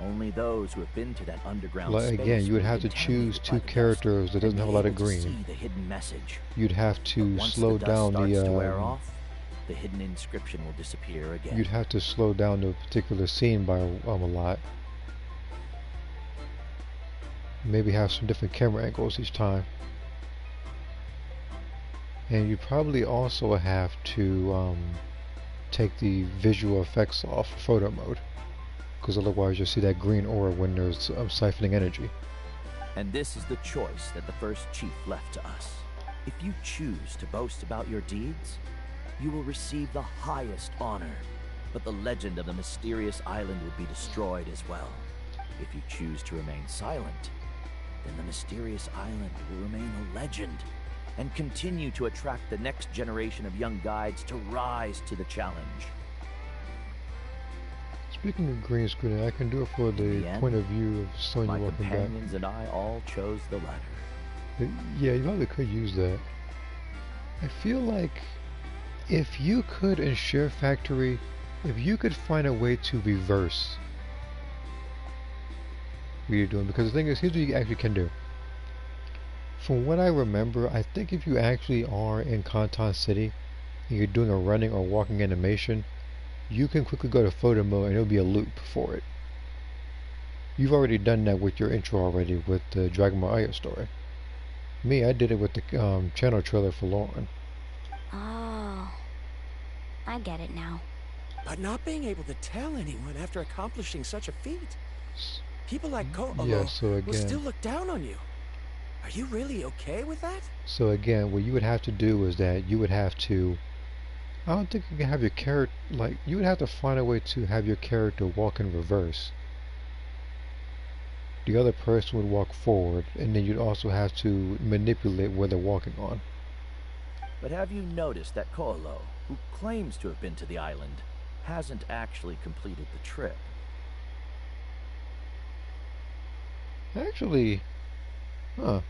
Only those who have been to that underground like, space again, you would have to choose two characters that doesn't have a lot of green. See the hidden message. You'd have to slow down to wear off, the hidden inscription will disappear again. You'd have to slow down the particular scene by a lot. Maybe have some different camera angles each time. And you probably also have to take the visual effects off photo mode, because otherwise you'll see that green aura when there's siphoning energy. And this is the choice that the first chief left to us. If you choose to boast about your deeds, you will receive the highest honor, but the legend of the mysterious island will be destroyed as well. If you choose to remain silent, then the mysterious island will remain a legend and continue to attract the next generation of young guides to rise to the challenge. Speaking of green screening, I can do it for the point of view of Sonya my walking back. My companions and I all chose the latter. Yeah, you probably could use that. I feel like if you could in Share Factory, if you could find a way to reverse what you're doing, because the thing is, here's what you actually can do. From what I remember, I think if you actually are in Kanton City and you're doing a running or walking animation, you can quickly go to photo mode and it'll be a loop for it. You've already done that with your intro already with the Dragon Ball Aya story. Me, I did it with the channel trailer for Lauren. Oh, I get it now. But not being able to tell anyone after accomplishing such a feat. People like Ko'olo Yeah, so will again, still look down on you. Are you really okay with that? So again, what you would have to do is that you would have to I don't think you can have your character, like, you would have to find a way to have your character walk in reverse. The other person would walk forward, and then you'd also have to manipulate where they're walking on. But have you noticed that Koolo, who claims to have been to the island, hasn't actually completed the trip? Actually, huh,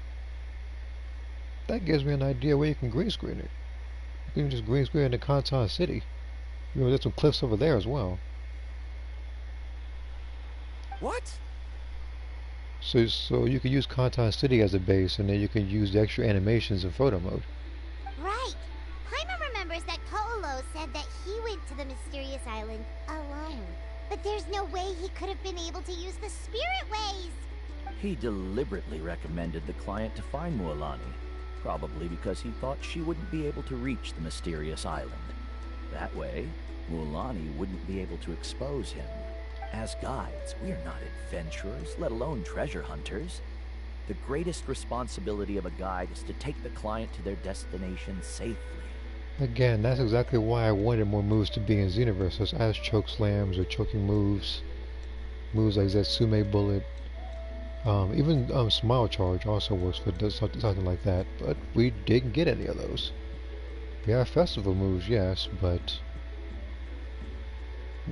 that gives me an idea where you can green screen it. You can just green screen in the Kantan City. You know, there's some cliffs over there as well. What? So you can use Kantan City as a base, and then you can use the extra animations in photo mode. Right. Paimon remembers that Koolo said that he went to the mysterious island alone. But there's no way he could have been able to use the spirit ways. He deliberately recommended the client to find Mualani, probably because he thought she wouldn't be able to reach the mysterious island. That way, Mualani wouldn't be able to expose him. As guides, we are not adventurers, let alone treasure hunters. The greatest responsibility of a guide is to take the client to their destination safely. Again, that's exactly why I wanted more moves to be in Xenoverse, such as choke slams or choking moves. Moves like Zetsume Bullet. Even Smile Charge also works for something like that, but we didn't get any of those. We have festival moves, yes, but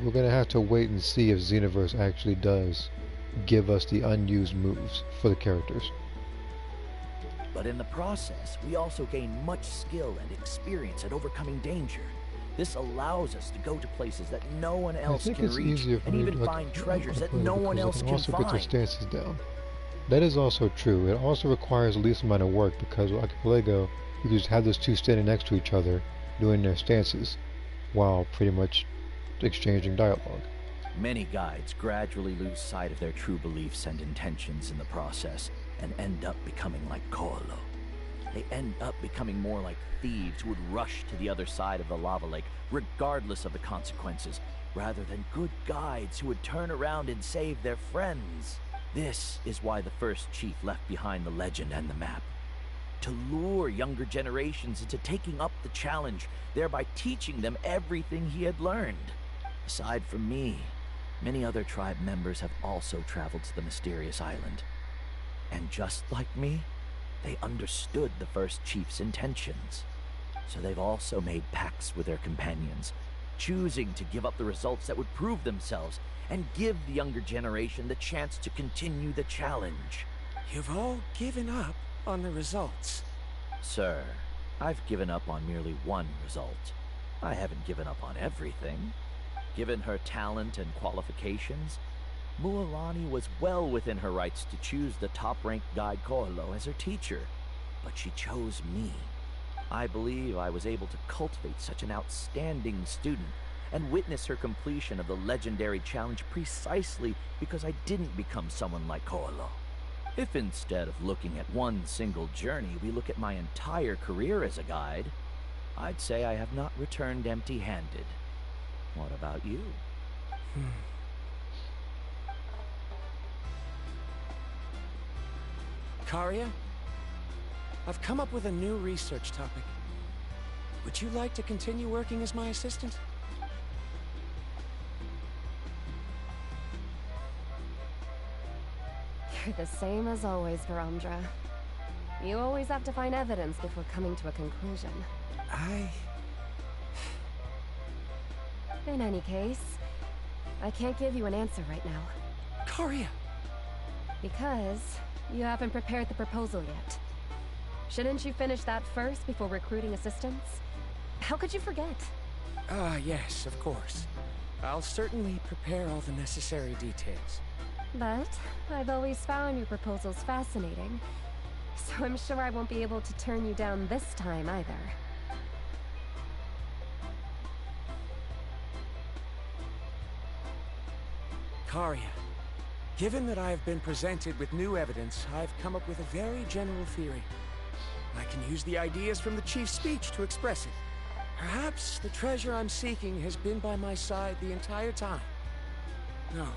we're gonna have to wait and see if Xenoverse actually does give us the unused moves for the characters. But in the process, we also gain much skill and experience at overcoming danger. This allows us to go to places that no one else can reach, and even find treasures that no one else can also find. Get their stances down. That is also true. It also requires the least amount of work because with Archipelago, you can just have those two standing next to each other, doing their stances, while pretty much exchanging dialogue. Many guides gradually lose sight of their true beliefs and intentions in the process, and end up becoming like Koolo. They end up becoming more like thieves who would rush to the other side of the lava lake, regardless of the consequences, rather than good guides who would turn around and save their friends. This is why the first chief left behind the legend and the map. To lure younger generations into taking up the challenge, thereby teaching them everything he had learned. Aside from me, many other tribe members have also traveled to the mysterious island. And just like me, they understood the first chief's intentions. So they've also made pacts with their companions, choosing to give up the results that would prove themselves and give the younger generation the chance to continue the challenge. You've all given up on the results. Sir, I've given up on merely one result. I haven't given up on everything. Given her talent and qualifications, Mualani was well within her rights to choose the top-ranked guide Koolo as her teacher, but she chose me. I believe I was able to cultivate such an outstanding student and witness her completion of the legendary challenge precisely because I didn't become someone like Koolo. If instead of looking at one single journey, we look at my entire career as a guide, I'd say I have not returned empty-handed. What about you? Karia, I've come up with a new research topic. Would you like to continue working as my assistant? You're the same as always, Verandra. You always have to find evidence before coming to a conclusion. In any case, I can't give you an answer right now. Karia! Because you haven't prepared the proposal yet. Shouldn't you finish that first before recruiting assistants? How could you forget? Yes, of course. I'll certainly prepare all the necessary details. But I've always found your proposals fascinating, so I'm sure I won't be able to turn you down this time either. Karia, given that I have been presented with new evidence, I've come up with a very general theory. I can use the ideas from the Chief's speech to express it. Perhaps the treasure I'm seeking has been by my side the entire time. No.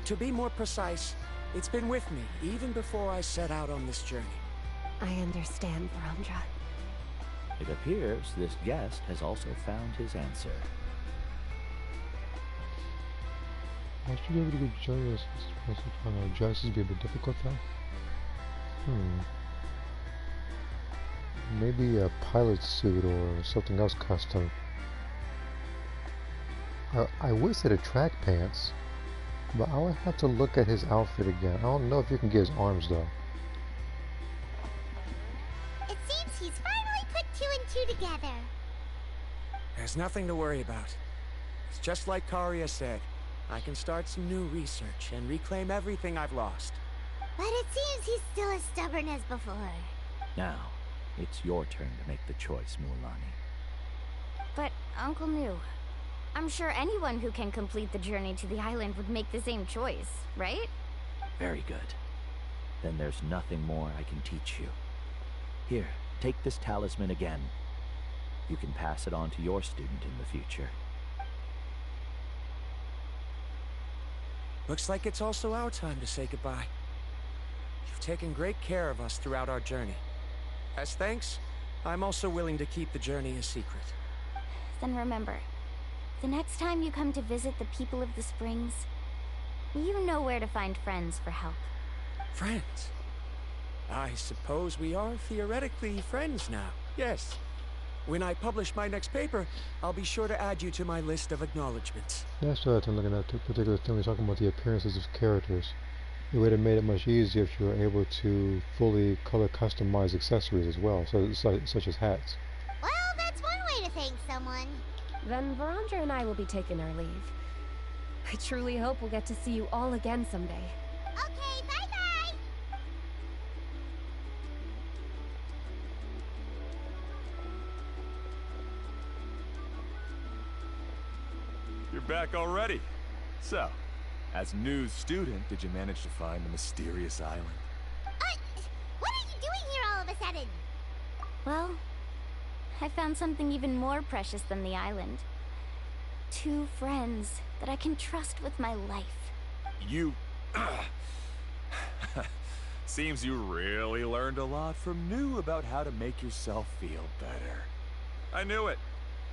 To be more precise, it's been with me even before I set out on this journey. I understand, Verandra. It appears this guest has also found his answer. I should be able to get joyous. Joyous would be a bit difficult though. Maybe a pilot suit or something else custom. I would say the track pants, but I would have to look at his outfit again. I don't know if you can get his arms though. It seems he's finally put 2 and 2 together. There's nothing to worry about. It's just like Karia said. I can start some new research and reclaim everything I've lost. But it seems he's still as stubborn as before. Now, it's your turn to make the choice, Mualani. But, Uncle New, I'm sure anyone who can complete the journey to the island would make the same choice, right? Very good. Then there's nothing more I can teach you. Here, take this talisman again. You can pass it on to your student in the future. Looks like it's also our time to say goodbye. You've taken great care of us throughout our journey. As thanks, I'm also willing to keep the journey a secret. Then remember, the next time you come to visit the people of the Springs, you know where to find friends for help. Friends? I suppose we are theoretically friends now. Yes. When I publish my next paper, I'll be sure to add you to my list of acknowledgments. That's what I'm looking at, the particular thing we're talking about, the appearances of characters. It would have made it much easier if you were able to fully color customize accessories as well, such as hats. Well, that's one way to thank someone. Then Verandra and I will be taking our leave. I truly hope we'll get to see you all again someday. Okay, bye-bye! You're back already. So, as new student, did you manage to find the mysterious island? What are you doing here all of a sudden? Well, I found something even more precious than the island. 2 friends that I can trust with my life. You... Seems you really learned a lot from New about how to make yourself feel better. I knew it.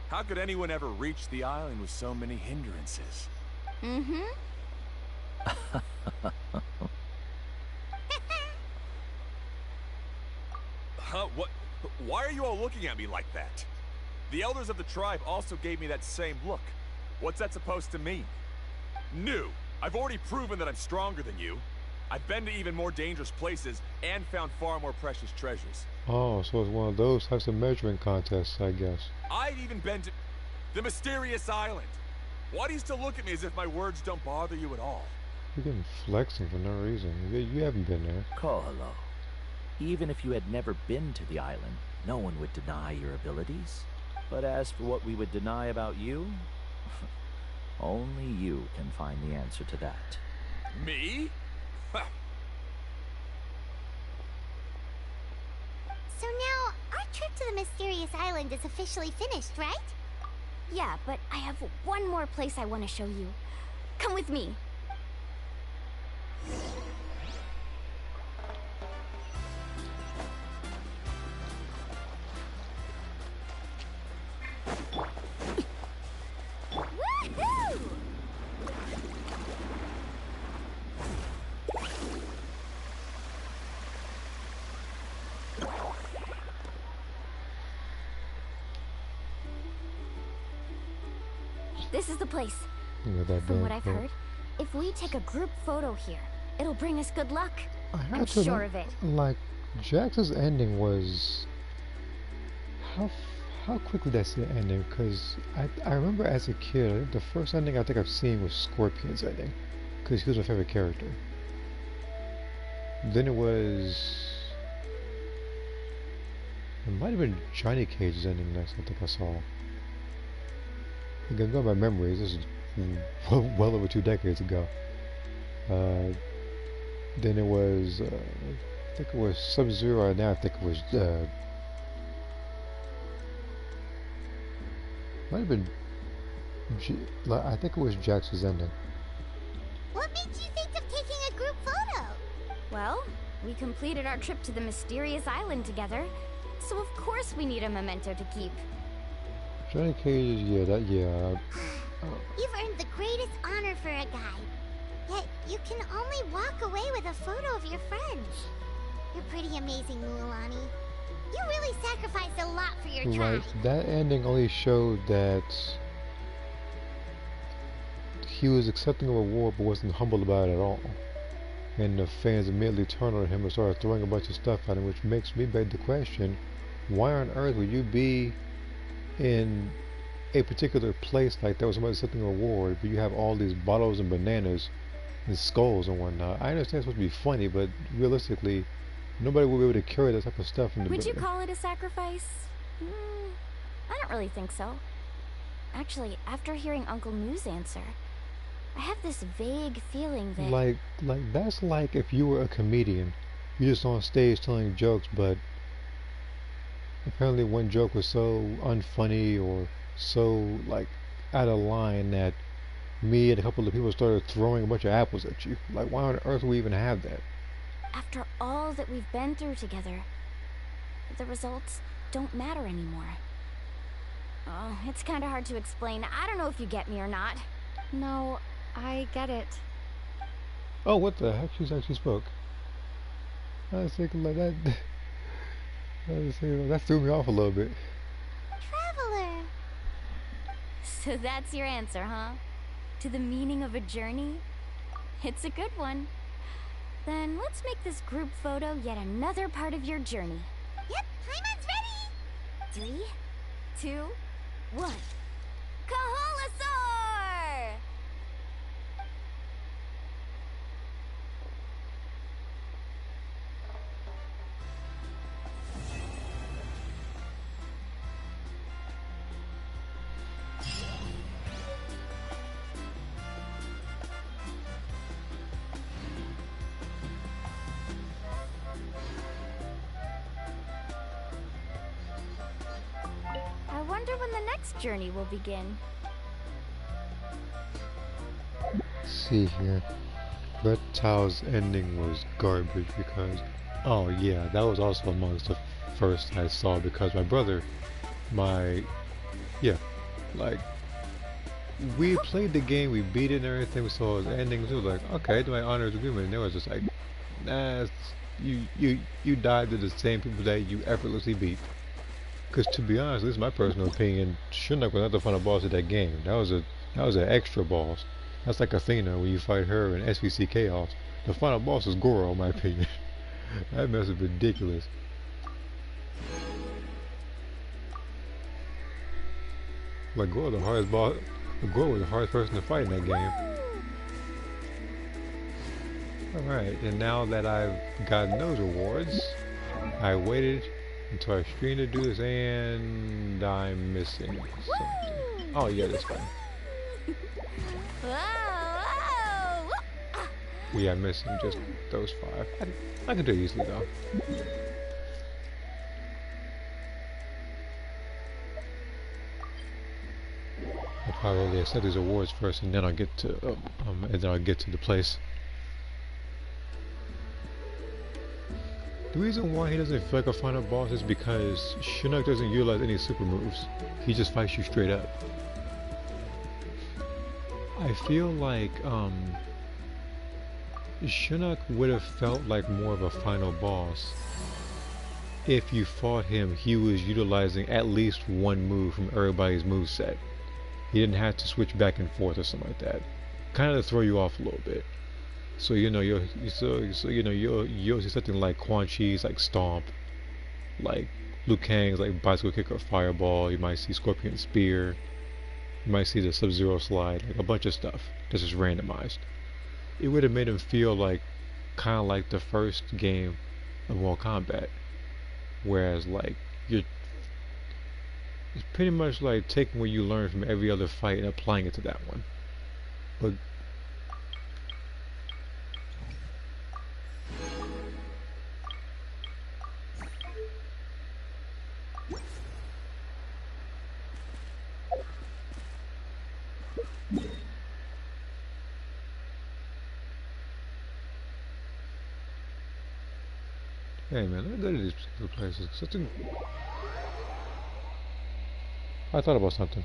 How could anyone ever reach the island with so many hindrances? Mm-hmm. Huh? What? Why are you all looking at me like that? The elders of the tribe also gave me that same look. What's that supposed to mean? New, I've already proven that I'm stronger than you. I've been to even more dangerous places and found far more precious treasures. Oh, so it's one of those types of measuring contests, I guess. I've even been to the mysterious island. Why do you still look at me as if my words don't bother you at all? You're getting flexing for no reason. You haven't been there. Koholo, even if you had never been to the island, no one would deny your abilities. But as for what we would deny about you, only you can find the answer to that. Me? So now, our trip to the mysterious island is officially finished, right? Yeah, but I have one more place I want to show you. Come with me. Woohoo! This is the place. That From what I've heard, if we take a group photo here, it'll bring us good luck. I'm sure of it. Like, Jax's ending was... How quickly that's the ending? Because I remember as a kid, I think the first ending I think I've seen was Scorpion's ending. Because he was my favorite character. Then it was... It might have been Johnny Cage's ending next, I think I saw. Again, going by memories, this is well over 2 decades ago. Then it was, I think it was Sub-Zero, and now I think it was, might have been, I think it was Jax's ending. What made you think of taking a group photo? Well, we completed our trip to the mysterious island together, So of course we need a memento to keep. Johnny Cage, yeah. You've earned the greatest honor for a guide. Yet, you can only walk away with a photo of your friends. You're pretty amazing, Mualani. You really sacrificed a lot for your tribe. Right, that ending only showed that he was accepting a reward but wasn't humble about it at all. And the fans immediately turned on him and started throwing a bunch of stuff at him, which makes me beg the question, why on earth would you be in a particular place like that where somebody's accepting a reward, but you have all these bottles and bananas and skulls and whatnot? I understand it's supposed to be funny, but realistically, nobody will be able to carry that type of stuff in the Would you call it a sacrifice? I don't really think so. Actually, after hearing Uncle Moo's answer, I have this vague feeling that... Like that's like if you were a comedian. You're just on stage telling jokes, but apparently one joke was so unfunny or so, like, out of line that me and a couple of people started throwing a bunch of apples at you. Like, why on earth would we even have that? After all that we've been through together, the results don't matter anymore. Oh, it's kind of hard to explain. I don't know if you get me or not. No, I get it. Oh, what the heck? She actually spoke. I was thinking like that. That threw me off a little bit. Traveler. So that's your answer, huh? To the meaning of a journey? It's a good one. Then let's make this group photo yet another part of your journey. Yep, Paimon's ready. 3, 2, 1. Kaholasaur! I wonder when the next journey will begin. Let's see here. Red Tao's ending was garbage because, oh yeah, that was also amongst the first I saw because my brother, like, we played the game, we beat it and everything, we saw his ending, we was like, okay, do my honors agreement, and they was just like, nah, you died to the same people that you effortlessly beat. Because to be honest, this is my personal opinion, Shinnok was not the final boss of that game. That was an extra boss. That's like Athena when you fight her in SVC Chaos. The final boss is Goro, in my opinion. That mess is ridiculous. Like Goro, the hardest boss. Goro was the hardest person to fight in that game. Alright, and now that I've gotten those rewards, I waited until I streamed to do this, and I'm missing something. Oh yeah, this guy. Yeah, I'm missing just those 5. I can do it easily though. I'll probably set these awards first, and then I'll get to the place. The reason why he doesn't feel like a final boss is because Shinnok doesn't utilize any super moves. He just fights you straight up. I feel like Shinnok would have felt like more of a final boss if you fought him. He was utilizing at least one move from everybody's moveset. He didn't have to switch back and forth or something like that. Kind of throw you off a little bit. So you'll see something like Quan Chi's like Stomp, like Liu Kang's like Bicycle Kick or Fireball. You might see Scorpion Spear. You might see the Sub-Zero Slide, like a bunch of stuff that's just randomized. It would have made him feel like kind of like the first game of Mortal Kombat, whereas like it's pretty much like taking what you learned from every other fight and applying it to that one. But Hey man, let's go to these particular places. Something. I thought about something.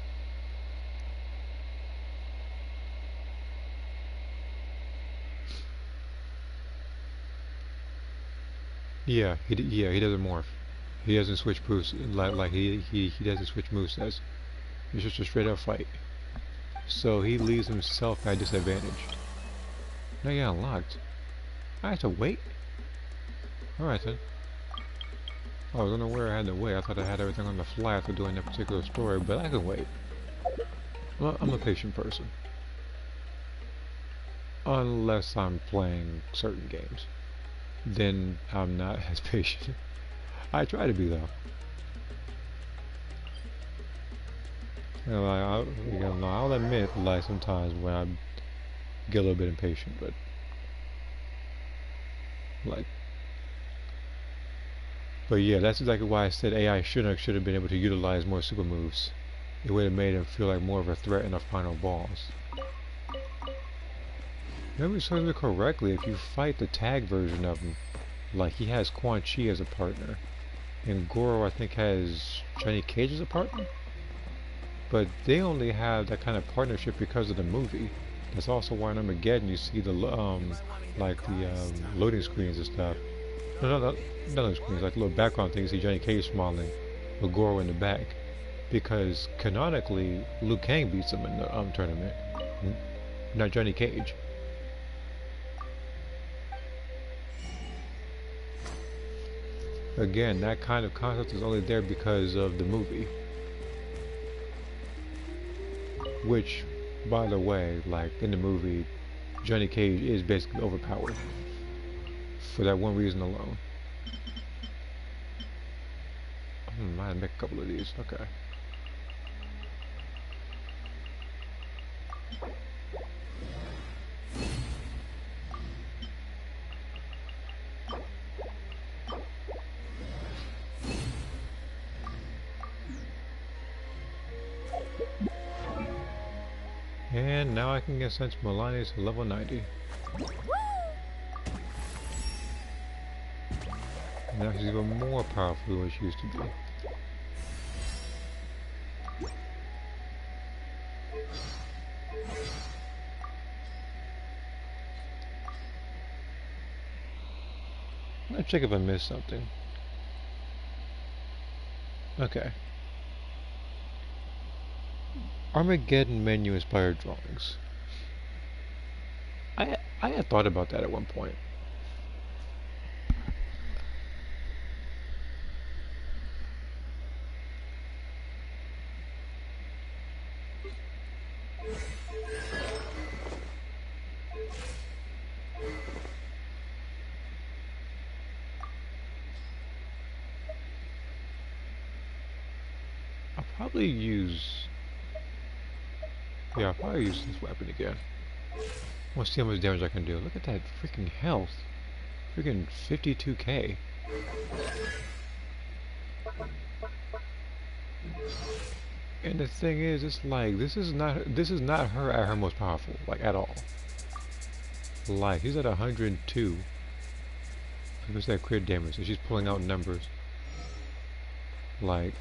Yeah, he doesn't morph. He doesn't switch moves like he doesn't switch movesets. It's just a straight up fight. So he leaves himself at a disadvantage. Now you unlocked. I have to wait? Alright then. I was unaware I had to wait. I thought I had everything on the fly after doing that particular story, but I can wait. Well, I'm a patient person. Unless I'm playing certain games. Then I'm not as patient. I try to be though. I'll admit, like sometimes when I get a little bit impatient, but like, but yeah, that's exactly why I said AI should have been able to utilize more super moves. It would have made him feel like more of a threat in the final boss. If I serves me correctly, if you fight the tag version of him, like he has Quan Chi as a partner, and Goro I think has Johnny Cage as a partner. But they only have that kind of partnership because of the movie. That's also why in Armageddon you see the loading screens and stuff. No, not loading screens, like little background things. You see Johnny Cage smiling with Goro in the back, because canonically Liu Kang beats him in the tournament, not Johnny Cage. Again, that kind of concept is only there because of the movie. Which, by the way, like in the movie, Johnny Cage is basically overpowered for that one reason alone. I had to make a couple of these. Okay. And now I can get sent to Milani to level 90. And now she's even more powerful than she used to be. Let's check if I missed something. Okay. Armageddon menu inspired drawings. I had thought about that at one point. I'll probably use this weapon again. I want to see how much damage I can do. Look at that freaking health. Freaking 52k. And the thing is, it's like this is not her at her most powerful, like at all. Like he's at 102. What's that crit damage? So she's pulling out numbers. Like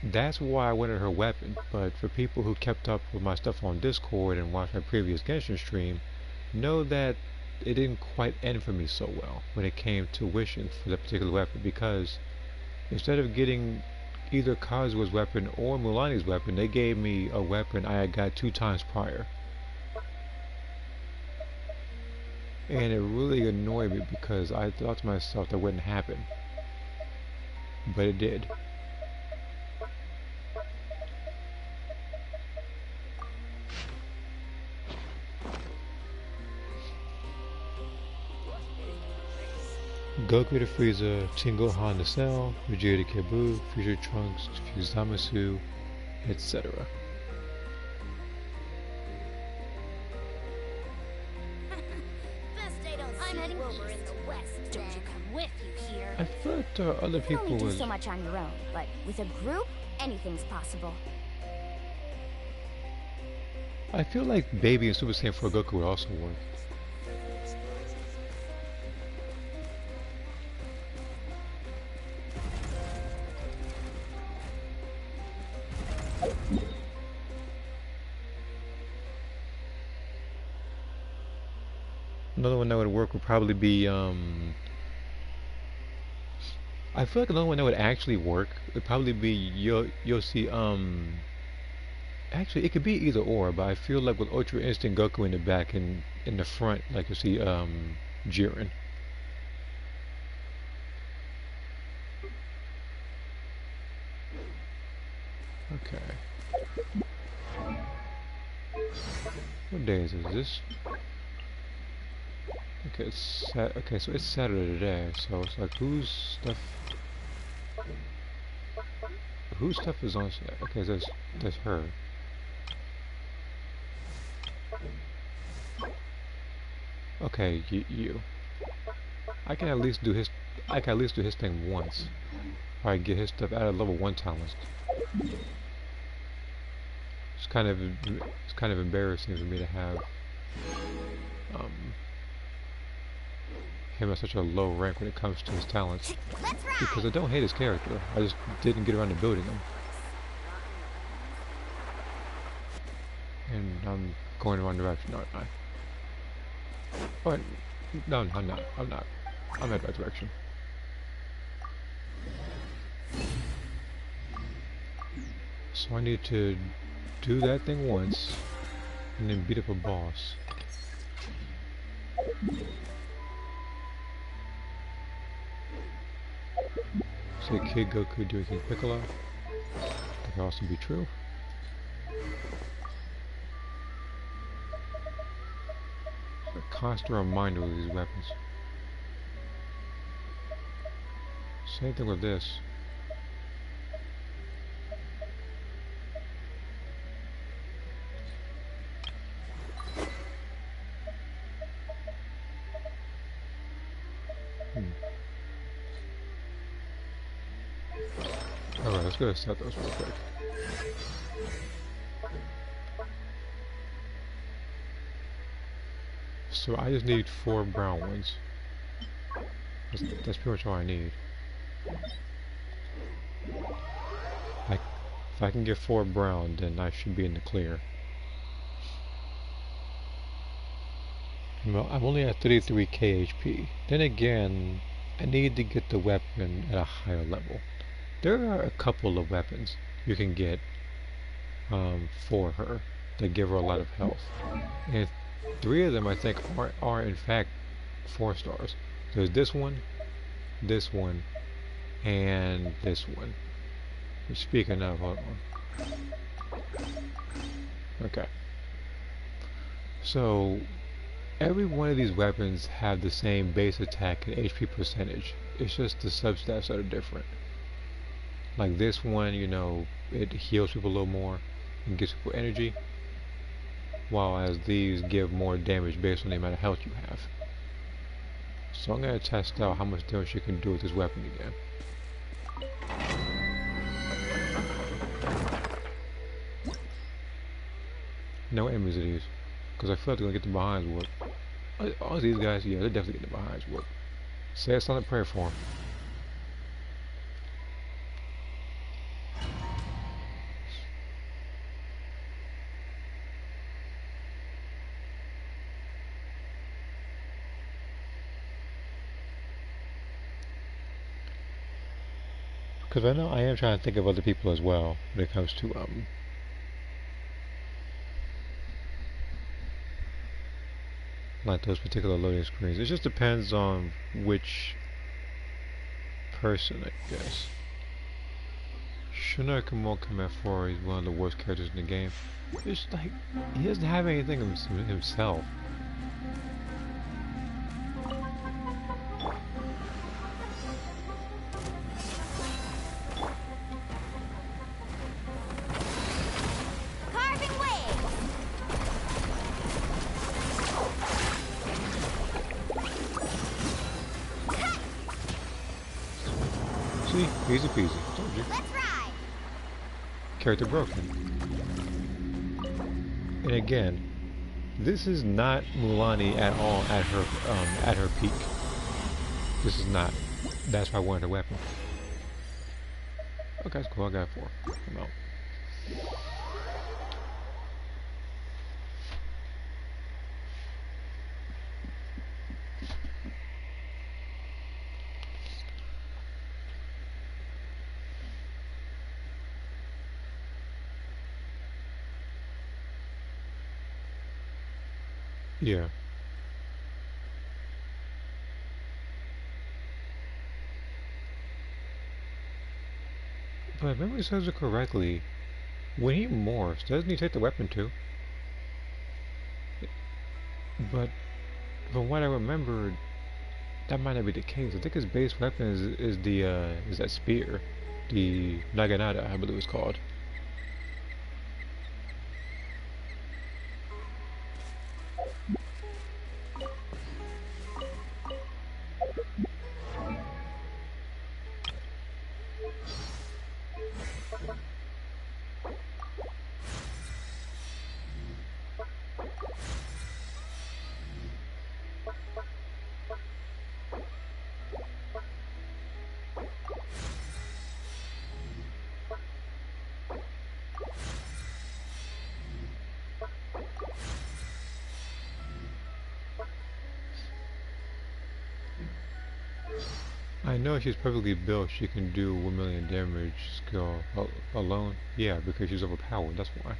that's why I wanted her weapon. But for people who kept up with my stuff on Discord and watched my previous Genshin stream, know that it didn't quite end for me so well when it came to wishing for that particular weapon, because instead of getting either Kazuha's weapon or Mulani's weapon, they gave me a weapon I had got 2 times prior. And it really annoyed me because I thought to myself that wouldn't happen. But it did. Goku to Frieza, Team Gohan to Cell, Vegeta to Kabu, Future Trunks to Fuse Zamasu, etc. I thought other people would. You would. do so much on your own, but with a group, anything's possible. I feel like Baby and Super Saiyan 4 Goku would also work. Another one that would work would probably be I feel like another one that would actually work would probably be you'll see actually it could be either or, but I feel like with Ultra Instinct Goku in the back and in the front, like you see Jiren. Okay. What day is this? Okay, okay, so it's Saturday today, so it's like whose stuff is on set? Okay, there's her. Okay, you. I can at least do his thing once. Or I get his stuff out of level 1 talents. It's kind of embarrassing for me to have um him at such a low rank when it comes to his talents. Because I don't hate his character. I just didn't get around to building him. And I'm going the wrong direction, aren't I? Oh, no, I'm not. I'm not. I'm in the right direction. So I need to do that thing once, and then beat up a boss. Say Kid Goku doing King Piccolo. That could also be true. A constant reminder of these weapons. Same thing with this. Alright, let's go set those real quick. So I just need 4 brown ones. That's pretty much all I need. If I can get 4 brown, then I should be in the clear. Well, I'm only at 33k HP. Then again, I need to get the weapon at a higher level. There are a couple of weapons you can get for her that give her a lot of health. And 3 of them I think are in fact 4 stars. There's this one, and this one. Speaking of, hold on. Okay. So every one of these weapons have the same base attack and HP percentage. It's just the substats that are different. Like this one, you know, it heals people a little more and gives people energy, while as these give more damage based on the amount of health you have. So I'm going to test out how much damage you can do with this weapon again. No enemies of these, because I feel like they're going to get the behinds whooped. All these guys, yeah, they're definitely getting the behinds whooped. Say a silent prayer for them. Because I know I am trying to think of other people as well when it comes to like those particular loading screens. It just depends on which person, I guess. Shunna Kamokame4 is one of the worst characters in the game. It's like he doesn't have anything himself. See? Easy peasy. Told you. Let's ride. Character broken. And again, this is not Mulani at all at her peak. This is not. That's why I wanted her weapon. Okay, that's cool. I got 4. I'm out. Yeah. But if memory serves it correctly, when he morphs, doesn't he take the weapon too? But from what I remember, that might not be the case. I think his base weapon is the is that spear, the Naginata, I believe it's called. I know she's perfectly built. She can do 1 million damage skill alone. Yeah, because she's overpowered. That's why.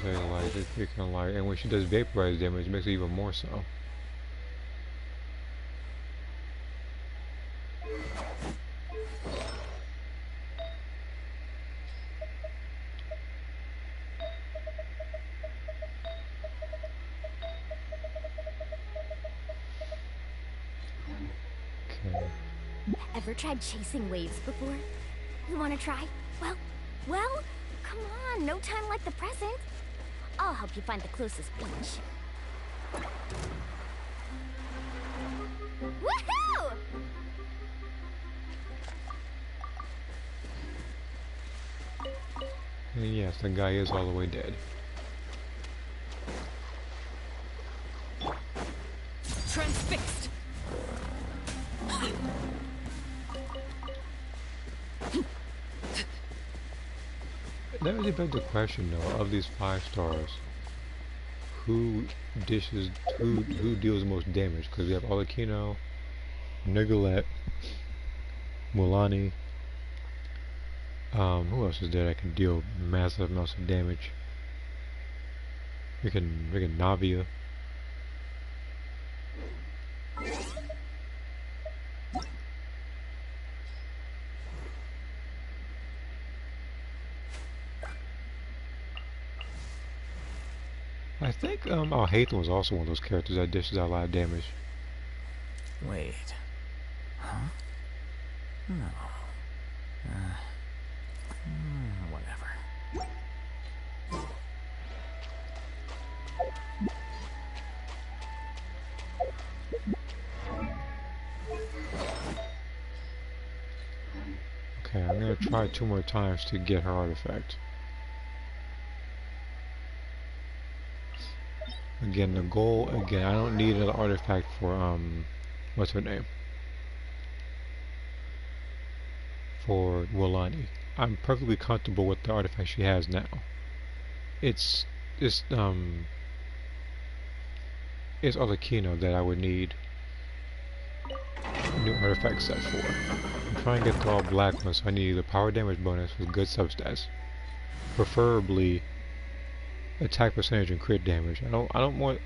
Say like it freaking like, and when she does vaporize damage, it makes it even more so. Okay. Ever tried chasing waves before? You wanna try? Well, come on, no time like the present. I'll help you find the closest beach. Woohoo! And yes, the guy is all the way dead. Transfixed. That really begs the question though, of these 5 stars, who deals the most damage? Because we have Arlecchino, Neglect, Mulani, who else is there that can deal massive amounts of damage? We can Navia. I think Alhaitham was also one of those characters that dishes out a lot of damage. Wait. Huh? No. Whatever. Okay, I'm gonna try 2 more times to get her artifact. Again, the goal, I don't need an artifact for, what's her name? For Wolani. I'm perfectly comfortable with the artifact she has now. It's Arlecchino that I would need a new artifact set for. I'm trying to get the all black one, so I need the power damage bonus with good substats. Preferably attack percentage and crit damage. I don't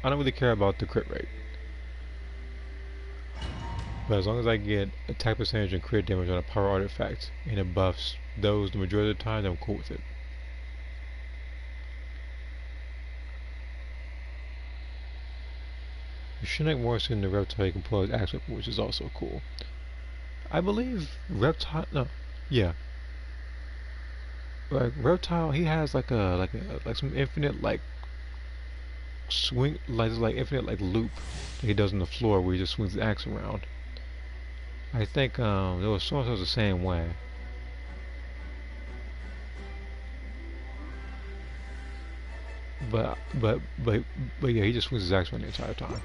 really care about the crit rate. But as long as I get attack percentage and crit damage on a power artifact and it buffs those the majority of the time, I'm cool with it. Shinnok morphs into Reptile, you can pull his axe weapon, which is also cool. I believe Reptile, no, yeah. Like Reptile, he has like some infinite like swing, like infinite like loop that he does on the floor where he just swings the axe around. I think there was someone else the same way. But yeah, he just swings his axe around the entire time.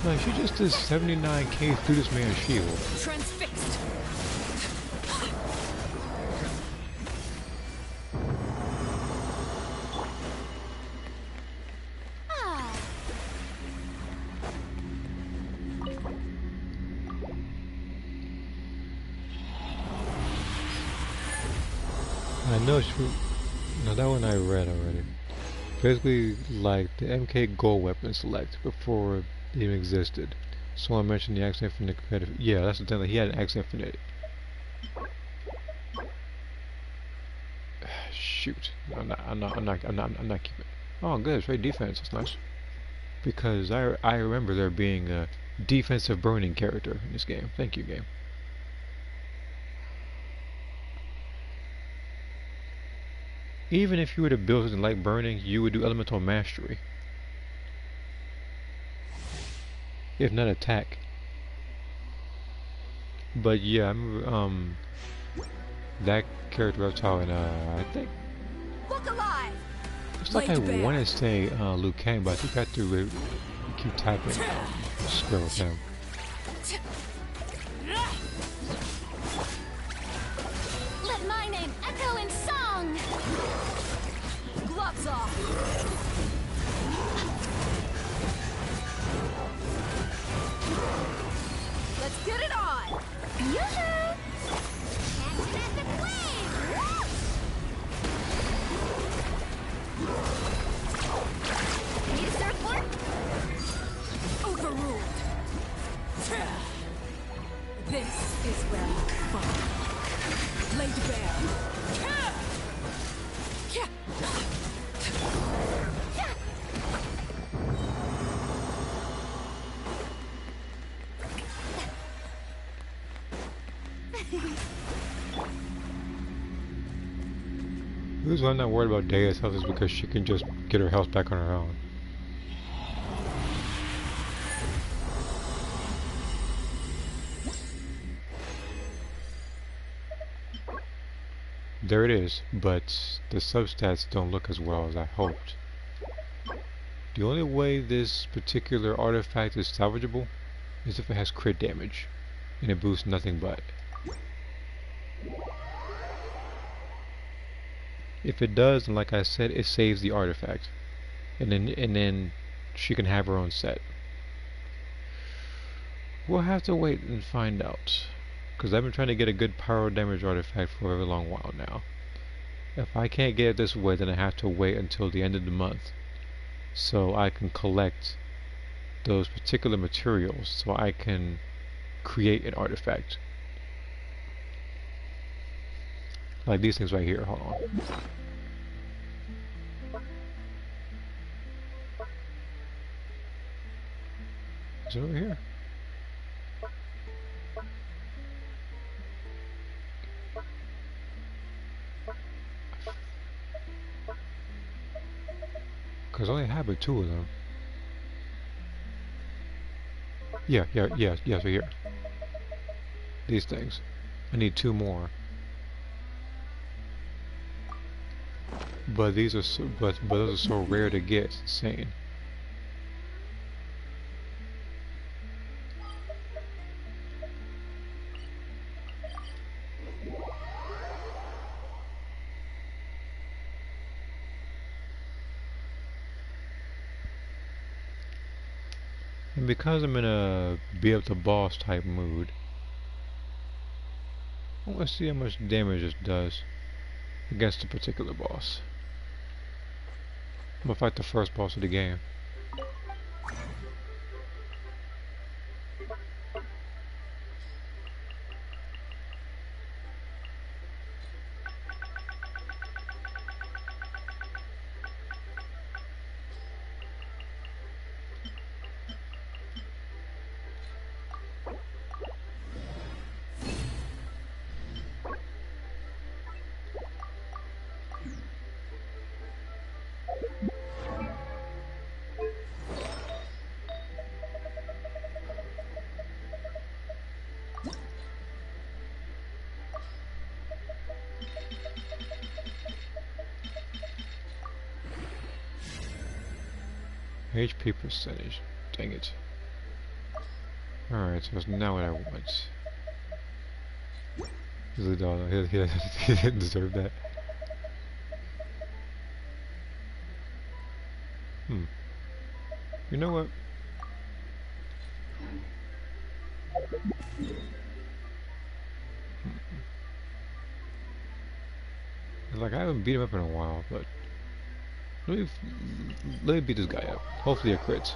Like, she just did 79k through this man's shield. Transfixed. I know she... No, that one I read already. Basically, like, the MK gold weapon select before it even existed. Someone mentioned the Axe Infinite competitive... Yeah, that's the thing, like, he had an Axe Infinite. Shoot. I'm not keeping... Oh, good, it's right defense, that's nice. Because I remember there being a defensive burning character in this game. Thank you, game. Even if you were to build something like burning, you would do elemental mastery. If not attack. But yeah, I remember, that character I was talking, I think... Look alive! It's like I want to say Liu Kang, but I think I have to keep tapping square with him. Let my name echo in song! Gloves off! Let's get it on! Yoo-hoo! Master Flame! Need a surfboard? Overruled. This is where you find. Laid bare. The reason why I'm not worried about Deia's health is because she can just get her health back on her own. There it is, but the substats don't look as well as I hoped. The only way this particular artifact is salvageable is if it has crit damage, and it boosts nothing but. If it does, then like I said, it saves the artifact, and then she can have her own set. We'll have to wait and find out, because I've been trying to get a good pyro damage artifact for a very long while now. If I can't get it this way, then I have to wait until the end of the month, so I can collect those particular materials, so I can create an artifact. Like these things right here, hold on. Is it over here? Because I only have but 2 of them. Yes, right here. These things. I need 2 more. But these are so, but those are so rare to get. It's insane. And because I'm in a beat up the boss type mood, I want to see how much damage this does against a particular boss. I'm gonna fight the first boss of the game. HP percentage. Dang it. Alright, so it's now what I want. He didn't deserve that. You know what? Like, I haven't beat him up in a while, but let me, let me beat this guy up. Hopefully it crits.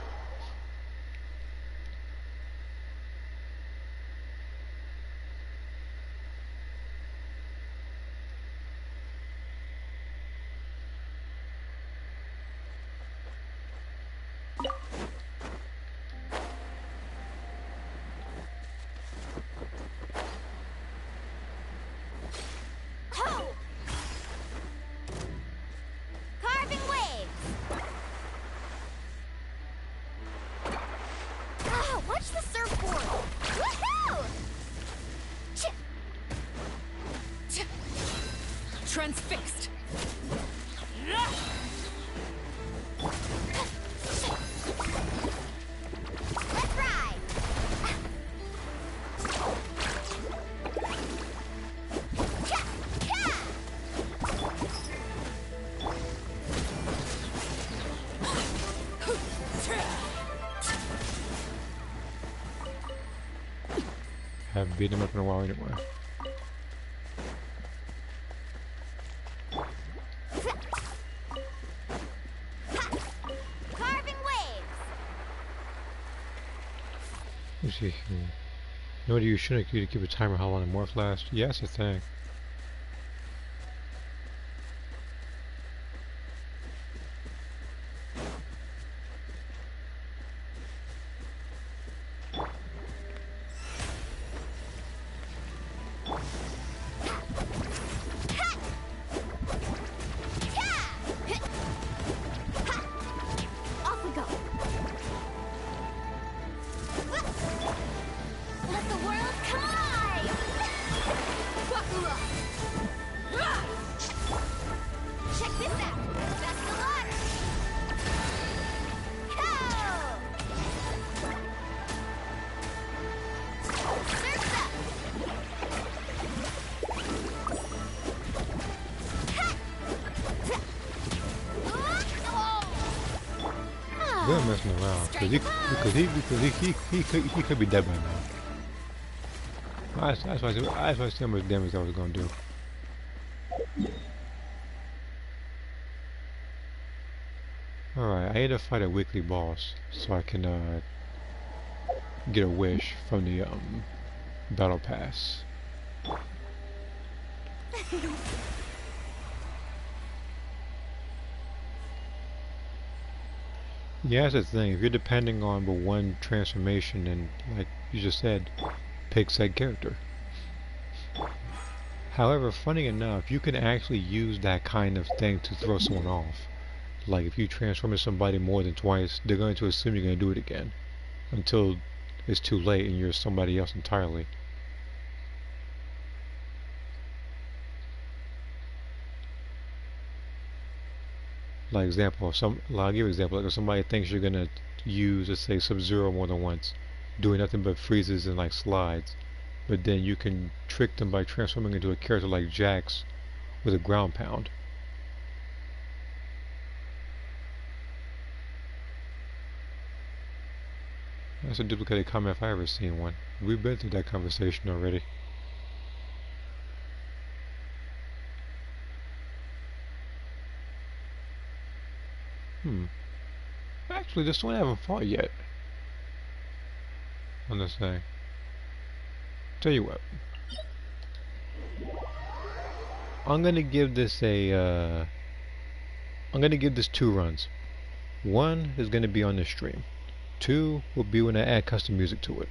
Carving waves! Ah, watch the surfboard! Woohoo! Transfixed. Let's ride! Haven't beaten him up in a while anyway. Carving waves! Let's see. You know what you shouldn't do to keep a timer how long the morph lasts? Yes, a thing. Off we go! Let the world collide! Check this out! Best of luck! Surf's up! They're messing around he could be dead by now. That's why I see how much damage I was gonna do. Alright, I need to fight a weekly boss so I can get a wish from the battle pass. Yeah, that's the thing. If you're depending on the one transformation and, like you just said, pick said character. However, funny enough, you can actually use that kind of thing to throw someone off. Like, if you transform into somebody more than twice, they're going to assume you're going to do it again. Until it's too late and you're somebody else entirely. Like example, I'll give you an example. Like if somebody thinks you're gonna use, let's say, Sub-Zero more than once, doing nothing but freezes and like slides, but then you can trick them by transforming into a character like Jax with a ground pound. That's a duplicated comment if I ever seen one. We've been through that conversation already. Actually, this one I haven't fought yet. On this thing. Tell you what. I'm gonna give this a I'm gonna give this 2 runs. 1 is gonna be on the stream. 2 will be when I add custom music to it.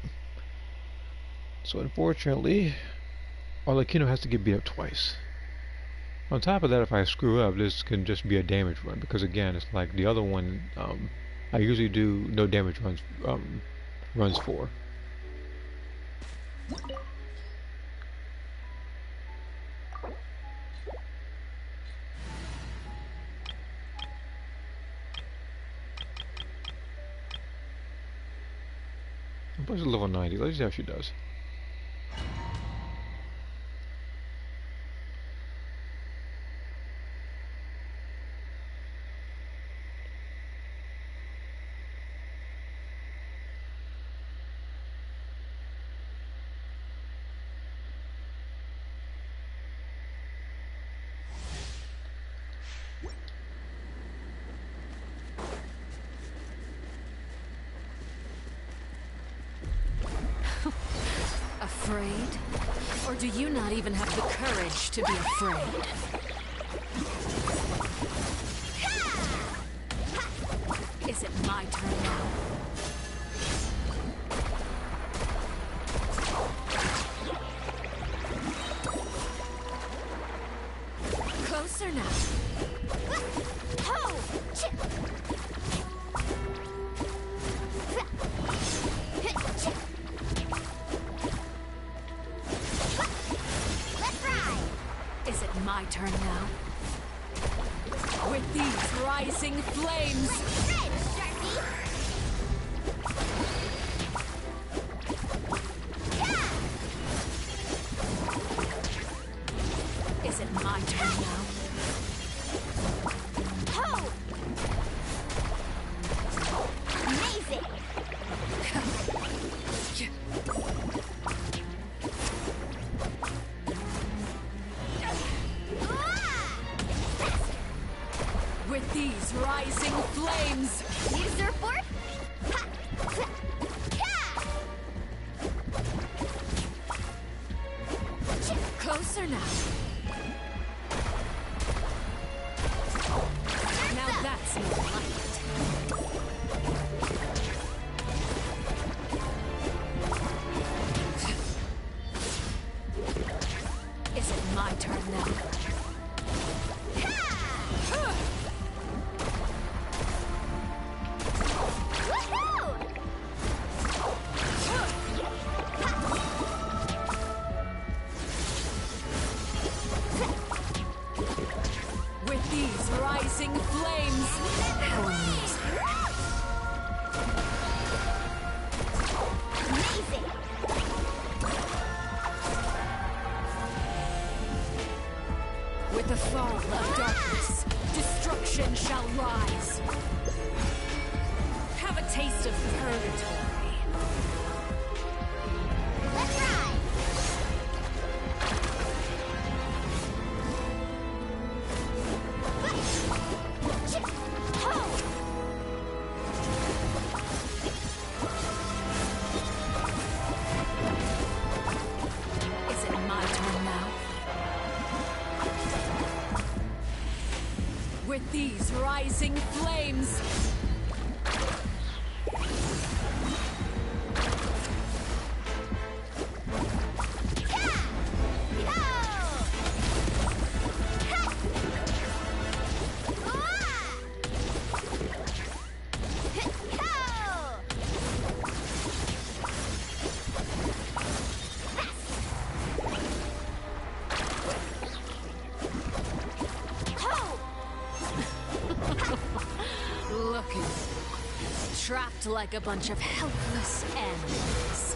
So unfortunately, Arlecchino has to get beat up twice. On top of that, if I screw up, this can just be a damage run, because again, it's like the other one, I usually do no damage runs for. Where's level 90? Let's see how she does. Afraid? Or do you not even have the courage to be afraid? Is it my turn now? Closer now. Is it my turn now? With these rising flames! Is it my turn now? Amazing! With these rising flames! Need a surfboard? Closer now. Now that's more like it. Is it my turn now? With these rising flames, how amusing. Amazing! With the fall of darkness, destruction shall rise. Have a taste of purgatory. Let's ride! Is it my turn now? With these rising flames, look at you, trapped like a bunch of helpless animals.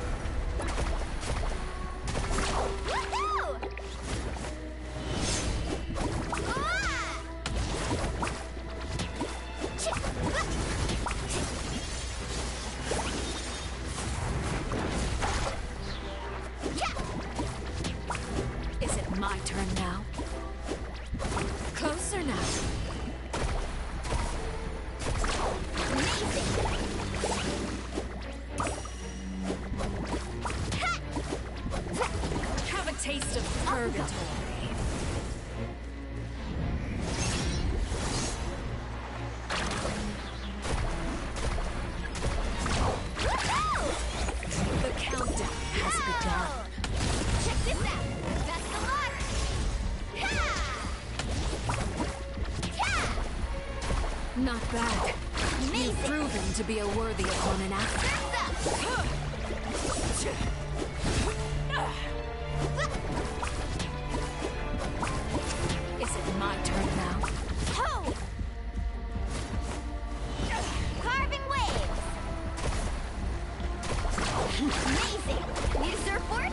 Is it my turn now? Closer now. Have a taste of purgatory. The countdown has begun. Check this out! That's the luck! Not bad. You've proven to be a worthy opponent after. Is it my turn now? Carving waves! Amazing! Need a surfboard?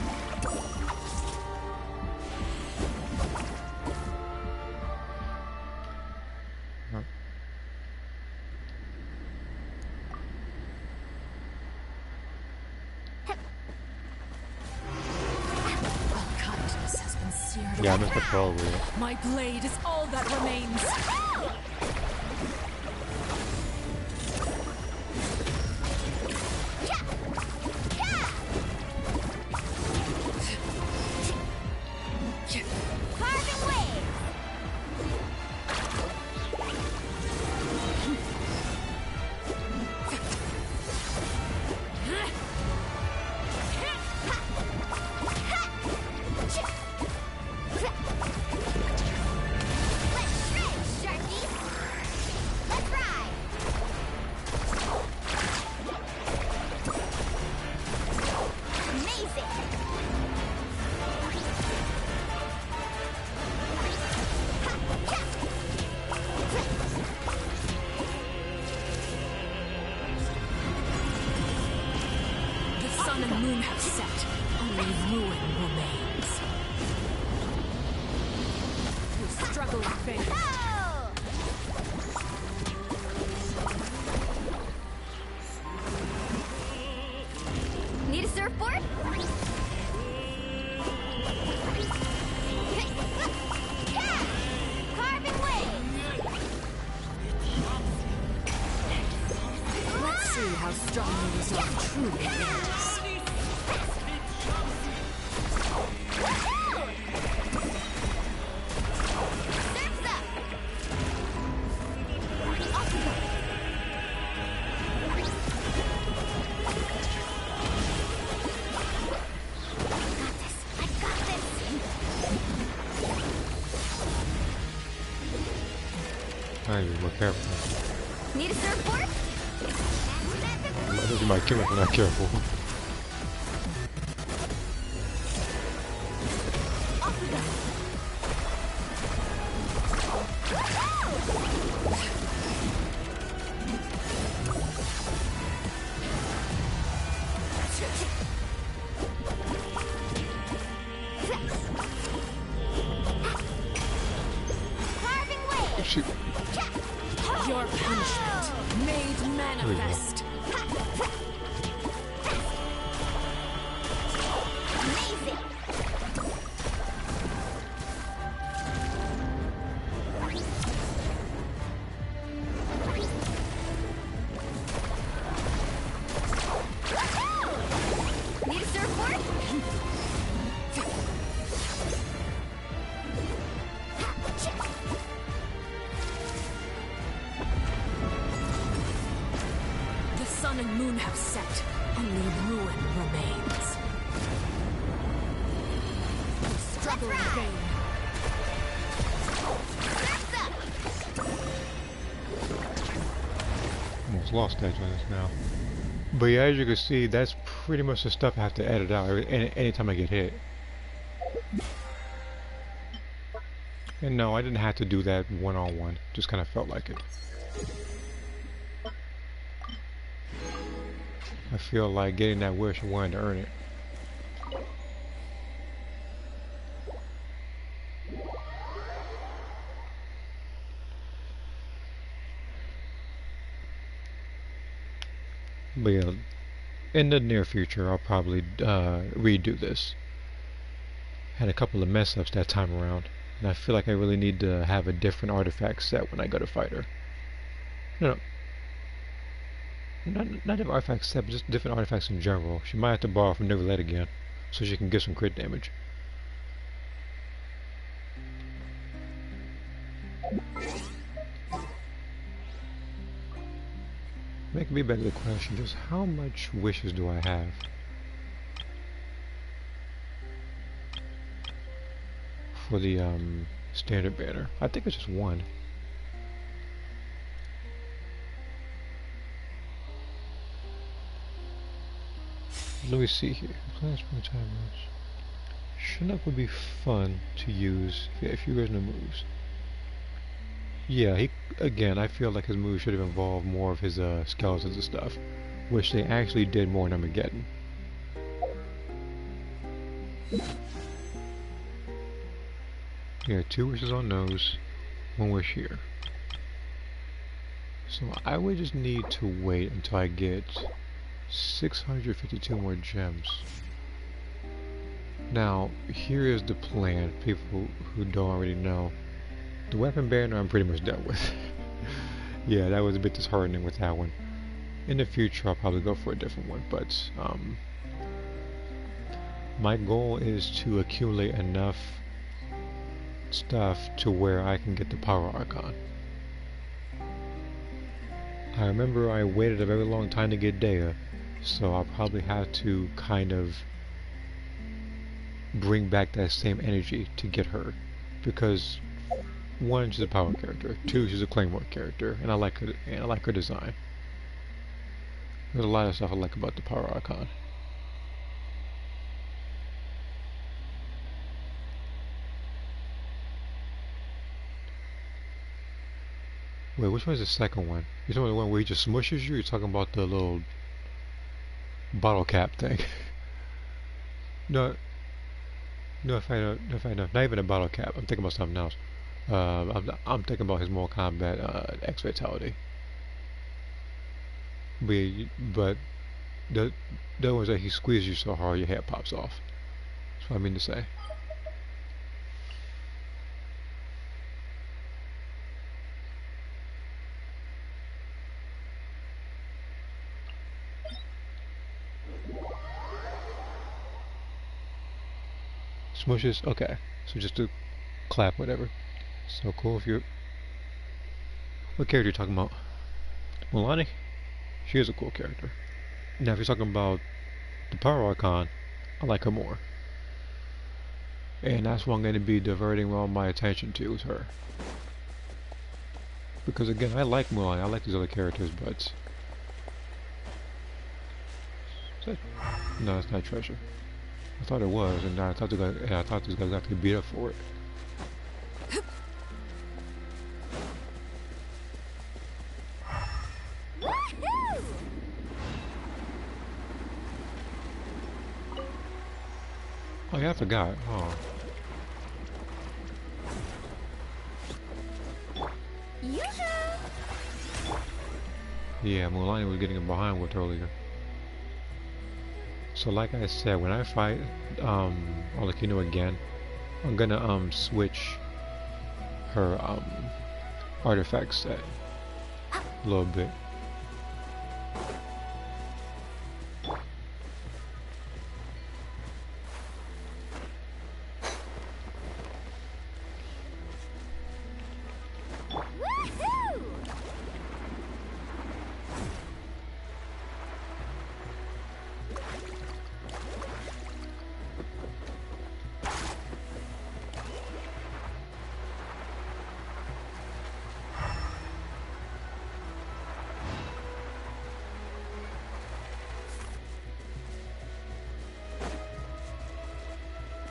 All kindness has been seared Yeah, I away. missed the pro wheel. My blade is all that remains. Carving waves! Let's shred, Sharky! Let's ride! Amazing! The sun and moon have set. Only ruin remains. You struggle in vain. Oh! Need a surfboard? Carving waves! Let's see how strong the resolve truly is. Surf's up! Off we go! I got this! Alright, be more careful. Need a surfboard? I think you might kill if you're not careful. Off we go! Carving waves! Shoot. Your punishment made manifest. Amazing! Need a surfboard? The sun and moon have set. Only ruin remains. You struggle in Let's vain. Surf's up! Almost lost that just now. But yeah, as you can see, that's pretty much the stuff I have to edit out anytime I get hit. And no, I didn't have to do that one-on-one. Just kind of felt like it. I feel like getting that wish and wanting to earn it. But yeah, in the near future, I'll probably redo this. Had a couple of mess ups that time around, and I feel like I really need to have a different artifact set when I go to fight her. No, not different artifacts set, but just different artifacts in general. She might have to borrow from Neverlet again, so she can get some crit damage. Making me back to the question, just how much wishes do I have? For the standard banner. I think it's just one. Let me see here. Plasma time moves. Chinook would be fun to use if you guys know moves. Yeah, he again. I feel like his moves should have involved more of his skeletons and stuff, which they actually did more in Armageddon. Yeah, 2 wishes on those, 1 wish here. So I would just need to wait until I get 652 more gems. Now, here is the plan, people who don't already know. The weapon banner I'm pretty much done with. Yeah, that was a bit disheartening with that one. In the future, I'll probably go for a different one, but my goal is to accumulate enough stuff to where I can get the Power Archon. I remember I waited a very long time to get Dea, so I'll probably have to kind of bring back that same energy to get her, because 1, she's a power character, 2, she's a Claymore character, and I like her design. There's a lot of stuff I like about the Power Archon. Wait, which one is the second one? You're talking about the one where he just smushes you? You're talking about the little bottle cap thing? No, no, not even a bottle cap. I'm thinking about something else. I'm thinking about his Mortal Kombat X Fatality. But the one is that he squeezes you so hard your head pops off. That's what I mean to say. Smushes? Okay. So just to clap, whatever. So cool if you're... What character are you talking about? Milani? She is a cool character. Now if you're talking about the Power Archon, I like her more. And that's what I'm going to be diverting all my attention to, is her. Because again, I like Milani, I like these other characters, but... No, it's not treasure. I thought it was, and I thought this guy got to beat up for it. Oh yeah, I forgot. Oh. Yeah, Mulan was getting behind with earlier. So like I said, when I fight Arlecchino again, I'm gonna switch her artifact set a little bit.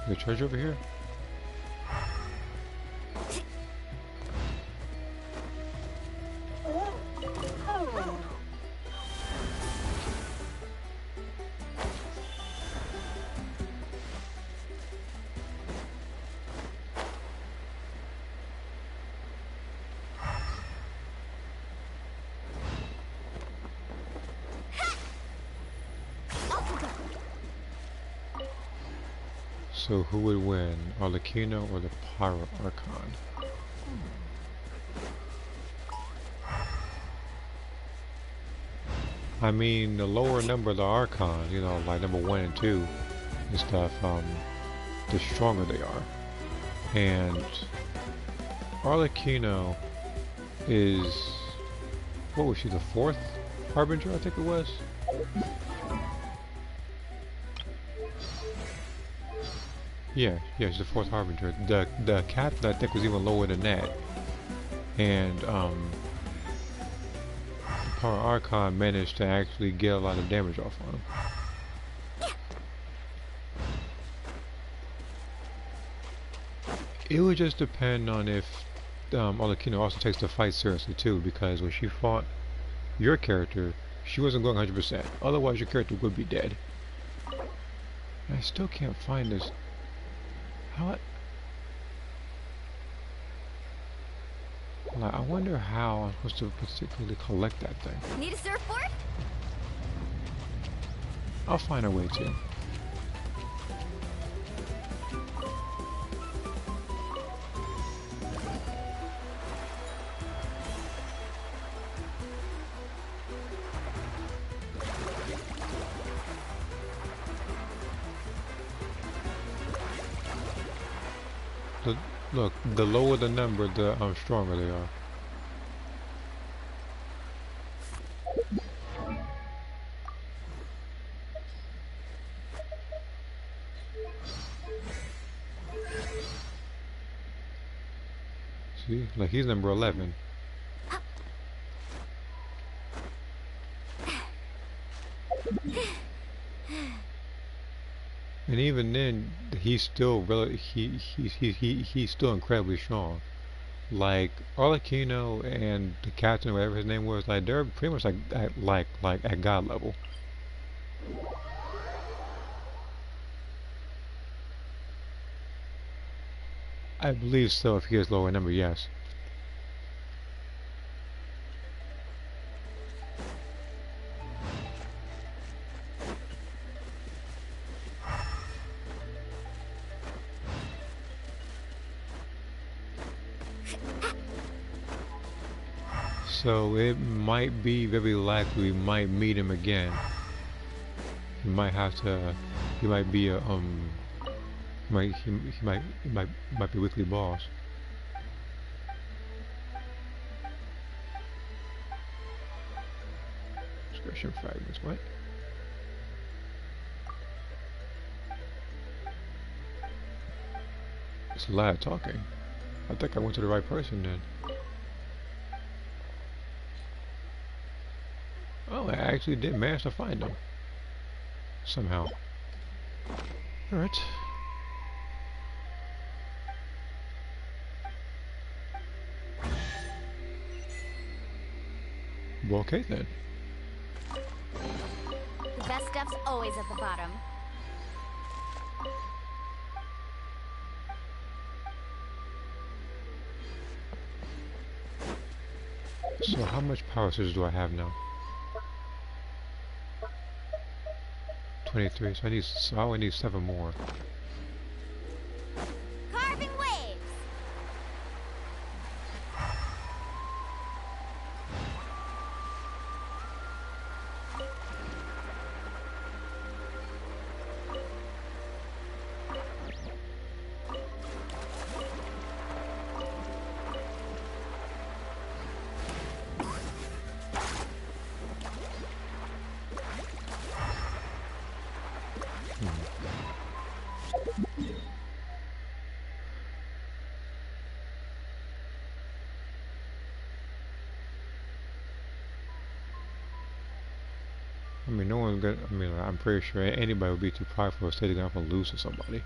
The treasure over here? So who would win, Arlecchino or the Power Archon? I mean, the lower number the Archon, you know, like number 1 and 2 and stuff, the stronger they are. And Arlecchino is, what was she, the 4th Harbinger, I think it was? Yeah, she's the 4th Harbinger. The captain, I think, was even lower than that. And the Power Archon managed to actually get a lot of damage off on him. It would just depend on if Arlecchino also takes the fight seriously too, because when she fought your character, she wasn't going 100%. Otherwise, your character would be dead. I still can't find this How? Like, I wonder how I'm supposed to particularly collect that thing. Need a surfboard? I'll find a way to. Look, the lower the number, the stronger they are. See, like he's number 11. And even then, he's still he's still incredibly strong. Like Arlecchino and the captain, whatever his name was, like they're pretty much like at god level. I believe so. If he is lower number, yes. So it might be very likely we might meet him again. He might have to. He might be a he might be weekly boss. Discretion fragments. What? It's a lot of talking. I think I went to the right person then. Oh, I actually did manage to find them. Somehow. Alright. Well, okay then. The best stuff's always at the bottom. So how much power surge do I have now? 23, so I only need 7 more. Carving waves! I mean, no one's gonna. I mean, I'm pretty sure anybody would be too prideful to say they're gonna lose to somebody.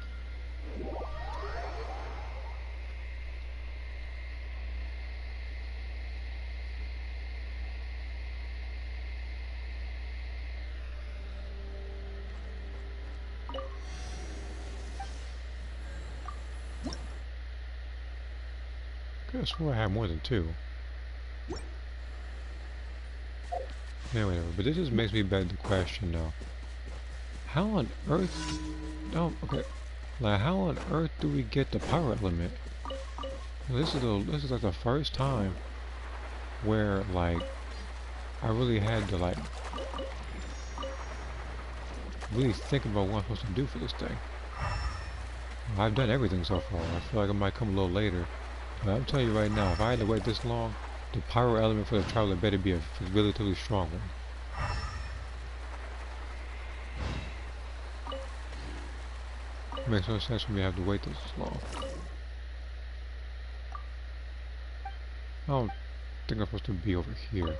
Could have swore I had more than 2. Anyway, but this just makes me beg the question now. How on earth? Oh, okay. Like, how on earth do we get the power element? This is like the first time where like I really had to like really think about what I'm supposed to do for this thing. I've done everything so far. I feel like it might come a little later. But I'm telling you right now, if I had to wait this long, the power element for the traveler better be a relatively strong one. Makes no sense for me to have to wait this long. I don't think I'm supposed to be over here.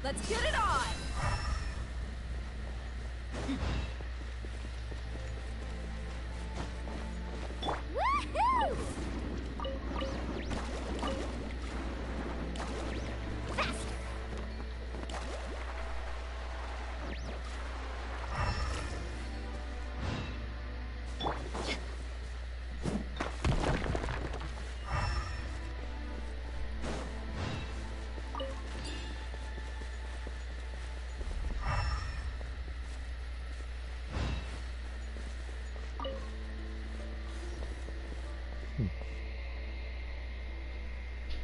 Let's get it on! Woohoo!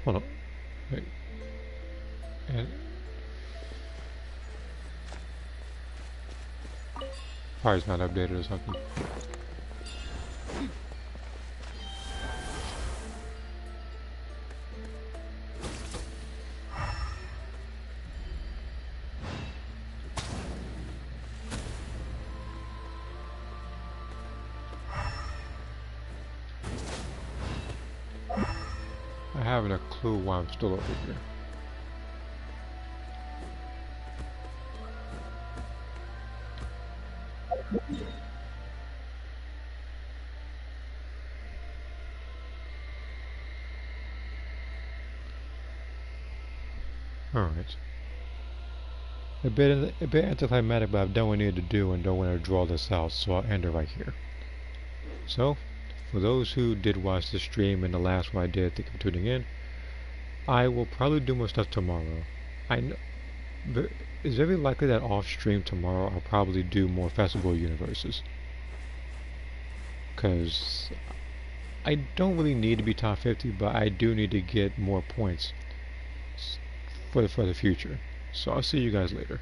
Hold on. Wait. And fire's not updated or something. I haven't a clue why I'm still over here. Alright. A bit anticlimactic, but I've done what I needed to do and don't want to draw this out, so I'll end it right here. So, for those who did watch the stream and the last one I did, thank you for tuning in. I will probably do more stuff tomorrow. I know it's very likely that off stream tomorrow I'll probably do more Festival Universes. Because I don't really need to be top 50, but I do need to get more points for the future. So I'll see you guys later.